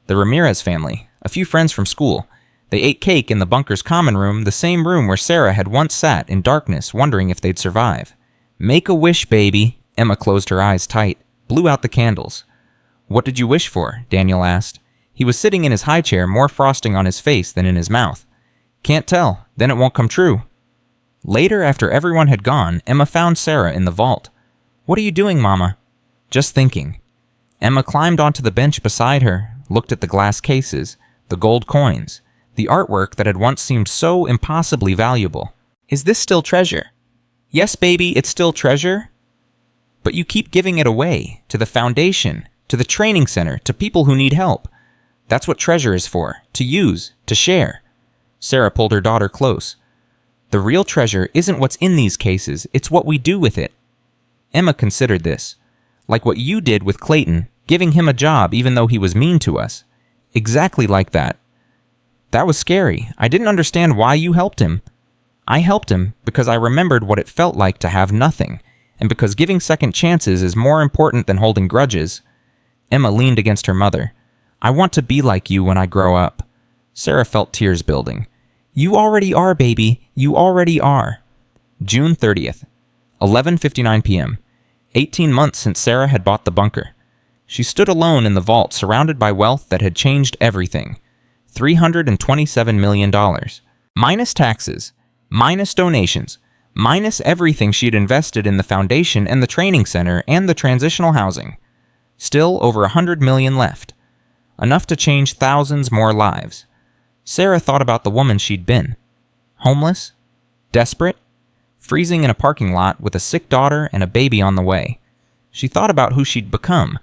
The Ramirez family, a few friends from school. They ate cake in the bunker's common room, the same room where Sarah had once sat in darkness wondering if they'd survive. Make a wish, baby. Emma closed her eyes tight, blew out the candles. What did you wish for? Daniel asked. He was sitting in his high chair, more frosting on his face than in his mouth. Can't tell, then it won't come true. Later, after everyone had gone, Emma found Sarah in the vault. What are you doing, Mama? Just thinking. Emma climbed onto the bench beside her, looked at the glass cases, the gold coins, the artwork that had once seemed so impossibly valuable. Is this still treasure? Yes, baby, it's still treasure. But you keep giving it away, to the foundation, to the training center, to people who need help. That's what treasure is for, to use, to share. Sarah pulled her daughter close. The real treasure isn't what's in these cases, it's what we do with it. Emma considered this. Like what you did with Clayton, giving him a job even though he was mean to us. Exactly like that. That was scary. I didn't understand why you helped him. I helped him because I remembered what it felt like to have nothing, and because giving second chances is more important than holding grudges. Emma leaned against her mother. I want to be like you when I grow up. Sarah felt tears building. You already are, baby. You already are. June 30th, 11:59 p.m. 18 months since Sarah had bought the bunker. She stood alone in the vault, surrounded by wealth that had changed everything. $327 million. Minus taxes, minus donations, minus everything she had invested in the foundation and the training center and the transitional housing. Still over $100 million left. Enough to change thousands more lives. Sarah thought about the woman she'd been. Homeless? Desperate? Freezing in a parking lot with a sick daughter and a baby on the way. She thought about who she'd become.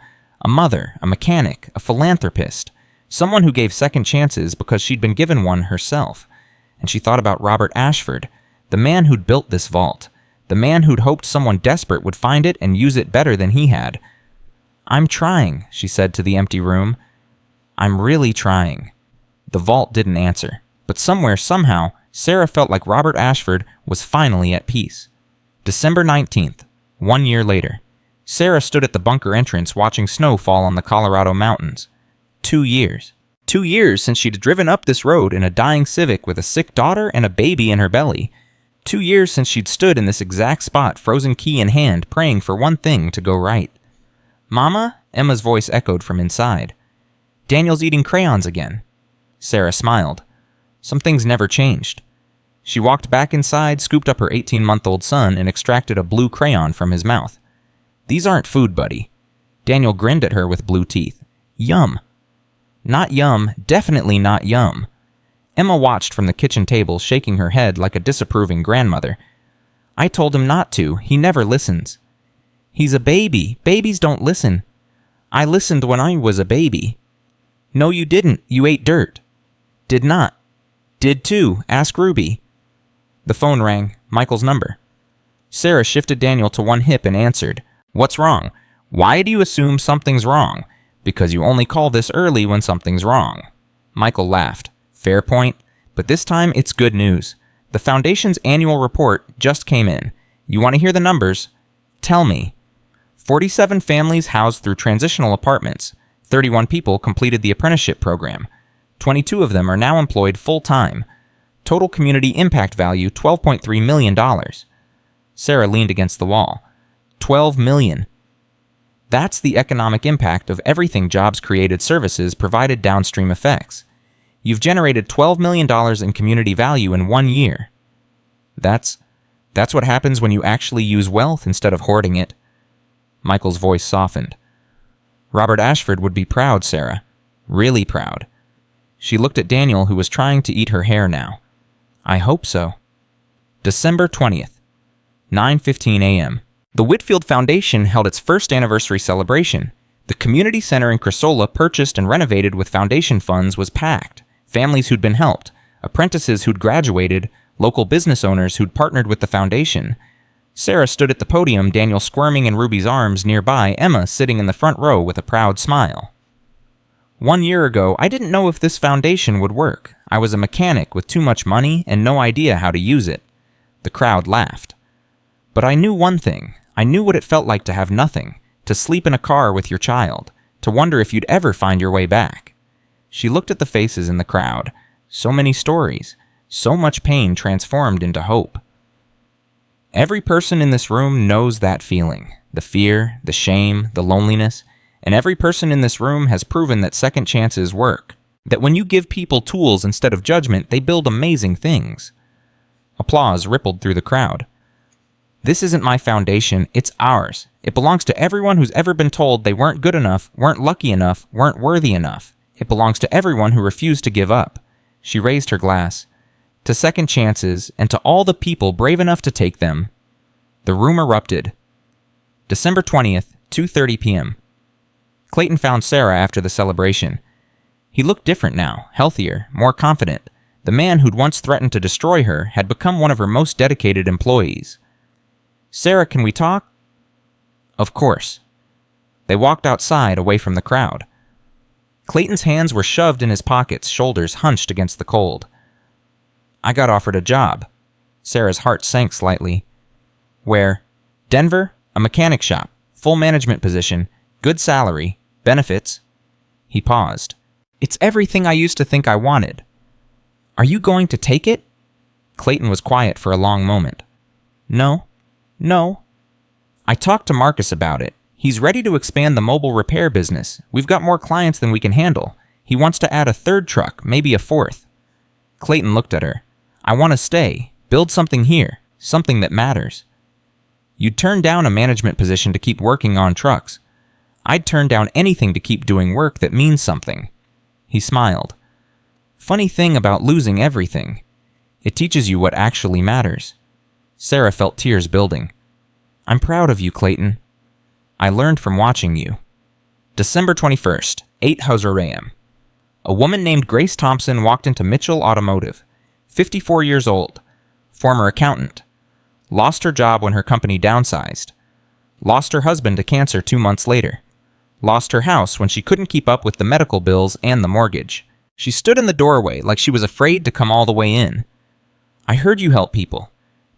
A mother, a mechanic, a philanthropist. Someone who gave second chances because she'd been given one herself. And she thought about Robert Ashford, the man who'd built this vault. The man who'd hoped someone desperate would find it and use it better than he had. I'm trying, she said to the empty room. I'm really trying. The vault didn't answer, but somewhere, somehow, Sarah felt like Robert Ashford was finally at peace. December 19th, 1 year later. Sarah stood at the bunker entrance watching snow fall on the Colorado mountains. 2 years. 2 years since she'd driven up this road in a dying Civic with a sick daughter and a baby in her belly. 2 years since she'd stood in this exact spot, frozen key in hand, praying for one thing to go right. Mama? Emma's voice echoed from inside. Daniel's eating crayons again. Sarah smiled. Some things never changed. She walked back inside, scooped up her 18-month-old son, and extracted a blue crayon from his mouth. These aren't food, buddy. Daniel grinned at her with blue teeth. Yum. Not yum, definitely not yum. Emma watched from the kitchen table, shaking her head like a disapproving grandmother. I told him not to. He never listens. He's a baby. Babies don't listen. I listened when I was a baby. No, you didn't. You ate dirt. Did not. Did too. Ask Ruby. The phone rang. Michael's number. Sarah shifted Daniel to one hip and answered. What's wrong? Why do you assume something's wrong? Because you only call this early when something's wrong. Michael laughed. Fair point. But this time it's good news. The Foundation's annual report just came in. You want to hear the numbers? Tell me. 47 families housed through transitional apartments. 31 people completed the apprenticeship program. 22 of them are now employed full-time. Total community impact value, $12.3 million. Sarah leaned against the wall. $12 million. That's the economic impact of everything jobs-created services provided downstream effects. You've generated $12 million in community value in 1 year. That's what happens when you actually use wealth instead of hoarding it. Michael's voice softened. Robert Ashford would be proud, Sarah. Really proud. She looked at Daniel, who was trying to eat her hair now. I hope so. December 20th, 9:15 a.m. The Whitfield Foundation held its first anniversary celebration. The community center in Crasola, purchased and renovated with foundation funds, was packed. Families who'd been helped, apprentices who'd graduated, local business owners who'd partnered with the foundation. Sarah stood at the podium, Daniel squirming in Ruby's arms nearby, Emma sitting in the front row with a proud smile. 1 year ago, I didn't know if this foundation would work. I was a mechanic with too much money and no idea how to use it. The crowd laughed. But I knew one thing. I knew what it felt like to have nothing, to sleep in a car with your child, to wonder if you'd ever find your way back. She looked at the faces in the crowd. So many stories, so much pain transformed into hope. Every person in this room knows that feeling, the fear, the shame, the loneliness, and every person in this room has proven that second chances work, that when you give people tools instead of judgment, they build amazing things. Applause rippled through the crowd. This isn't my foundation, it's ours. It belongs to everyone who's ever been told they weren't good enough, weren't lucky enough, weren't worthy enough. It belongs to everyone who refused to give up. She raised her glass. To second chances, and to all the people brave enough to take them. The room erupted. December 20th, 2:30 p.m. Clayton found Sarah after the celebration. He looked different now, healthier, more confident. The man who'd once threatened to destroy her had become one of her most dedicated employees. "Sarah, can we talk?" "Of course." They walked outside, away from the crowd. Clayton's hands were shoved in his pockets, shoulders hunched against the cold. "I got offered a job." Sarah's heart sank slightly. "Where?" "Denver, a mechanic shop, full management position, good salary, benefits." He paused. "It's everything I used to think I wanted." "Are you going to take it?" Clayton was quiet for a long moment. No. I talked to Marcus about it. He's ready to expand the mobile repair business. We've got more clients than we can handle. He wants to add a third truck, maybe a fourth." Clayton looked at her. "I want to stay, build something here, something that matters." "You'd turn down a management position to keep working on trucks. I'd turn down anything to keep doing work that means something." He smiled. "Funny thing about losing everything. It teaches you what actually matters." Sarah felt tears building. "I'm proud of you, Clayton. I learned from watching you." December 21st, 8:00 a.m. A woman named Grace Thompson walked into Mitchell Automotive. 54 years old. Former accountant. Lost her job when her company downsized. Lost her husband to cancer 2 months later. Lost her house when she couldn't keep up with the medical bills and the mortgage. She stood in the doorway like she was afraid to come all the way in. "I heard you help people.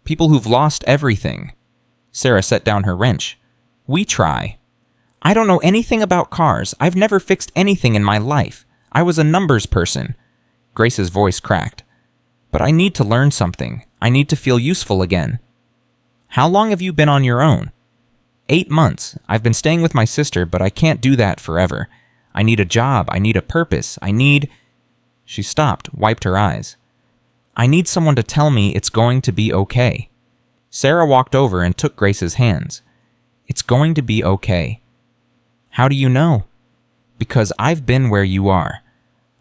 People who've lost everything." Sarah set down her wrench. "We try." "I don't know anything about cars. I've never fixed anything in my life. I was a numbers person." Grace's voice cracked. "But I need to learn something. I need to feel useful again." "How long have you been on your own?" 8 months. I've been staying with my sister, but I can't do that forever. I need a job. I need a purpose. She stopped, wiped her eyes. "I need someone to tell me it's going to be okay." Sarah walked over and took Grace's hands. "It's going to be okay." "How do you know?" "Because I've been where you are.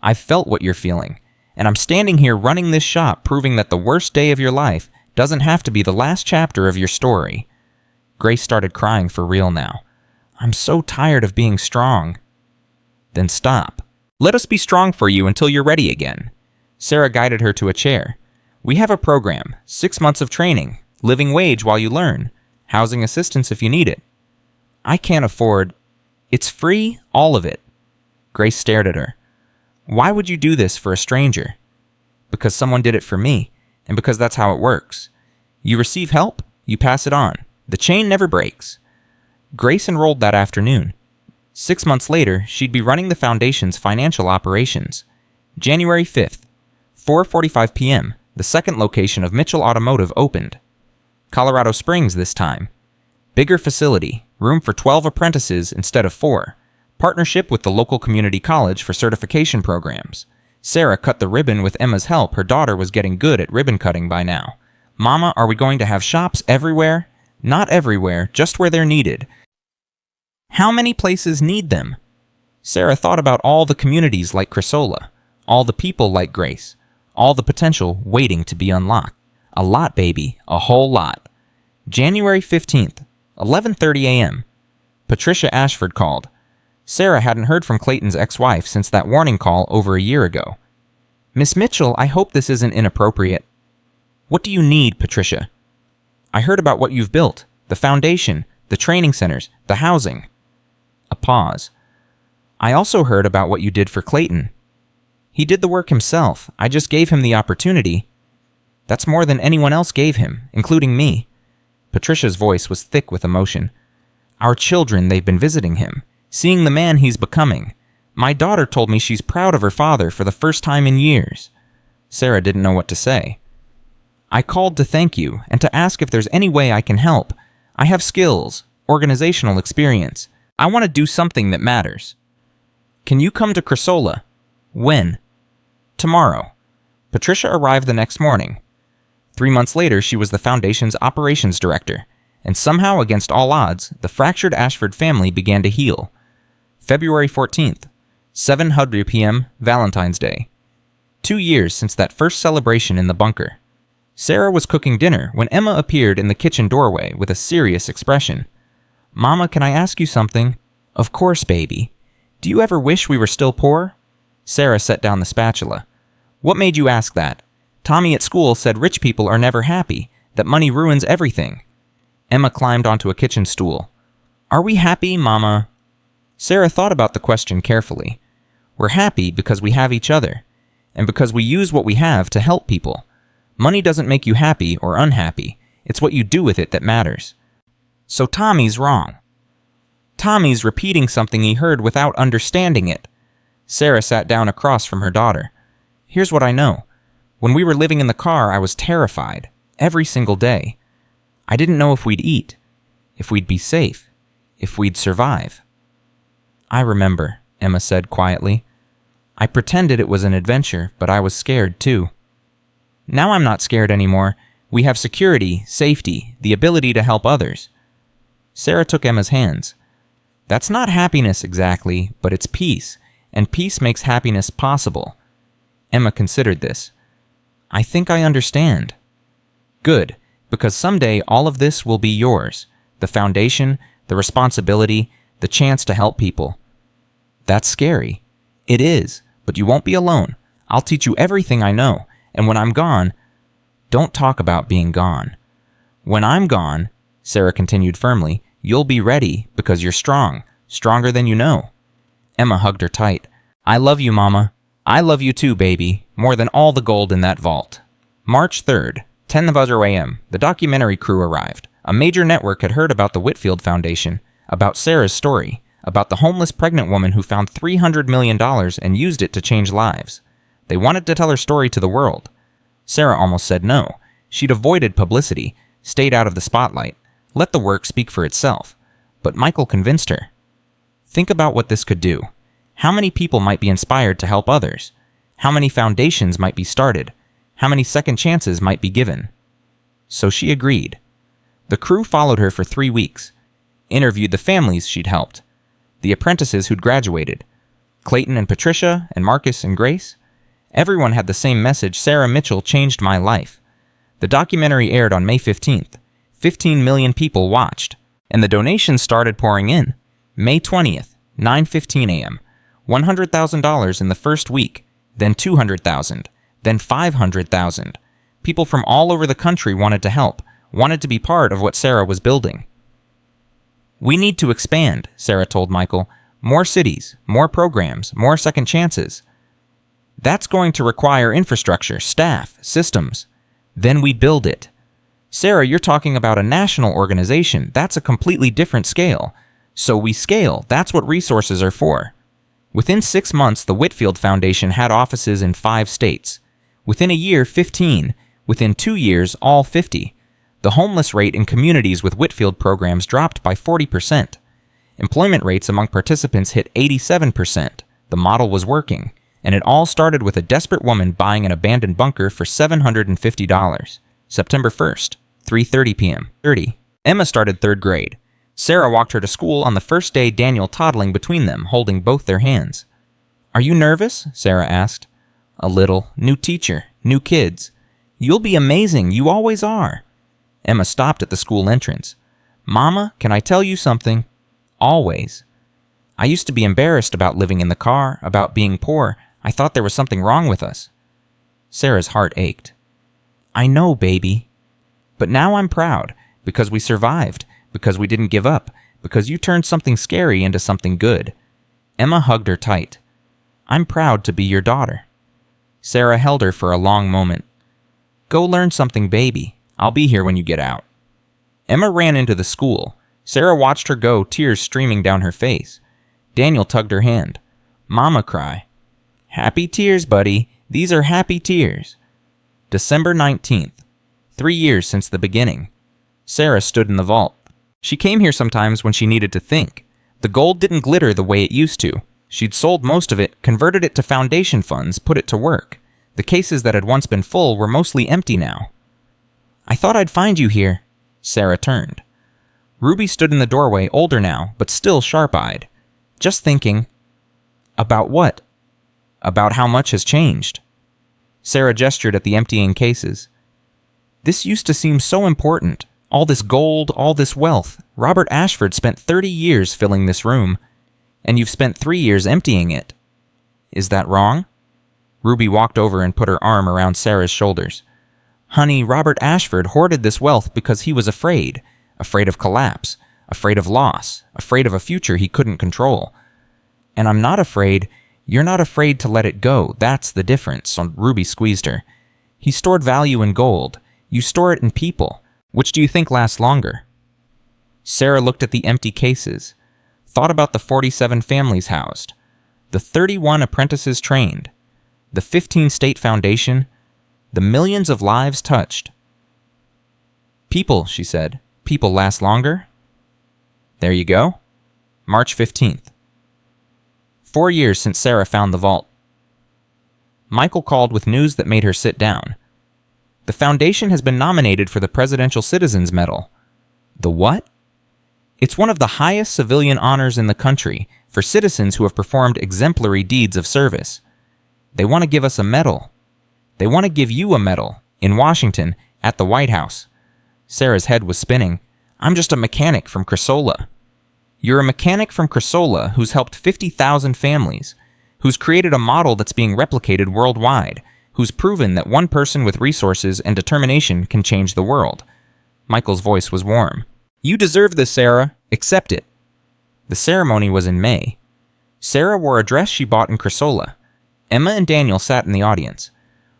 I've felt what you're feeling. And I'm standing here running this shop, proving that the worst day of your life doesn't have to be the last chapter of your story." Grace started crying for real now. "I'm so tired of being strong." "Then stop. Let us be strong for you until you're ready again." Sarah guided her to a chair. "We have a program, 6 months of training, living wage while you learn, housing assistance if you need it." "I can't afford." "It's free, all of it." Grace stared at her. "Why would you do this for a stranger?" "Because someone did it for me, and because that's how it works. You receive help, you pass it on. The chain never breaks." Grace enrolled that afternoon. 6 months later, she'd be running the foundation's financial operations. January 5th, 4:45 p.m., the second location of Mitchell Automotive opened. Colorado Springs this time. Bigger facility, room for 12 apprentices instead of 4. Partnership with the local community college for certification programs. Sarah cut the ribbon with Emma's help. Her daughter was getting good at ribbon cutting by now. "Mama, are we going to have shops everywhere?" "Not everywhere, just where they're needed." "How many places need them?" Sarah thought about all the communities like Chrysola, all the people like Grace, all the potential waiting to be unlocked. A lot, baby, a whole lot. January 15th, 11:30 a.m. Patricia Ashford called. Sarah hadn't heard from Clayton's ex-wife since that warning call over a year ago. "Miss Mitchell, I hope this isn't inappropriate." "What do you need, Patricia?" "I heard about what you've built, the foundation, the training centers, the housing." A pause. "I also heard about what you did for Clayton." "He did the work himself. I just gave him the opportunity." "That's more than anyone else gave him, including me." Patricia's voice was thick with emotion. "Our children, they've been visiting him, seeing the man he's becoming. My daughter told me she's proud of her father for the first time in years." Sarah didn't know what to say. "I called to thank you and to ask if there's any way I can help. I have skills, organizational experience. I want to do something that matters." "Can you come to Chrysola?" "When?" "Tomorrow." Patricia arrived the next morning. 3 months later, she was the foundation's operations director, and somehow, against all odds, the fractured Ashford family began to heal. February 14th. 7:00 p.m., Valentine's Day. 2 years since that first celebration in the bunker. Sarah was cooking dinner when Emma appeared in the kitchen doorway with a serious expression. "Mama, can I ask you something?" "Of course, baby." "Do you ever wish we were still poor?" Sarah set down the spatula. "What made you ask that?" "Tommy at school said rich people are never happy, that money ruins everything." Emma climbed onto a kitchen stool. "Are we happy, Mama?" Sarah thought about the question carefully. We're happy because we have each other, and because we use what we have to help people. Money doesn't make you happy or unhappy. It's what you do with it that matters. So Tommy's wrong. Tommy's repeating something he heard without understanding it. Sarah sat down across from her daughter. "Here's what I know. When we were living in the car, I was terrified, every single day. I didn't know if we'd eat, if we'd be safe, if we'd survive." "I remember," Emma said quietly. "I pretended it was an adventure, but I was scared too. Now I'm not scared anymore. We have security, safety, the ability to help others." Sarah took Emma's hands. "That's not happiness exactly, but it's peace, and peace makes happiness possible." Emma considered this. "I think I understand." "Good, because someday all of this will be yours. The foundation, the responsibility, the chance to help people." "That's scary." "It is, but you won't be alone. I'll teach you everything I know. And when I'm gone..." "Don't talk about being gone." "When I'm gone," Sarah continued firmly, "you'll be ready because you're strong, stronger than you know." Emma hugged her tight. "I love you, Mama. I love you too, baby, more than all the gold in that vault." March 3rd, 10:00 a.m., the documentary crew arrived. A major network had heard about the Whitfield Foundation, about Sarah's story, about the homeless pregnant woman who found $300 million and used it to change lives. They wanted to tell her story to the world. Sarah almost said no. She'd avoided publicity, stayed out of the spotlight, let the work speak for itself. But Michael convinced her. Think about what this could do. How many people might be inspired to help others? How many foundations might be started? How many second chances might be given? So she agreed. The crew followed her for 3 weeks, interviewed the families she'd helped, the apprentices who'd graduated, Clayton and Patricia and Marcus and Grace. Everyone had the same message: Sarah Mitchell changed my life. The documentary aired on May 15th. 15 million people watched, and the donations started pouring in. May 20th, 9:15 a.m., $100,000 in the first week, then $200,000, then $500,000. People from all over the country wanted to help, wanted to be part of what Sarah was building. "We need to expand," Sarah told Michael. "More cities, more programs, more second chances. That's going to require infrastructure, staff, systems. Then we build it." "Sarah, you're talking about a national organization. That's a completely different scale." "So we scale. That's what resources are for." Within 6 months, the Whitfield Foundation had offices in 5 states. Within a year, 15. Within 2 years, all 50. The homeless rate in communities with Whitfield programs dropped by 40%. Employment rates among participants hit 87%. The model was working. And it all started with a desperate woman buying an abandoned bunker for $750. September 1st, 3:30 p.m. Emma started 3rd grade. Sarah walked her to school on the first day, Daniel toddling between them, holding both their hands. "Are you nervous?" Sarah asked. "A little. New teacher. New kids." "You'll be amazing. You always are." Emma stopped at the school entrance. "Mama, can I tell you something?" "Always." "I used to be embarrassed about living in the car, about being poor. I thought there was something wrong with us." Sarah's heart ached. "I know, baby. But now I'm proud, because we survived, because we didn't give up, because you turned something scary into something good." Emma hugged her tight. "I'm proud to be your daughter." Sarah held her for a long moment. "Go learn something, baby. I'll be here when you get out." Emma ran into the school. Sarah watched her go, tears streaming down her face. Daniel tugged her hand. "Mama cry." "Happy tears, buddy. These are happy tears." December 19th. 3 years since the beginning. Sarah stood in the vault. She came here sometimes when she needed to think. The gold didn't glitter the way it used to. She'd sold most of it, converted it to foundation funds, put it to work. The cases that had once been full were mostly empty now. "I thought I'd find you here." Sarah turned. Ruby stood in the doorway, older now, but still sharp-eyed. "Just thinking." About what? About how much has changed. Sarah gestured at the emptying cases. This used to seem so important. All this gold, all this wealth. Robert Ashford spent 30 years filling this room, and you've spent 3 years emptying it. Is that wrong? Ruby walked over and put her arm around Sarah's shoulders. Honey, Robert Ashford hoarded this wealth because he was afraid. Afraid of collapse. Afraid of loss. Afraid of a future he couldn't control. And I'm not afraid. You're not afraid to let it go. That's the difference. Ruby squeezed her. He stored value in gold. You store it in people. Which do you think lasts longer? Sarah looked at the empty cases. Thought about the 47 families housed. The 31 apprentices trained. The 15 state foundation. The millions of lives touched. People, she said. People last longer? There you go. March 15th. 4 years since Sarah found the vault. Michael called with news that made her sit down. The foundation has been nominated for the Presidential Citizens Medal. The what? It's one of the highest civilian honors in the country for citizens who have performed exemplary deeds of service. They want to give us a medal. They want to give you a medal in Washington at the White House. Sarah's head was spinning. I'm just a mechanic from Crasola. You're a mechanic from Crasola who's helped 50,000 families, who's created a model that's being replicated worldwide, who's proven that one person with resources and determination can change the world. Michael's voice was warm. You deserve this, Sarah. Accept it. The ceremony was in May. Sarah wore a dress she bought in Crasola. Emma and Daniel sat in the audience.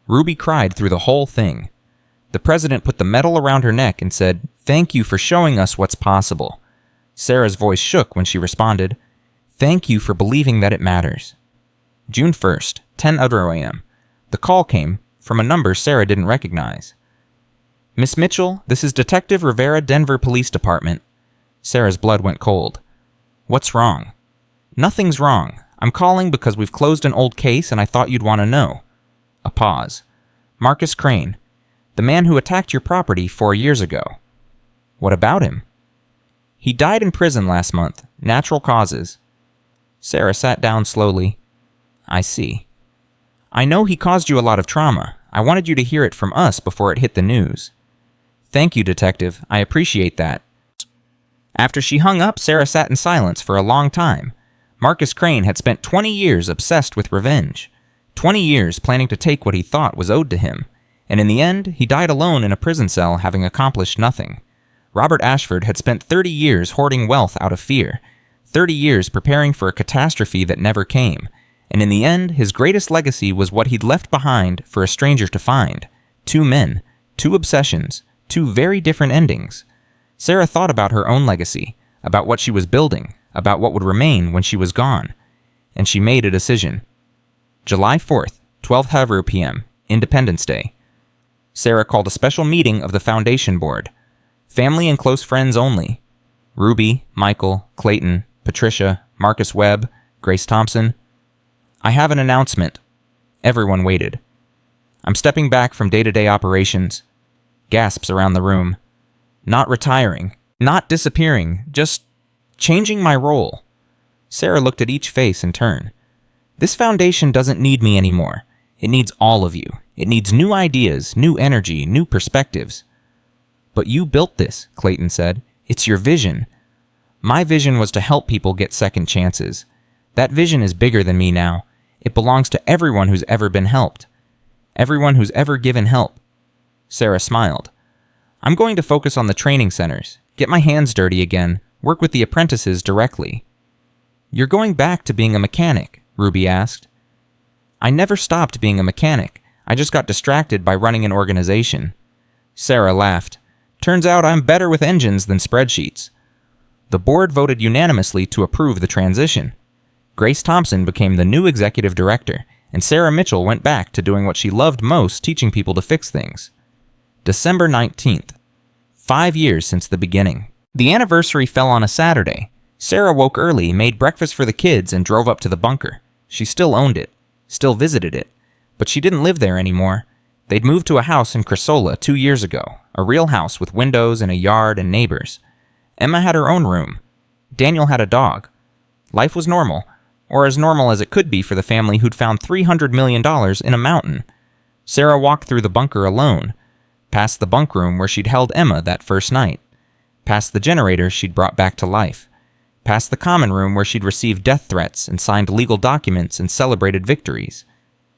Ruby cried through the whole thing. The president put the medal around her neck and said, "Thank you for showing us what's possible." Sarah's voice shook when she responded, "Thank you for believing that it matters." June 1st, 10:00 a.m. The call came from a number Sarah didn't recognize. Miss Mitchell, this is Detective Rivera, Denver Police Department. Sarah's blood went cold. What's wrong? Nothing's wrong. I'm calling because we've closed an old case and I thought you'd want to know. A pause. Marcus Crane, the man who attacked your property 4 years ago. What about him? He died in prison last month. Natural causes. Sarah sat down slowly. I see. I know he caused you a lot of trauma. I wanted you to hear it from us before it hit the news. Thank you, Detective. I appreciate that. After she hung up, Sarah sat in silence for a long time. Marcus Crane had spent 20 years obsessed with revenge. 20 years planning to take what he thought was owed to him. And in the end, he died alone in a prison cell having accomplished nothing. Robert Ashford had spent 30 years hoarding wealth out of fear. 30 years preparing for a catastrophe that never came. And in the end, his greatest legacy was what he'd left behind for a stranger to find. 2 men, 2 obsessions, 2 very different endings. Sarah thought about her own legacy, about what she was building, about what would remain when she was gone. And she made a decision. July 4th, 12:00 p.m., Independence Day. Sarah called a special meeting of the Foundation Board. Family and close friends only. Ruby, Michael, Clayton, Patricia, Marcus Webb, Grace Thompson. I have an announcement. Everyone waited. I'm stepping back from day-to-day operations. Gasps around the room. Not retiring. Not disappearing. Just changing my role. Sarah looked at each face in turn. This foundation doesn't need me anymore. It needs all of you. It needs new ideas, new energy, new perspectives. But you built this, Clayton said. It's your vision. My vision was to help people get second chances. That vision is bigger than me now. It belongs to everyone who's ever been helped. Everyone who's ever given help. Sarah smiled. I'm going to focus on the training centers, get my hands dirty again, work with the apprentices directly. You're going back to being a mechanic, Ruby asked. I never stopped being a mechanic. I just got distracted by running an organization. Sarah laughed. Turns out I'm better with engines than spreadsheets. The board voted unanimously to approve the transition. Grace Thompson became the new executive director, and Sarah Mitchell went back to doing what she loved most, teaching people to fix things. December 19th. 5 years since the beginning. The anniversary fell on a Saturday. Sarah woke early, made breakfast for the kids, and drove up to the bunker. She still owned it, still visited it, but she didn't live there anymore. They'd moved to a house in Crasola 2 years ago, a real house with windows and a yard and neighbors. Emma had her own room. Daniel had a dog. Life was normal, or as normal as it could be for the family who'd found $300 million in a mountain. Sarah walked through the bunker alone, past the bunk room where she'd held Emma that first night, past the generator she'd brought back to life, past the common room where she'd received death threats and signed legal documents and celebrated victories.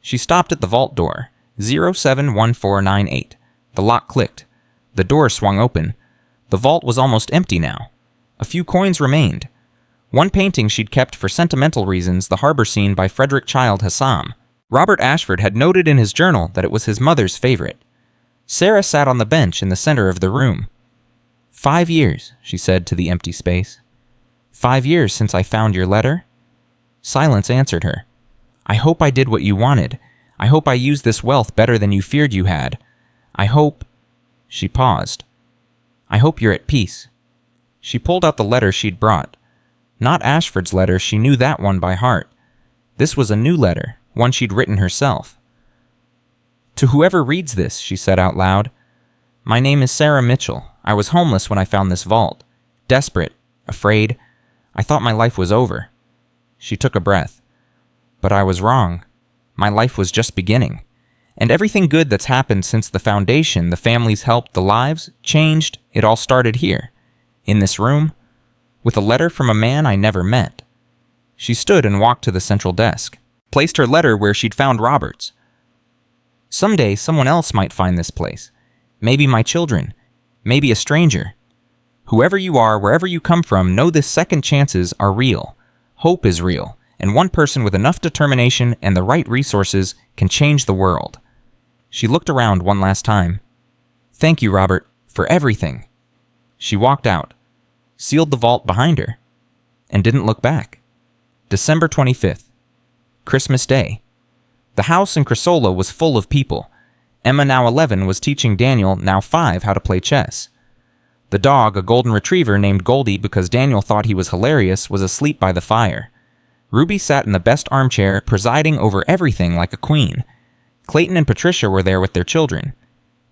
She stopped at the vault door, 071498. The lock clicked. The door swung open. The vault was almost empty now. A few coins remained. One painting she'd kept for sentimental reasons, the harbor scene by Frederick Childe Hassam. Robert Ashford had noted in his journal that it was his mother's favorite. Sarah sat on the bench in the center of the room. 5 years, she said to the empty space. 5 years since I found your letter? Silence answered her. I hope I did what you wanted. I hope I used this wealth better than you feared you had. I hope... She paused. I hope you're at peace. She pulled out the letter she'd brought. Not Ashford's letter, she knew that one by heart. This was a new letter, one she'd written herself. To whoever reads this, she said out loud, my name is Sarah Mitchell. I was homeless when I found this vault. Desperate, afraid. I thought my life was over. She took a breath. But I was wrong. My life was just beginning. And everything good that's happened since the foundation, the families helped, the lives, changed, it all started here. In this room, with a letter from a man I never met. She stood and walked to the central desk, placed her letter where she'd found Robert's. Someday, someone else might find this place. Maybe my children. Maybe a stranger. Whoever you are, wherever you come from, know this second chances are real. Hope is real, and one person with enough determination and the right resources can change the world. She looked around one last time. Thank you, Robert, for everything. She walked out, sealed the vault behind her, and didn't look back. December 25th, Christmas Day. The house in Crasola was full of people. Emma, now 11, was teaching Daniel, now 5, how to play chess. The dog, a golden retriever named Goldie because Daniel thought he was hilarious, was asleep by the fire. Ruby sat in the best armchair, presiding over everything like a queen. Clayton and Patricia were there with their children.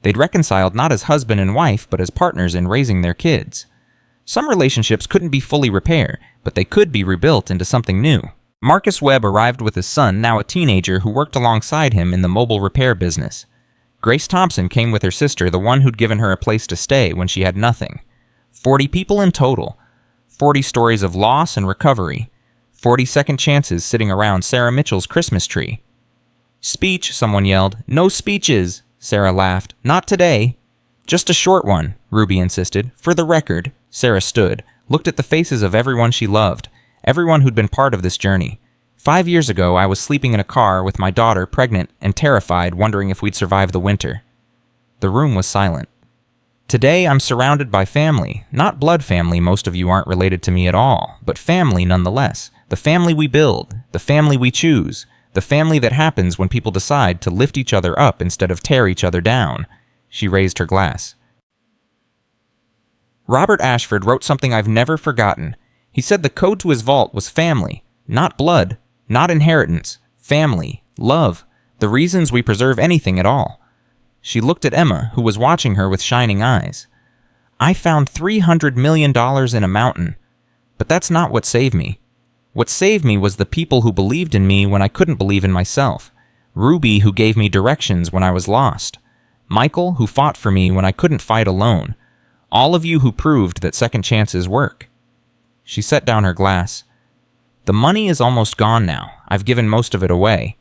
They'd reconciled not as husband and wife, but as partners in raising their kids. Some relationships couldn't be fully repaired, but they could be rebuilt into something new. Marcus Webb arrived with his son, now a teenager, who worked alongside him in the mobile repair business. Grace Thompson came with her sister, the one who'd given her a place to stay when she had nothing. 40 people in total. 40 stories of loss and recovery. 40 second chances sitting around Sarah Mitchell's Christmas tree. Speech, someone yelled. No speeches, Sarah laughed. Not today. Just a short one, Ruby insisted. For the record. Sarah stood, looked at the faces of everyone she loved, everyone who'd been part of this journey. 5 years ago, I was sleeping in a car with my daughter, pregnant and terrified, wondering if we'd survive the winter. The room was silent. Today, I'm surrounded by family. Not blood family, most of you aren't related to me at all, but family nonetheless. The family we build, the family we choose, the family that happens when people decide to lift each other up instead of tear each other down. She raised her glass. Robert Ashford wrote something I've never forgotten. He said the code to his vault was family, not blood, not inheritance, family, love, the reasons we preserve anything at all. She looked at Emma, who was watching her with shining eyes. I found $300 million in a mountain, but that's not what saved me. What saved me was the people who believed in me when I couldn't believe in myself. Ruby, who gave me directions when I was lost. Michael, who fought for me when I couldn't fight alone. All of you who proved that second chances work. She set down her glass. The money is almost gone now. I've given most of it away.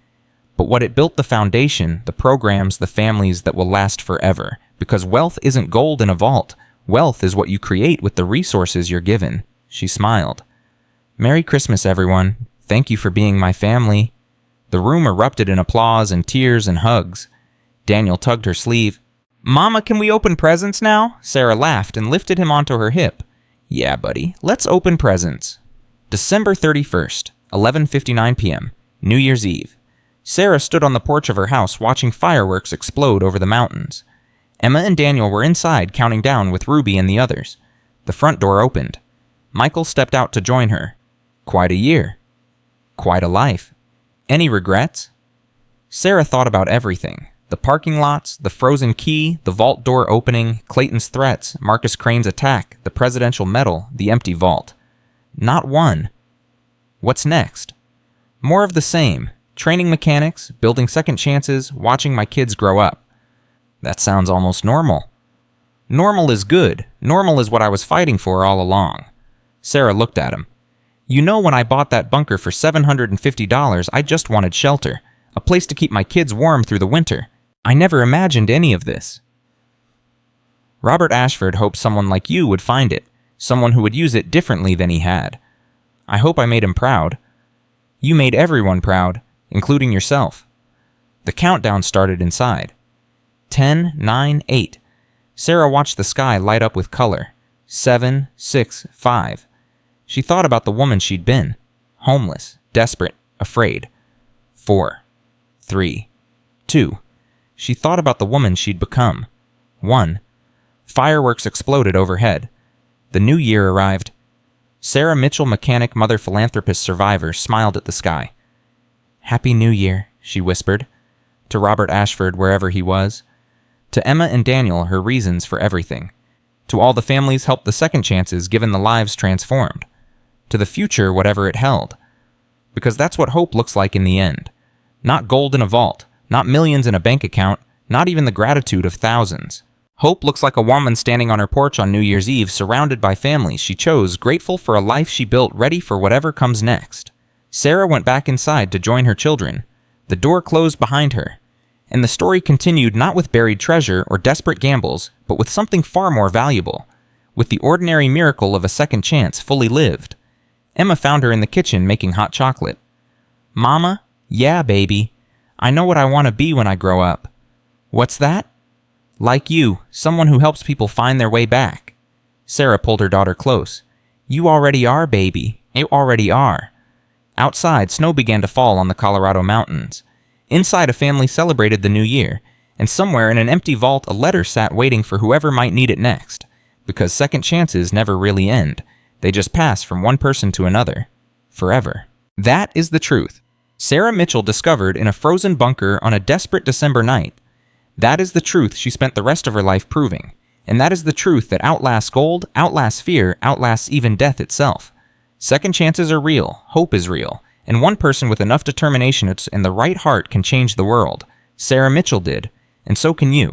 But what it built the foundation, the programs, the families that will last forever. Because wealth isn't gold in a vault. Wealth is what you create with the resources you're given. She smiled. Merry Christmas, everyone. Thank you for being my family. The room erupted in applause and tears and hugs. Daniel tugged her sleeve. Mama, can we open presents now? Sarah laughed and lifted him onto her hip. Yeah, buddy. Let's open presents. December 31st, 11:59 p.m., New Year's Eve. Sarah stood on the porch of her house watching fireworks explode over the mountains. Emma and Daniel were inside counting down with Ruby and the others. The front door opened. Michael stepped out to join her. Quite a year. Quite a life. Any regrets? Sarah thought about everything. The parking lots, the frozen key, the vault door opening, Clayton's threats, Marcus Crane's attack, the presidential medal, the empty vault. Not one. What's next? More of the same. Training mechanics, building second chances, watching my kids grow up. That sounds almost normal. Normal is good. Normal is what I was fighting for all along. Sarah looked at him. You know, when I bought that bunker for $750, I just wanted shelter, a place to keep my kids warm through the winter. I never imagined any of this. Robert Ashford hoped someone like you would find it, someone who would use it differently than he had. I hope I made him proud. You made everyone proud, including yourself. The countdown started inside. 10, 9, 8. Sarah watched the sky light up with color. 7, 6, 5. She thought about the woman she'd been. Homeless, desperate, afraid. 4, 3, 2. She thought about the woman she'd become. 1. Fireworks exploded overhead. The new year arrived. Sarah Mitchell, mechanic, mother, philanthropist, survivor, smiled at the sky. Happy New Year, she whispered. To Robert Ashford, wherever he was. To Emma and Daniel, her reasons for everything. To all the families helped the second chances, given the lives transformed. To the future, whatever it held. Because that's what hope looks like in the end. Not gold in a vault, not millions in a bank account, not even the gratitude of thousands. Hope looks like a woman standing on her porch on New Year's Eve, surrounded by families she chose, grateful for a life she built, ready for whatever comes next. Sarah went back inside to join her children. The door closed behind her. And the story continued not with buried treasure or desperate gambles, but with something far more valuable. With the ordinary miracle of a second chance fully lived. Emma found her in the kitchen making hot chocolate. Mama? Yeah, baby. I know what I want to be when I grow up. What's that? Like you, someone who helps people find their way back. Sarah pulled her daughter close. You already are, baby. You already are. Outside, snow began to fall on the Colorado mountains. Inside, a family celebrated the new year, and somewhere in an empty vault, a letter sat waiting for whoever might need it next. Because second chances never really end. They just pass from one person to another. Forever. That is the truth. Sarah Mitchell discovered in a frozen bunker on a desperate December night. That is the truth she spent the rest of her life proving. And that is the truth that outlasts gold, outlasts fear, outlasts even death itself. Second chances are real, hope is real, and one person with enough determination and the right heart can change the world. Sarah Mitchell did, and so can you.